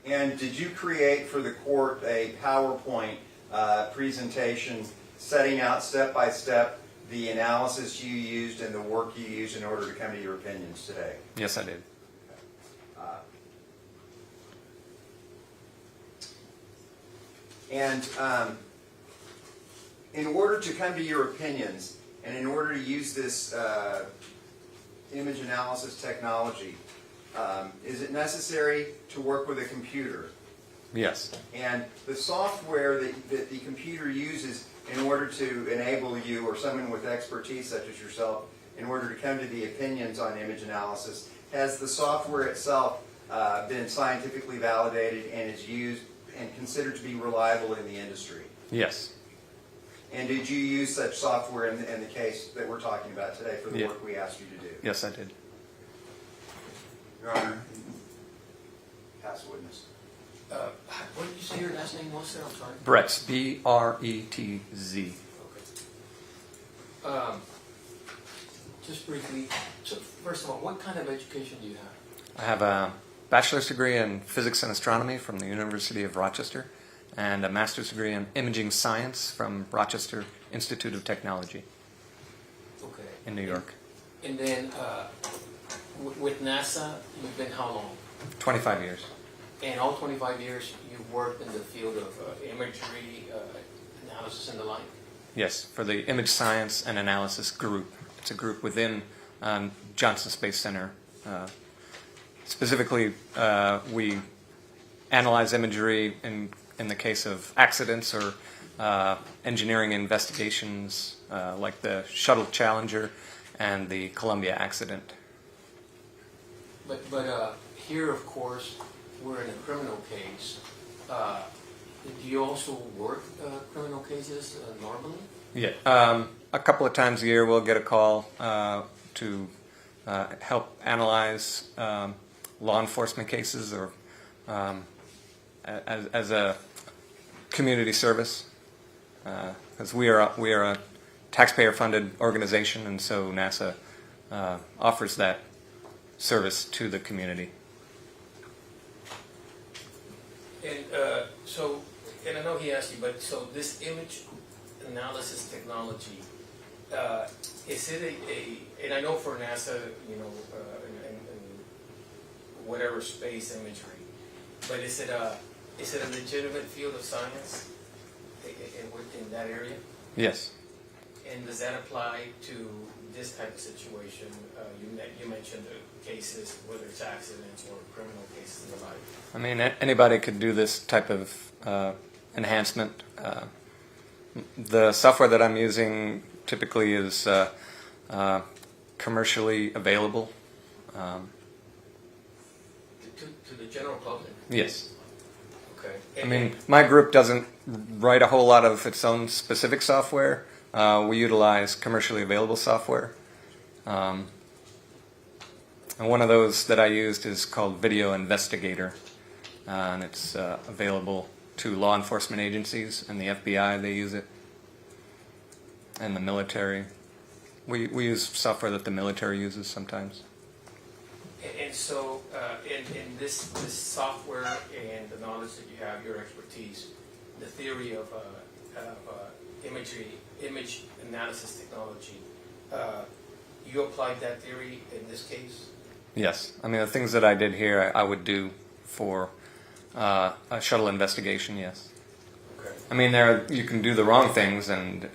Speaker 6: And did you create for the court a PowerPoint presentation setting out step by step the analysis you used and the work you used in order to come to your opinions today?
Speaker 13: Yes, I did.
Speaker 6: And in order to come to your opinions, and in order to use this image analysis technology, is it necessary to work with a computer?
Speaker 13: Yes.
Speaker 6: And the software that the computer uses in order to enable you or someone with expertise such as yourself in order to come to the opinions on image analysis, has the software itself been scientifically validated and is used and considered to be reliable in the industry?
Speaker 13: Yes.
Speaker 6: And did you use such software in the case that we're talking about today for the work we asked you to do?
Speaker 13: Yes, I did.
Speaker 6: Your Honor, pass witness.
Speaker 14: What did you say your last name was, sir? I'm sorry.
Speaker 13: Bretz, B-R-E-T-Z.
Speaker 14: Okay. Just briefly, so first of all, what kind of education do you have?
Speaker 13: I have a bachelor's degree in physics and astronomy from the University of Rochester, and a master's degree in imaging science from Rochester Institute of Technology
Speaker 14: Okay.
Speaker 13: in New York.
Speaker 14: And then with NASA, you've been how long?
Speaker 13: 25 years.
Speaker 14: And all 25 years, you've worked in the field of imagery, analysis, and the like?
Speaker 13: Yes, for the Image Science and Analysis Group. It's a group within Johnson Space Center. Specifically, we analyze imagery in the case of accidents or engineering investigations like the Shuttle Challenger and the Columbia accident.
Speaker 14: But here, of course, we're in a criminal case. Do you also work criminal cases normally?
Speaker 13: Yeah. A couple of times a year we'll get a call to help analyze law enforcement cases or as a community service, because we are a taxpayer-funded organization, and so NASA offers that service to the community.
Speaker 14: And and I know he asked you, but so this image analysis technology, is it and I know for NASA, you know, and whatever space imagery, but is it a legitimate field of science in that area?
Speaker 13: Yes.
Speaker 14: And does that apply to this type of situation? You mentioned the cases, whether it's accidents or criminal cases and the like.
Speaker 13: I mean, anybody could do this type of enhancement. The software that I'm using typically is commercially available.
Speaker 14: To the general public?
Speaker 13: Yes.
Speaker 14: Okay.
Speaker 13: I mean, my group doesn't write a whole lot of its own specific software. We utilize commercially available software. And one of those that I used is called Video Investigator. And it's available to law enforcement agencies, and the FBI, they use it, and the military. We use software that the military uses sometimes.
Speaker 14: And so, in this software and the knowledge that you have, your expertise, the theory of image analysis technology, you applied that theory in this case?
Speaker 13: Yes. I mean, the things that I did here, I would do for a shuttle investigation, yes.
Speaker 14: Okay.
Speaker 13: I mean, you can do the wrong things, and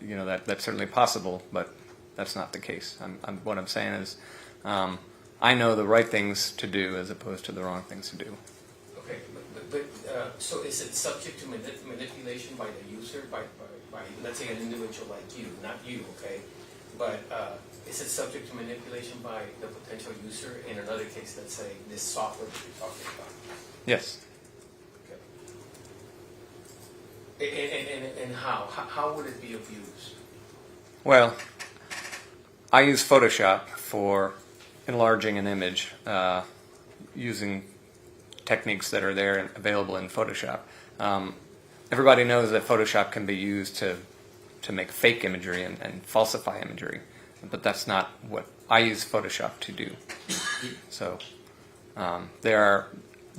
Speaker 13: you know that's certainly possible, but that's not the case. What I'm saying is, I know the right things to do as opposed to the wrong things to do.
Speaker 14: Okay, but so is it subject to manipulation by the user, by let's say an individual like you, not you, okay? But is it subject to manipulation by the potential user in another case, let's say this software that you're talking about?
Speaker 13: Yes.
Speaker 14: Okay. And how? How would it be abused?
Speaker 13: Well, I use Photoshop for enlarging an image using techniques that are there and available in Photoshop. Everybody knows that Photoshop can be used to make fake imagery and falsify imagery, but that's not what I use Photoshop to do. So there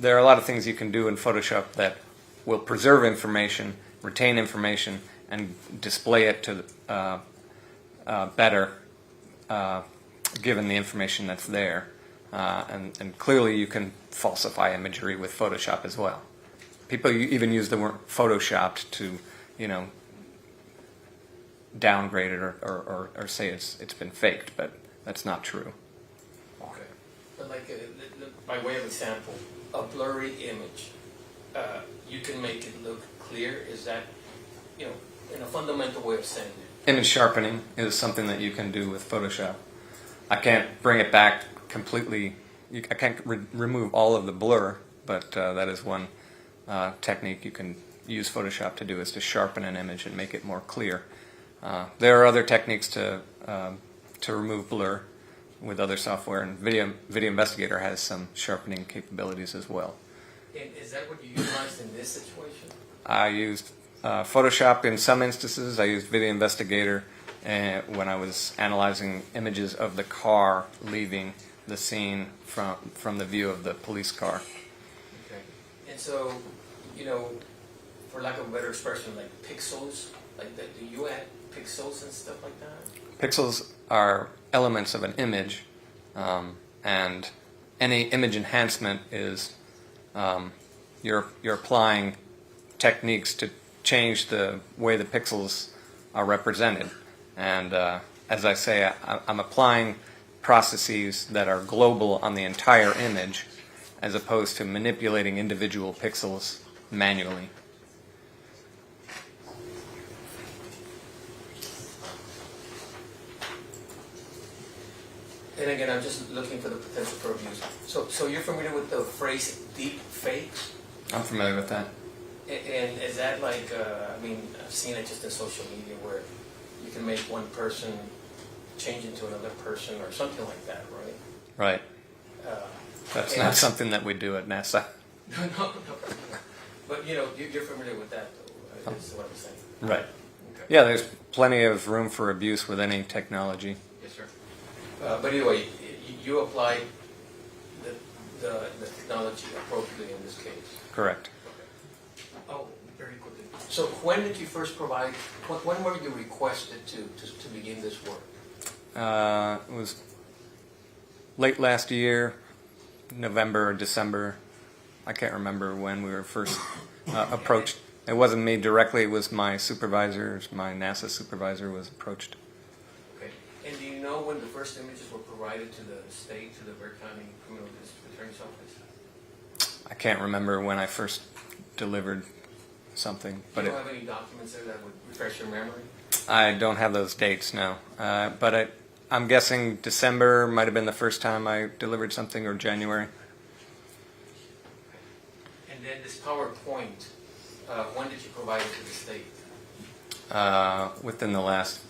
Speaker 13: are a lot of things you can do in Photoshop that will preserve information, retain information, and display it to better given the information that's there. And clearly you can falsify imagery with Photoshop as well. People even use the word photoshopped to, downgrade it or say it's been faked, but that's not true.
Speaker 14: Okay. But like, by way of example, a blurry image, you can make it look clear. Is that, in a fundamental way of saying it?
Speaker 13: Image sharpening is something that you can do with Photoshop. I can't bring it back completely. I can't remove all of the blur, but that is one technique you can use Photoshop to do, is to sharpen an image and make it more clear. There are other techniques to remove blur with other software, and Video Investigator has some sharpening capabilities as well.
Speaker 14: And is that what you utilized in this situation?
Speaker 13: I used Photoshop in some instances. I used Video Investigator when I was analyzing images of the car leaving the scene from the view of the police car.
Speaker 14: Okay. And so, for lack of a better expression, like pixels, like that, do you add pixels and stuff like that?
Speaker 13: Pixels are elements of an image, and any image enhancement is you're applying techniques to change the way the pixels are represented. And as I say, I'm applying processes that are global on the entire image, as opposed to manipulating individual pixels manually.
Speaker 14: And again, I'm just looking for the potential for abuse. So you're familiar with the phrase deep fakes?
Speaker 13: I'm familiar with that.
Speaker 14: And is that like, I've seen it just in social media where you can make one person change into another person or something like that, right?
Speaker 13: Right. That's not something that we do at NASA.
Speaker 14: No. But you're familiar with that, though, is what I'm saying.
Speaker 13: Right.
Speaker 14: Okay.
Speaker 13: Yeah, there's plenty of room for abuse with any technology.
Speaker 14: Yes, sir. But anyway, you applied the technology appropriately in this case.
Speaker 13: Correct.
Speaker 14: Oh, very quickly. So when did you first provide, when were you requested to begin this work?
Speaker 13: It was late last year, November or December. I can't remember when we were first approached. It wasn't me directly, it was my supervisor, my NASA supervisor was approached.
Speaker 14: Okay. And do you know when the first images were provided to the state, to the Bexar County Criminal District Attorney's Office?
Speaker 13: I can't remember when I first delivered something. But
Speaker 14: you don't have any documents there that would refresh your memory?
Speaker 13: I don't have those dates now. But I'm guessing December might have been the first time I delivered something, or January.
Speaker 14: And then this PowerPoint, when did you provide it to the state?
Speaker 13: Within the last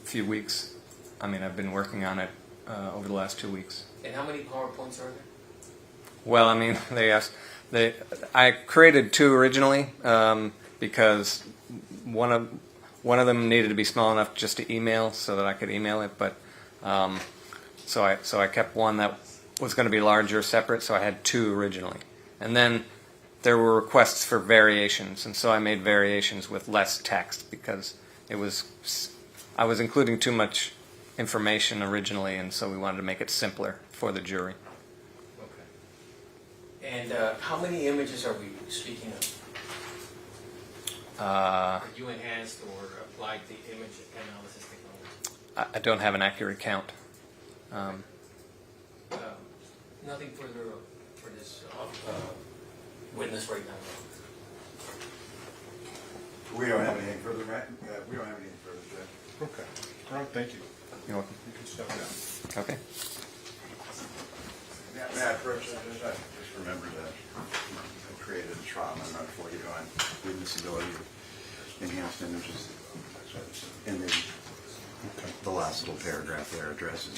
Speaker 13: few weeks. I've been working on it over the last 2 weeks.
Speaker 14: And how many PowerPoints are there?
Speaker 13: Well, I created 2 originally because one of them needed to be small enough just to email, so that I could email it. But so I kept one that was going to be larger, separate. So I had 2 originally, and then there were requests for variations, and so I made variations with less text because I was including too much information originally, and so we wanted to make it simpler for the jury.
Speaker 14: Okay. And how many images are we speaking of? That you enhanced or applied the image analysis technology?
Speaker 13: I don't have an accurate count.
Speaker 14: Nothing further for this witness right now.
Speaker 6: We don't have anything further, Matt. We don't have anything further, Judge.
Speaker 1: Okay. All right, thank you.
Speaker 13: You're welcome.
Speaker 1: You can step down.
Speaker 13: Okay.
Speaker 6: Matt, Yeah, Rich, I just remembered that I created a trial memo for you on admissibility of enhanced images. In the last little paragraph there addresses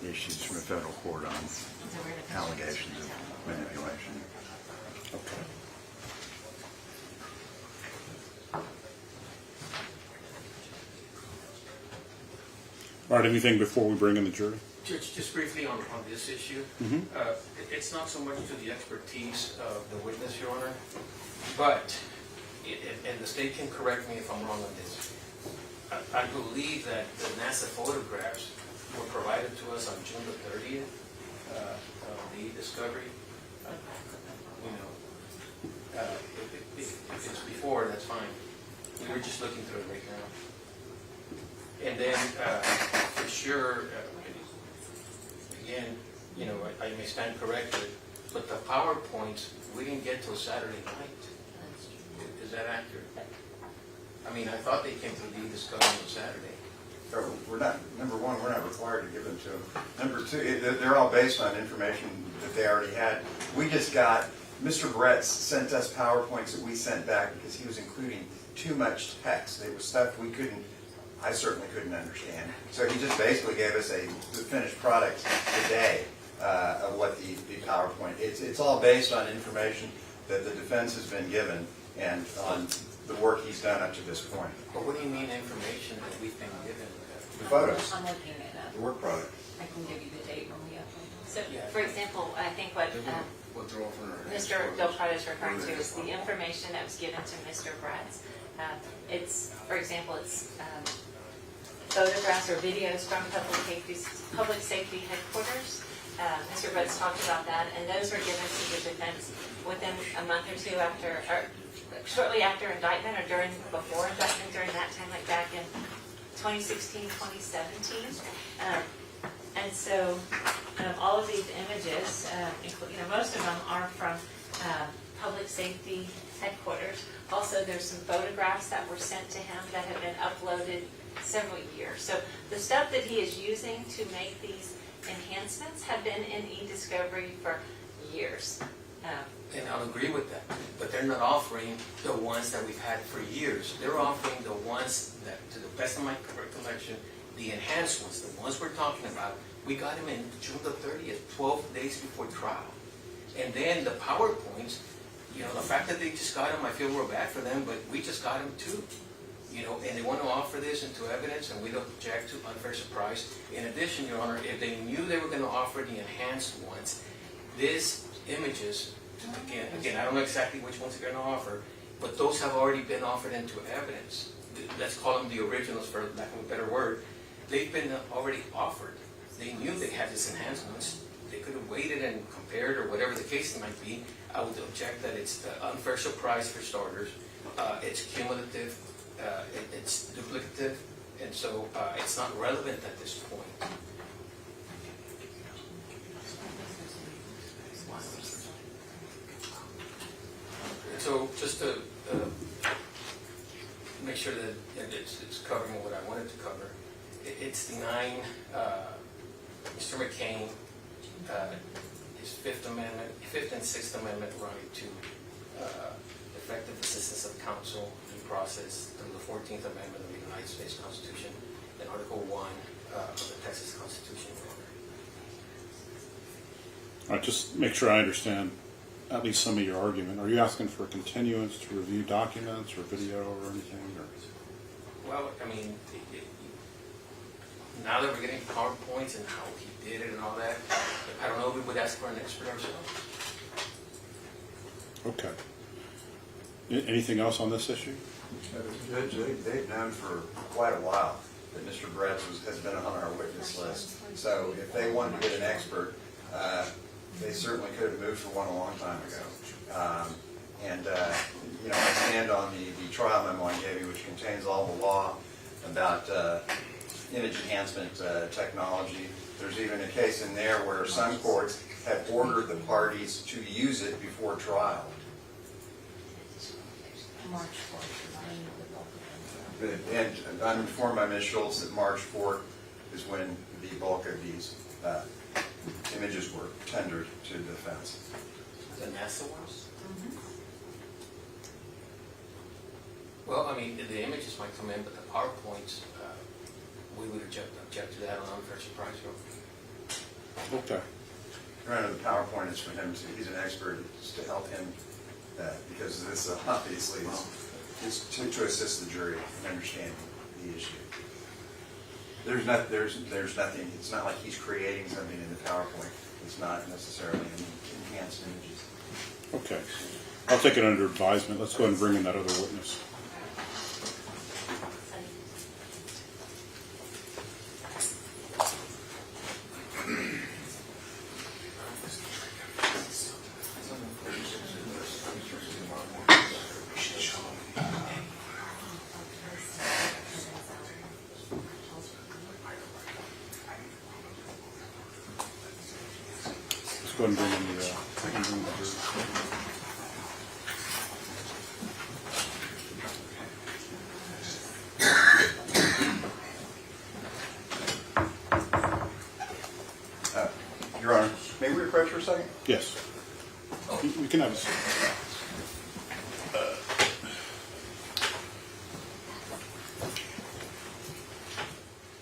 Speaker 6: the issues from a federal court on allegations of manipulation.
Speaker 1: Okay. All right, anything before we bring in the jury?
Speaker 14: Just briefly on this issue, it's not so much to the expertise of the witness, Your Honor, but, and the state can correct me if I'm wrong on this, I believe that the NASA photographs were provided to us on June the 30th of the discovery. If it's before, that's fine. We were just looking through it right now. And then, for sure, again, I may stand corrected, but the PowerPoints, we didn't get till Saturday night. Is that accurate? I mean, I thought they came to the discovery on Saturday.
Speaker 6: We're not, number one, we're not required to give them to them. Number two, they're all based on information that they already had. We just got, Mr. Bretz sent us PowerPoints that we sent back because he was including too much text. They were stuff I certainly couldn't understand. So he just basically gave us the finished product today of what the PowerPoint. It's all based on information that the defense has been given and on the work he's done up to this point.
Speaker 14: But what do you mean information that we've been given?
Speaker 6: The photos,
Speaker 12: I'm looking it up.
Speaker 6: the work product.
Speaker 12: I can give you the date when we upload it.
Speaker 3: So, for example, I think what Mr. Del Prado is referring to is the information that was given to Mr. Bretz. For example, it's photographs or videos from public safety headquarters. Mr. Bretz talked about that, and those were given to the defense within a month or two after, or shortly after indictment, or before indictment, during that time, like back in 2016, 2017. And so all of these images, most of them are from public safety headquarters. Also, there's some photographs that were sent to him that have been uploaded several years. So the stuff that he is using to make these enhancements have been in e-discovery for years.
Speaker 14: And I'll agree with that, but they're not offering the ones that we've had for years. They're offering the ones that, to the best of my recollection, the enhanced ones, the ones we're talking about, we got them in June the 30th, 12 days before trial. And then the PowerPoints, the fact that they just got them, I feel real bad for them, but we just got them too. And they want to offer this into evidence, and we don't object to unfair surprise. In addition, Your Honor, if they knew they were going to offer the enhanced ones, these images, again, I don't know exactly which ones they're going to offer, but those have already been offered into evidence. Let's call them the originals, for lack of a better word. They've been already offered. They knew they had these enhancements. They could have waited and compared, or whatever the case might be. I would object that it's unfair surprise for starters. It's cumulative. It's duplicative, and so it's not relevant at this point. So just to make sure that it's covering what I wanted to cover, it's denying Mr. McKane his Fifth and Sixth Amendment right to effective assistance of counsel due process through the 14th Amendment of the United States Constitution and Article 1 of the Texas Constitution.
Speaker 1: All right, just make sure I understand at least some of your argument. Are you asking for a continuance to review documents or video or anything? Or?
Speaker 14: Well, I mean, now that we're getting PowerPoints and how he did it and all that, I don't know if we would ask for an expert ourselves.
Speaker 1: Okay. Anything else on this issue?
Speaker 6: Judge, they've known for quite a while that Mr. Bretz has been on our witness list. So if they wanted to get an expert, they certainly could have moved for one a long time ago. I stand on the trial memo I gave you, which contains all the law about image enhancement technology. There's even a case in there where some courts have ordered the parties to use it before trial.
Speaker 12: March 4th.
Speaker 6: And I'm informed by Ms. Schultz that March 4th is when the bulk of these images were tendered to defense.
Speaker 14: The NASA ones? Well, I mean, the images might come in, but the PowerPoints, we would object to that on unfair surprise.
Speaker 1: Okay.
Speaker 6: Your Honor, the PowerPoint is for him, he's an expert, it's to help him, because this obviously is to assist the jury in understanding the issue. There's nothing, it's not like he's creating something in the PowerPoint. It's not necessarily enhanced images.
Speaker 1: Okay. I'll take it under advisement. Let's go ahead and bring in that other witness. Let's go ahead and bring in the jury.
Speaker 6: Your Honor, may we approach for a second?
Speaker 1: Yes. We can have a seat.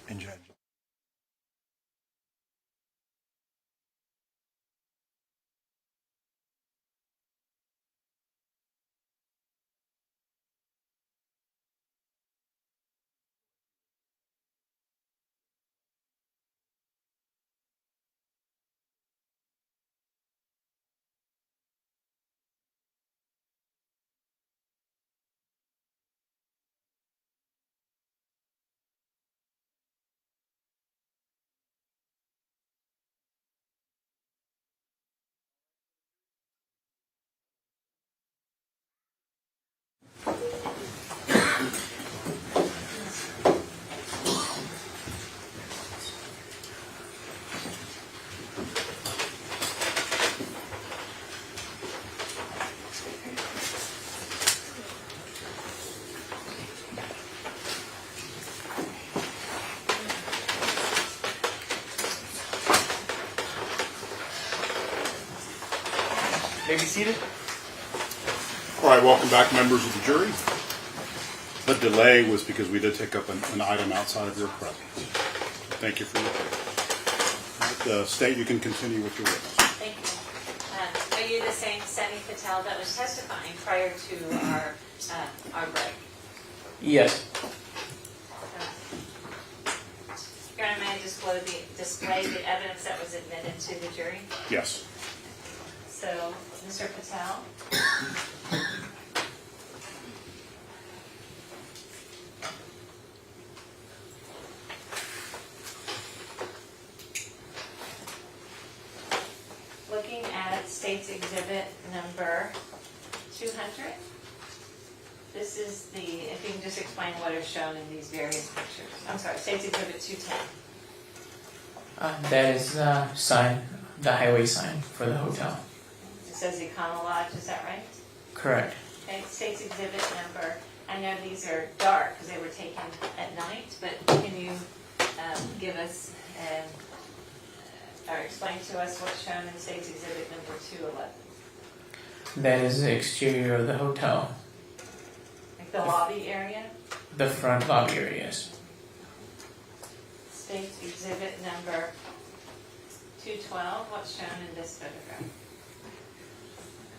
Speaker 6: And Judge.
Speaker 5: May be seated.
Speaker 1: All right, welcome back, members of the jury. The delay was because we did take up an item outside of your presence. Thank you for your patience. State, you can continue with your witness.
Speaker 3: Thank you. Are you the same Sunny Patel that was testifying prior to our break?
Speaker 11: Yes.
Speaker 3: Your Honor, may I display the evidence that was admitted to the jury?
Speaker 1: Yes.
Speaker 3: So, Mr. Patel. Looking at State's Exhibit number 200. This is the, if you can just explain what is shown in these various pictures. I'm sorry, State's Exhibit 210.
Speaker 11: That is the sign, the highway sign for the hotel.
Speaker 3: It says Econo Lodge, is that right?
Speaker 11: Correct.
Speaker 3: Okay, State's Exhibit number, I know these are dark because they were taken at night, but can you give us or explain to us what's shown in State's Exhibit number 211?
Speaker 11: That is the exterior of the hotel.
Speaker 3: Like the lobby area?
Speaker 11: The front lobby areas.
Speaker 3: State's Exhibit number 212, what's shown in this photograph?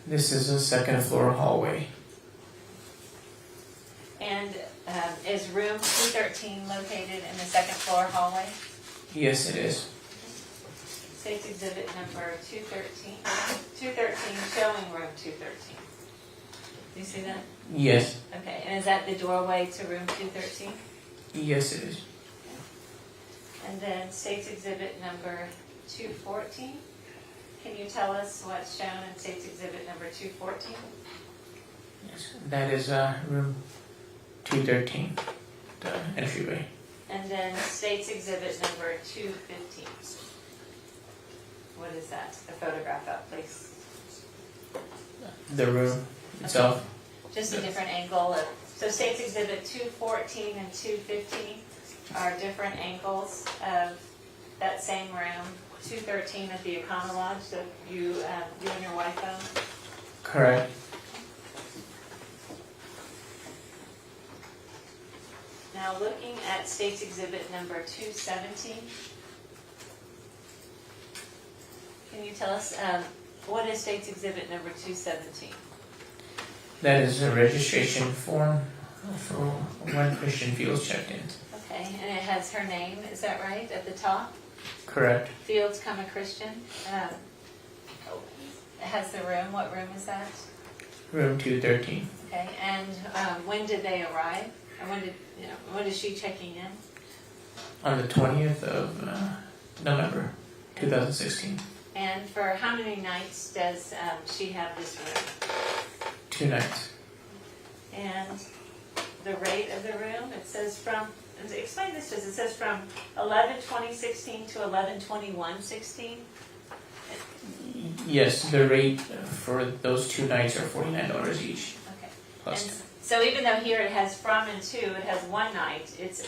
Speaker 11: This is a second floor hallway.
Speaker 3: And is room 213 located in the second floor hallway?
Speaker 11: Yes, it is.
Speaker 3: State's Exhibit number 213 showing room 213. Do you see that?
Speaker 11: Yes.
Speaker 3: Okay, and is that the doorway to room 213?
Speaker 11: Yes, it is.
Speaker 3: And then State's Exhibit number 214. Can you tell us what's shown in State's Exhibit number 214?
Speaker 11: Yes. That is room 213, the entryway.
Speaker 3: And then State's Exhibit number 215. What is that? The photograph up, please.
Speaker 11: The room itself.
Speaker 3: Just a different angle. So State's Exhibit 214 and 215 are different angles of that same room 213 at the Econo Lodge that you and your wife own?
Speaker 11: Correct.
Speaker 3: Now, looking at State's Exhibit number 217, can you tell us what is State's Exhibit number 217?
Speaker 11: That is a registration form for when Christian Fields checked in.
Speaker 3: Okay, and it has her name, is that right, at the top?
Speaker 11: Correct.
Speaker 3: Fields, comma, Christian. It has the room. What room is that?
Speaker 11: Room 213.
Speaker 3: Okay, and when did they arrive? And when is she checking in?
Speaker 11: On the 20th of November 2016.
Speaker 3: And for how many nights does she have this room?
Speaker 11: 2 nights.
Speaker 3: And the rate of the room, it says from, explain this to us, it says from 11/20/16 to 11/21/16.
Speaker 11: Yes, the rate for those 2 nights are $49 each.
Speaker 3: Okay.
Speaker 11: Plus
Speaker 3: And so even though here it has from and to, it has one night, it's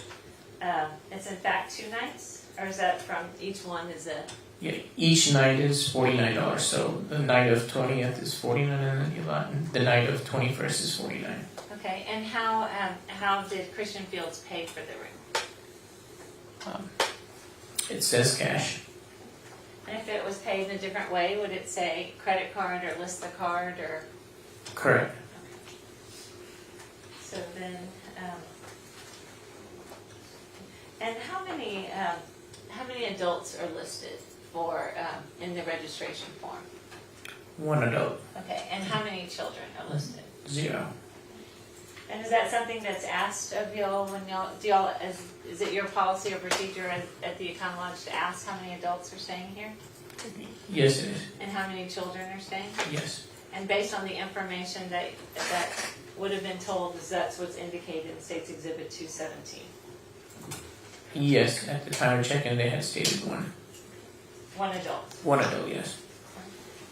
Speaker 3: in fact 2 nights? Or is that from each one is a...
Speaker 11: Yeah, each night is $49. So the night of 20th is $49, and the night of 21st is $49.
Speaker 3: Okay, and how did Christian Fields pay for the room?
Speaker 11: It says cash.
Speaker 3: And if it was paid in a different way, would it say credit card or list the card or?
Speaker 11: Correct.
Speaker 3: So then, and how many adults are listed for in the registration form?
Speaker 11: 1 adult.
Speaker 3: Okay, and how many children are listed?
Speaker 11: 0.
Speaker 3: And is that something that's asked of y'all when y'all, is it your policy or procedure at the Econ Lodge to ask how many adults are staying here?
Speaker 11: Yes, it is.
Speaker 3: And how many children are staying?
Speaker 11: Yes.
Speaker 3: And based on the information that would have been told, is that's what's indicated in State's Exhibit 217?
Speaker 11: Yes, at the time of check-in, they had stated 1.
Speaker 3: 1 adult.
Speaker 11: 1 adult, yes.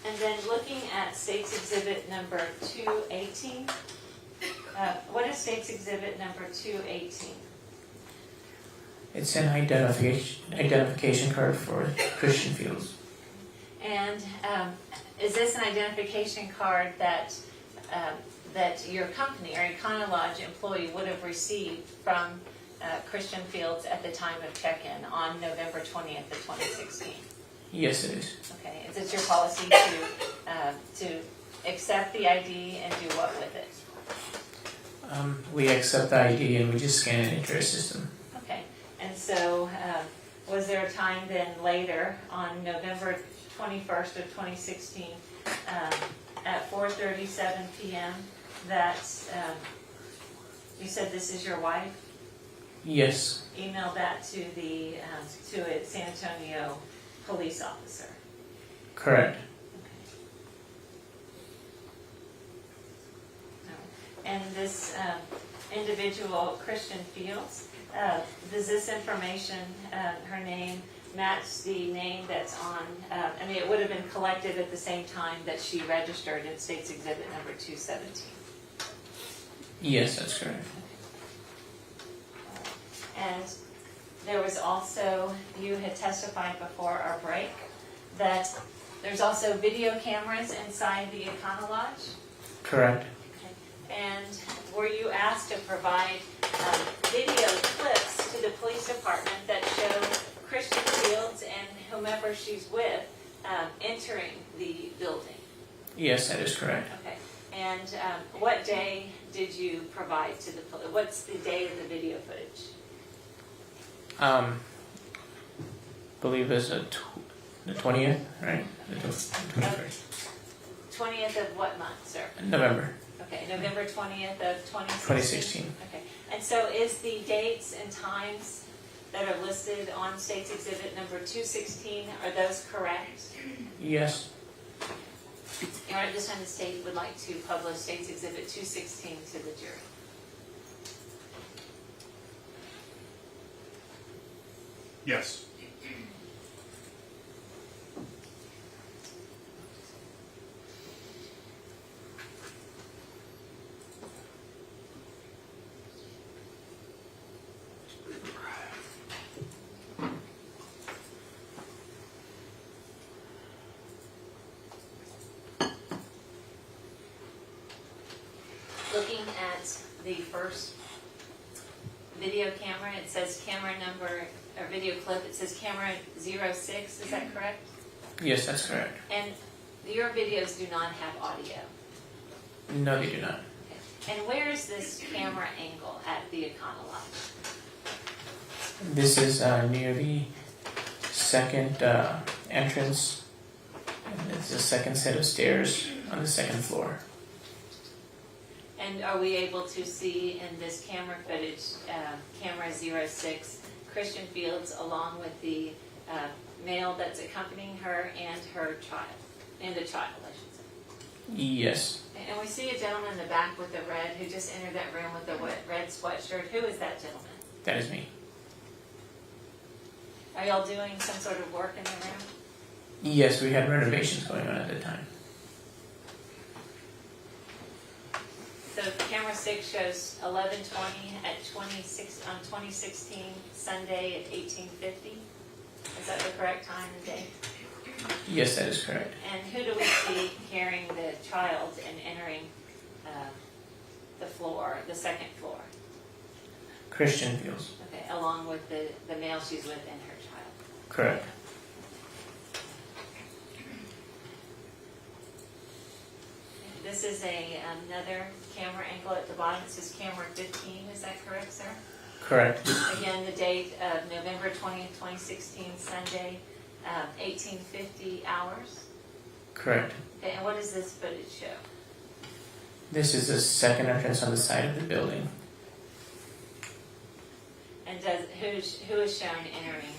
Speaker 3: And then looking at State's Exhibit number 218, what is State's Exhibit number 218?
Speaker 11: It's an identification card for Christian Fields.
Speaker 3: And is this an identification card that your company or Econo Lodge employee would have received from Christian Fields at the time of check-in on November 20th of 2016?
Speaker 11: Yes, it is.
Speaker 3: Okay. Is it your policy to accept the ID and do what with it?
Speaker 11: We accept the ID and we just scan it into our system.
Speaker 3: Okay. And so was there a time then later on November 21st of 2016 at 4:37 p.m. that you said this is your wife?
Speaker 11: Yes.
Speaker 3: Emailed that to the to a San Antonio police officer.
Speaker 11: Correct.
Speaker 3: And this individual, Christian Fields, does this information, her name, match the name that's on, I mean, it would have been collected at the same time that she registered in State's Exhibit number 217.
Speaker 11: Yes, that's correct.
Speaker 3: And there was also, you had testified before our break, that there's also video cameras inside the Econo Lodge?
Speaker 11: Correct.
Speaker 3: And were you asked to provide video clips to the police department that show Christian Fields and whomever she's with entering the building?
Speaker 11: Yes, that is correct.
Speaker 3: Okay. And what day did you provide to the police? What's the day of the video footage?
Speaker 11: Believe it's the 20th, right? The 21st.
Speaker 3: 20th of what month, sir?
Speaker 11: November.
Speaker 3: Okay, November 20th of
Speaker 11: 2016.
Speaker 3: Okay. And so is the dates and times that are listed on State's Exhibit number 216, are those correct?
Speaker 11: Yes.
Speaker 3: And at this time, the state would like to publish State's Exhibit 216 to the jury.
Speaker 1: Yes.
Speaker 3: looking at the first video camera, it says camera number, or video clip, it says camera 06, is that correct?
Speaker 11: Yes, that's correct.
Speaker 3: And your videos do not have audio.
Speaker 11: No, they do not.
Speaker 3: Okay. And where is this camera angle at the Econolodge?
Speaker 11: This is near the second entrance. And it's the second set of stairs on the second floor.
Speaker 3: And are we able to see in this camera footage, camera 06, Christian Fields along with the male that's accompanying her and her child, and the child, I should say?
Speaker 11: Yes.
Speaker 3: And we see a gentleman in the back with the red who just entered that room with the red sweatshirt. Who is that gentleman?
Speaker 11: That is me.
Speaker 3: Are y'all doing some sort of work in the room?
Speaker 11: Yes, we had renovations going on at the time.
Speaker 3: So camera 6 shows 11:20 at 2016 Sunday at 18:50. Is that the correct time and date?
Speaker 11: Yes, that is correct.
Speaker 3: And who do we see carrying the child and entering the floor, the second floor?
Speaker 11: Christian Fields.
Speaker 3: Okay, along with the male she's with and her child.
Speaker 11: Correct.
Speaker 3: This is another camera angle at the bottom. It says camera 15. Is that correct, sir?
Speaker 11: Correct.
Speaker 3: Again, the date of November 20th, 2016, Sunday, 1850 hours.
Speaker 11: Correct.
Speaker 3: Okay, and what does this footage show?
Speaker 11: This is the second entrance on the side of the building.
Speaker 3: And who is shown entering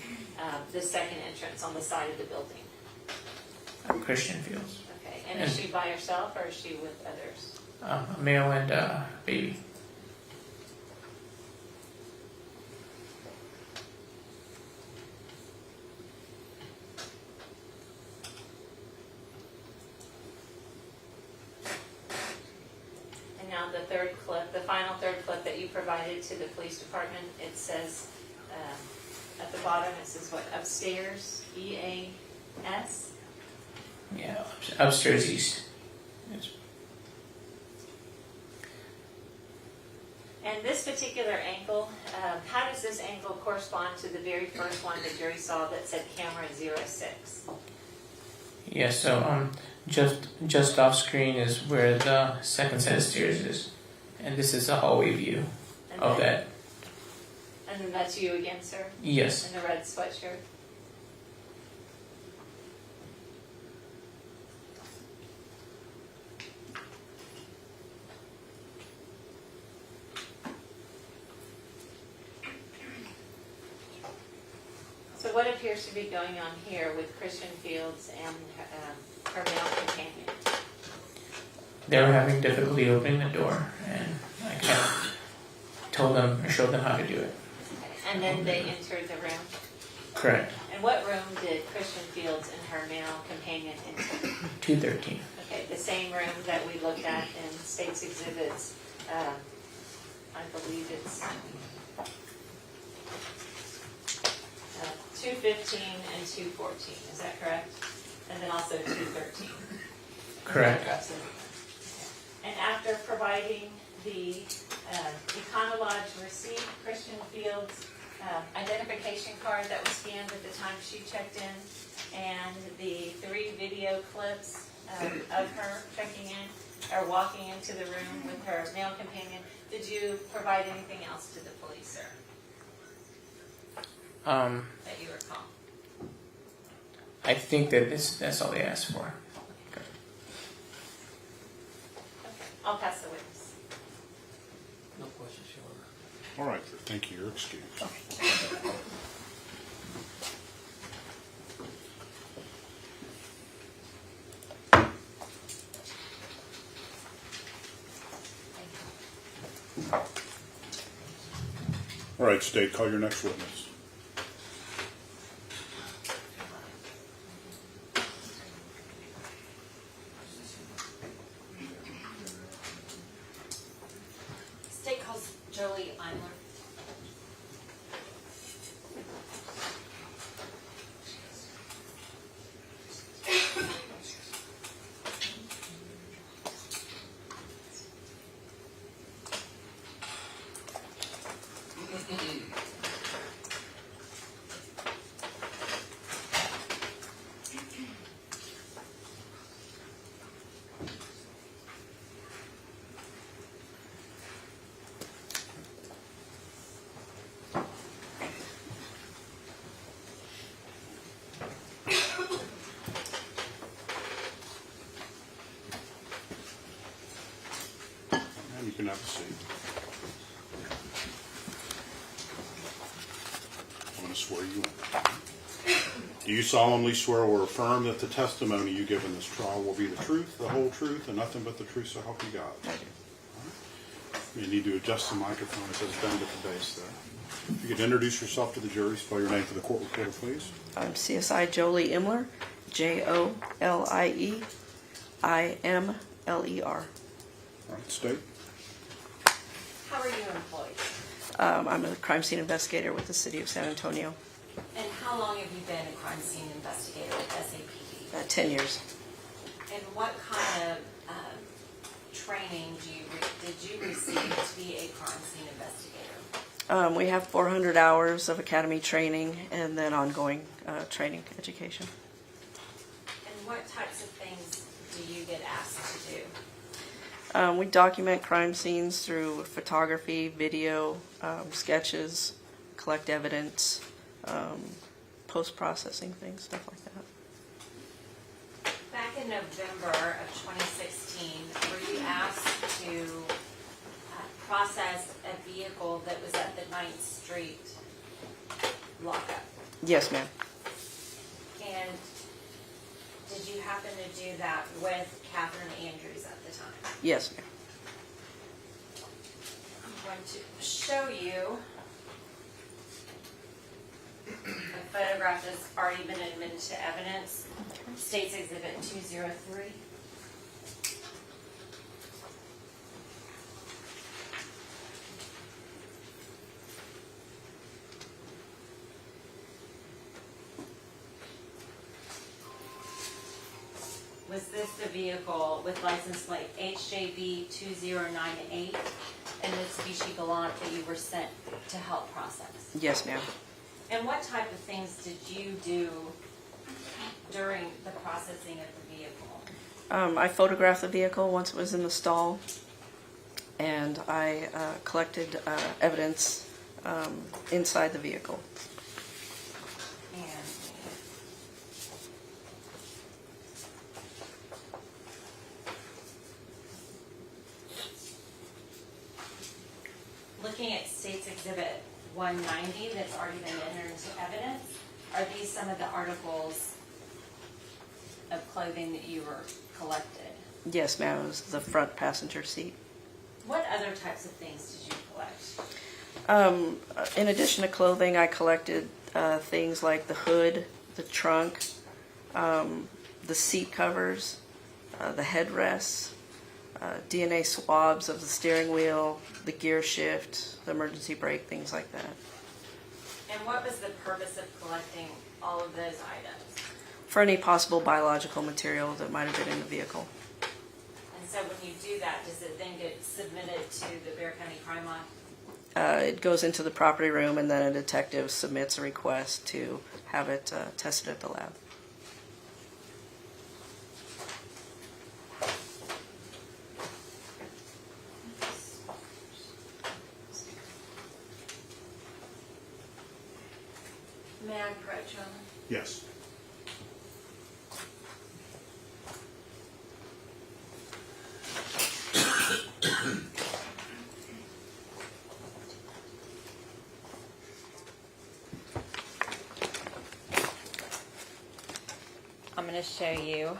Speaker 3: the second entrance on the side of the building?
Speaker 11: Christian Fields.
Speaker 3: Okay, and is she by herself or is she with others?
Speaker 11: A male and a baby.
Speaker 3: And now the third clip, the final third clip that you provided to the police department, it says at the bottom, it says what, upstairs, EAS?
Speaker 11: Yeah, upstairs east. Yes.
Speaker 3: And this particular angle, how does this angle correspond to the very first one the jury saw that said camera 06?
Speaker 11: Yeah, so just off screen is where the second set of stairs is. And this is a hallway view of that.
Speaker 3: And then that's you again, sir?
Speaker 11: Yes.
Speaker 3: In the red sweatshirt? So what appears to be going on here with Christian Fields and her male companion?
Speaker 11: They were having difficulty opening the door, and I kind of told them or showed them how to do it.
Speaker 3: And then they entered the room?
Speaker 11: Correct.
Speaker 3: And what room did Christian Fields and her male companion enter?
Speaker 11: 213.
Speaker 3: Okay, the same room that we looked at in State's Exhibits, I believe it's 215 and 214, is that correct? And then also 213.
Speaker 11: Correct.
Speaker 3: And after providing the Econolodge receipt, Christian Fields' identification card that was scanned at the time she checked in, and the 3 video clips of her checking in or walking into the room with her male companion, did you provide anything else to the police, sir, that you recall?
Speaker 11: I think that that's all they asked for.
Speaker 3: Okay, I'll pass the witness.
Speaker 2: No questions, Your Honor.
Speaker 1: All right, thank you. You're excused. All right, State, call your next witness.
Speaker 12: State calls Joey Imler.
Speaker 1: You can have a seat. I'm going to swear you in. Do you solemnly swear or affirm that the testimony you give in this trial will be the truth, the whole truth, and nothing but the truth, so help you God?
Speaker 10: I do.
Speaker 1: You need to adjust the microphone. It says bend at the base there. If you could introduce yourself to the jury, spell your name for the court reporter, please.
Speaker 10: I'm CSI Jolie Imler, JolieImler.
Speaker 1: All right, state.
Speaker 12: How are you employed?
Speaker 10: I'm a crime scene investigator with the City of San Antonio.
Speaker 12: And how long have you been a crime scene investigator with SAPD?
Speaker 10: 10 years.
Speaker 12: And what kind of training did you receive to be a crime scene investigator?
Speaker 10: We have 400 hours of academy training and then ongoing training education.
Speaker 12: And what types of things do you get asked to do?
Speaker 10: We document crime scenes through photography, video, sketches, collect evidence, post-processing things, stuff like that.
Speaker 12: Back in November of 2016, were you asked to process a vehicle that was at the 9th Street lockup?
Speaker 10: Yes, ma'am.
Speaker 12: And did you happen to do that with Catherine Andrews at the time?
Speaker 10: Yes, ma'am.
Speaker 12: I'm going to show you a photograph that's already been admitted to evidence. State's Exhibit 203. Was this the vehicle with license plate HJB 2098 and Mitsubishi Galant that you were sent to help process?
Speaker 10: Yes, ma'am.
Speaker 12: And what type of things did you do during the processing of the vehicle?
Speaker 10: I photographed the vehicle once it was in the stall, and I collected evidence inside the vehicle.
Speaker 12: And looking at State's Exhibit 190 that's already been entered into evidence, are these some of the articles of clothing that you were collected?
Speaker 10: Yes, ma'am. It was the front passenger seat.
Speaker 12: What other types of things did you collect?
Speaker 10: In addition to clothing, I collected things like the hood, the trunk, the seat covers, the headrests, DNA swabs of the steering wheel, the gear shift, the emergency brake, things like that.
Speaker 12: And what was the purpose of collecting all of those items?
Speaker 10: For any possible biological material that might have been in the vehicle.
Speaker 12: And so when you do that, does it then get submitted to the Bexar County Crime Lab?
Speaker 10: It goes into the property room, and then a detective submits a request to have it tested at the lab.
Speaker 12: May I approach him?
Speaker 1: Yes.
Speaker 9: I'm going to show you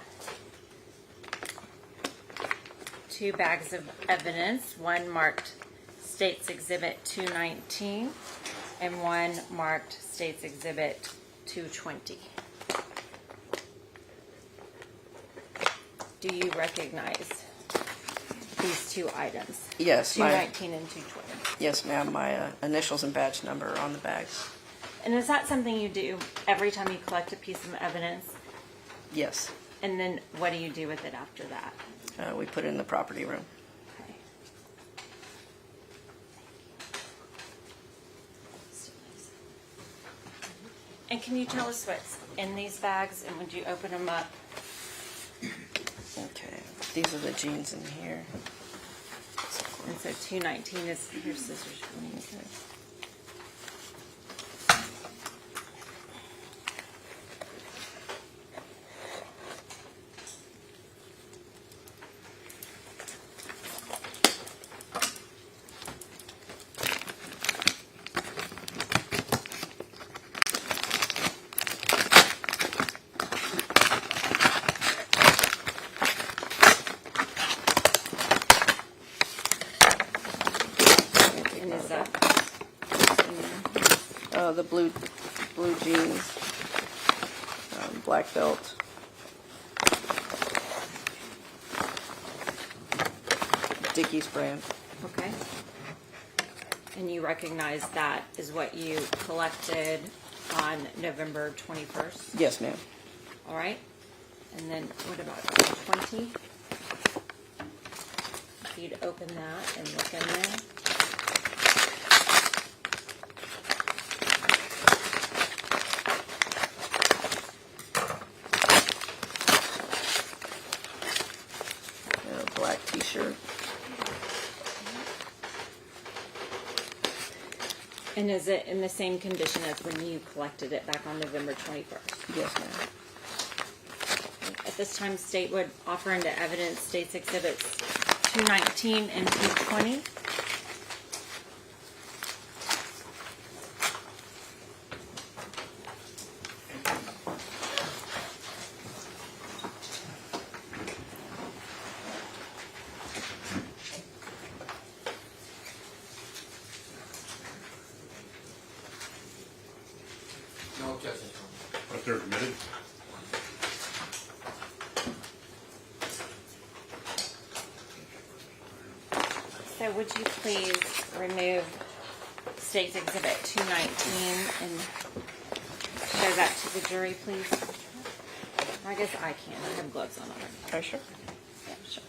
Speaker 9: 2 bags of evidence, one marked State's Exhibit 219 and one marked State's Exhibit 220. Do you recognize these 2 items?
Speaker 10: Yes,
Speaker 9: 219 and 220.
Speaker 10: Yes, ma'am. My initials and badge number are on the bags.
Speaker 9: And is that something you do every time you collect a piece of evidence?
Speaker 10: Yes.
Speaker 9: And then what do you do with it after that?
Speaker 10: We put it in the property room.
Speaker 9: Okay. And can you tell us what's in these bags, and would you open them up?
Speaker 10: Okay. These are the jeans in here.
Speaker 9: And so 219 is, here's scissors.
Speaker 10: Okay. The blue jeans, black belt. Dickies brand.
Speaker 9: Okay. And you recognize that is what you collected on November 21st?
Speaker 10: Yes, ma'am.
Speaker 9: All right. And then what about 20? If you'd open that and look in there.
Speaker 10: A black t-shirt.
Speaker 9: And is it in the same condition as when you collected it back on November 21st?
Speaker 10: Yes, ma'am.
Speaker 9: At this time, state would offer into evidence states exhibits 219 and 220.
Speaker 14: No objection.
Speaker 1: But they're admitted.
Speaker 9: So would you please remove State's Exhibit 219 and show that to the jury, please? I guess I can. I have gloves on already.
Speaker 10: Are you sure?
Speaker 9: Yeah, sure.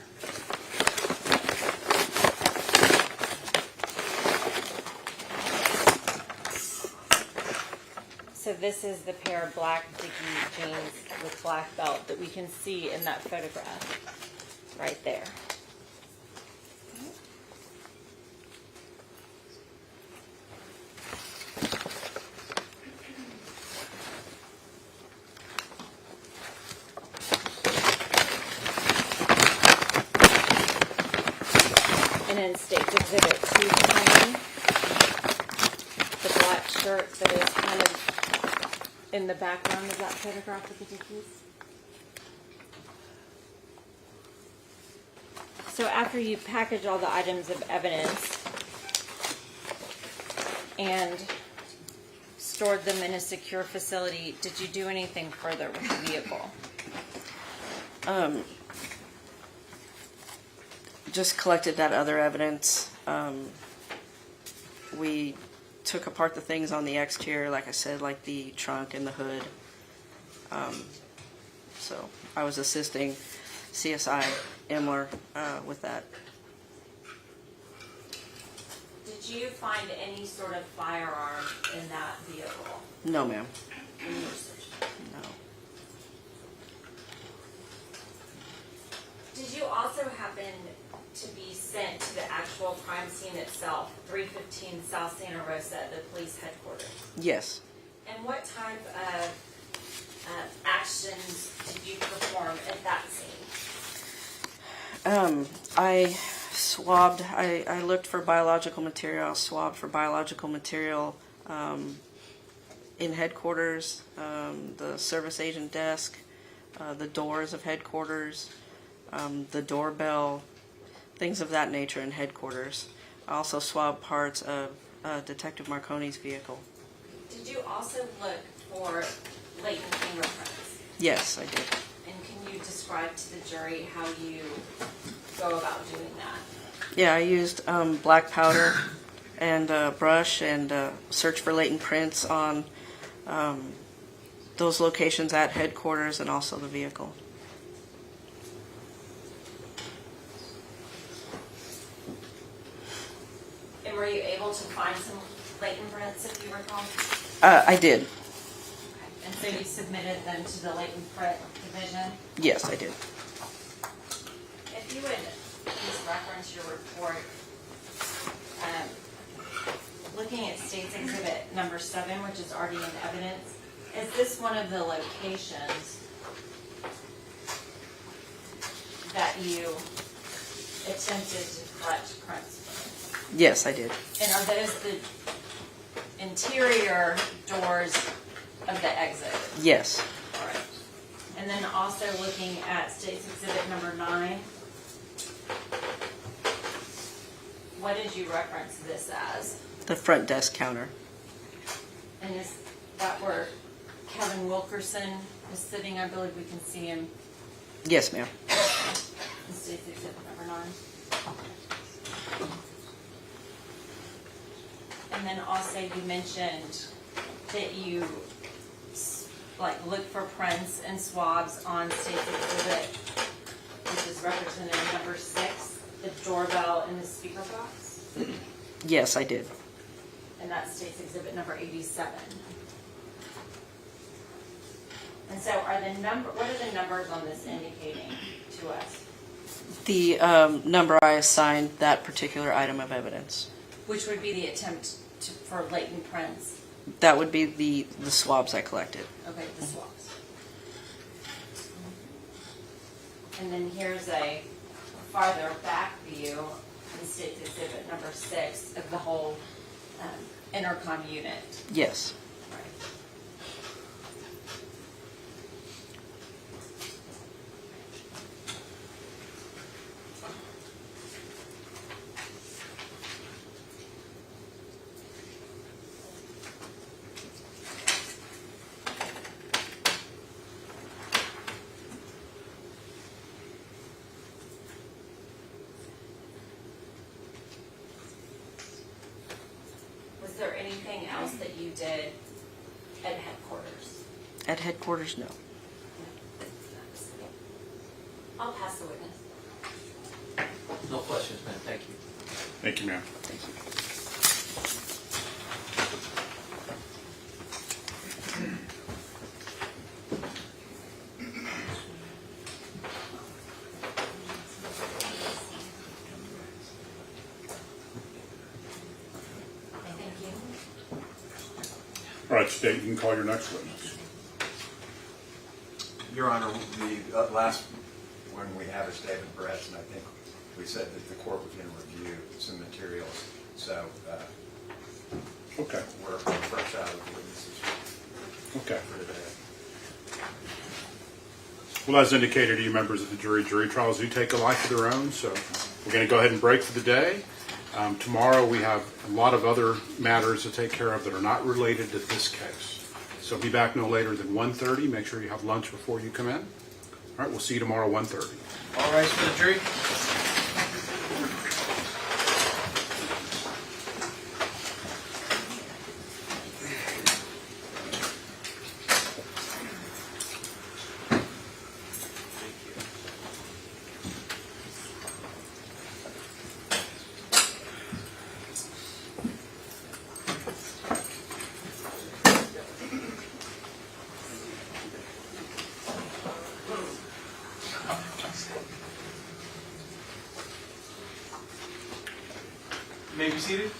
Speaker 9: So this is the pair of black Dickie jeans with black belt that we can see in that photograph right there. And in State's Exhibit 220, the black shirt that is kind of in the background of that photograph of the Dickies. So after you package all the items of evidence and stored them in a secure facility, did you do anything further with the vehicle?
Speaker 10: Just collected that other evidence. We took apart the things on the exterior, like I said, like the trunk and the hood. So I was assisting CSI Imler with that.
Speaker 12: Did you find any sort of firearm in that vehicle?
Speaker 10: No, ma'am.
Speaker 12: In your search?
Speaker 10: No.
Speaker 12: Did you also happen to be sent to the actual crime scene itself, 315 South Santa Rosa, the police headquarters?
Speaker 10: Yes.
Speaker 12: And what type of actions did you perform at that scene?
Speaker 10: I swabbed, I looked for biological material, I swabbed for biological material in headquarters, the service agent desk, the doors of headquarters, the doorbell, things of that nature in headquarters. I also swabbed parts of Detective Marconi's vehicle.
Speaker 12: Did you also look for latent fingerprints?
Speaker 10: Yes, I did.
Speaker 12: And can you describe to the jury how you go about doing that?
Speaker 10: Yeah, I used black powder and brush and search for latent prints on those locations at headquarters and also the vehicle.
Speaker 12: And were you able to find some latent prints, if you recall?
Speaker 10: I did.
Speaker 12: Okay. And so you submitted them to the latent print division?
Speaker 10: Yes, I did.
Speaker 12: If you would please reference your report, looking at State's Exhibit number 7, which is already in evidence, is this one of the locations that you attempted to collect prints from?
Speaker 10: Yes, I did.
Speaker 12: And are those the interior doors of the exit?
Speaker 10: Yes.
Speaker 12: All right. And then also looking at State's Exhibit number 9, what did you reference this as?
Speaker 10: The front desk counter.
Speaker 12: And is that where Kevin Wilkerson is sitting? I believe we can see him
Speaker 10: Yes, ma'am.
Speaker 12: in State's Exhibit number 9. And then also you mentioned that you look for prints and swabs on State's Exhibit, which is represented in number 6, the doorbell and the speaker box.
Speaker 10: Yes, I did.
Speaker 12: And that's State's Exhibit number 87. And so what are the numbers on this indicating to us?
Speaker 10: The number I assigned that particular item of evidence.
Speaker 12: Which would be the attempt for latent prints.
Speaker 10: That would be the swabs I collected.
Speaker 12: Okay, the swabs. And then here's a farther back view in State's Exhibit number 6 of the whole intercom unit.
Speaker 10: Yes.
Speaker 12: Right. Was there anything else that you did at headquarters?
Speaker 10: At headquarters, no.
Speaker 12: I'll pass the witness.
Speaker 14: No questions, ma'am. Thank you.
Speaker 1: Thank you, ma'am.
Speaker 10: Thank you.
Speaker 12: Thank you.
Speaker 1: All right, State, you can call your next witness.
Speaker 6: Your Honor, the last one we have is David Brett, and I think we said that the court was going to review some materials. So
Speaker 1: Okay.
Speaker 6: we're fresh out of the witnesses
Speaker 1: Okay.
Speaker 6: for today.
Speaker 1: Well, as indicated to you members of the jury trials do take a life of their own, so we're going to go ahead and break for the day. Tomorrow we have a lot of other matters to take care of that are not related to this case. So be back no later than 1:30. Make sure you have lunch before you come in. All right, we'll see you tomorrow 1:30.
Speaker 14: All rise for the jury. You may be seated.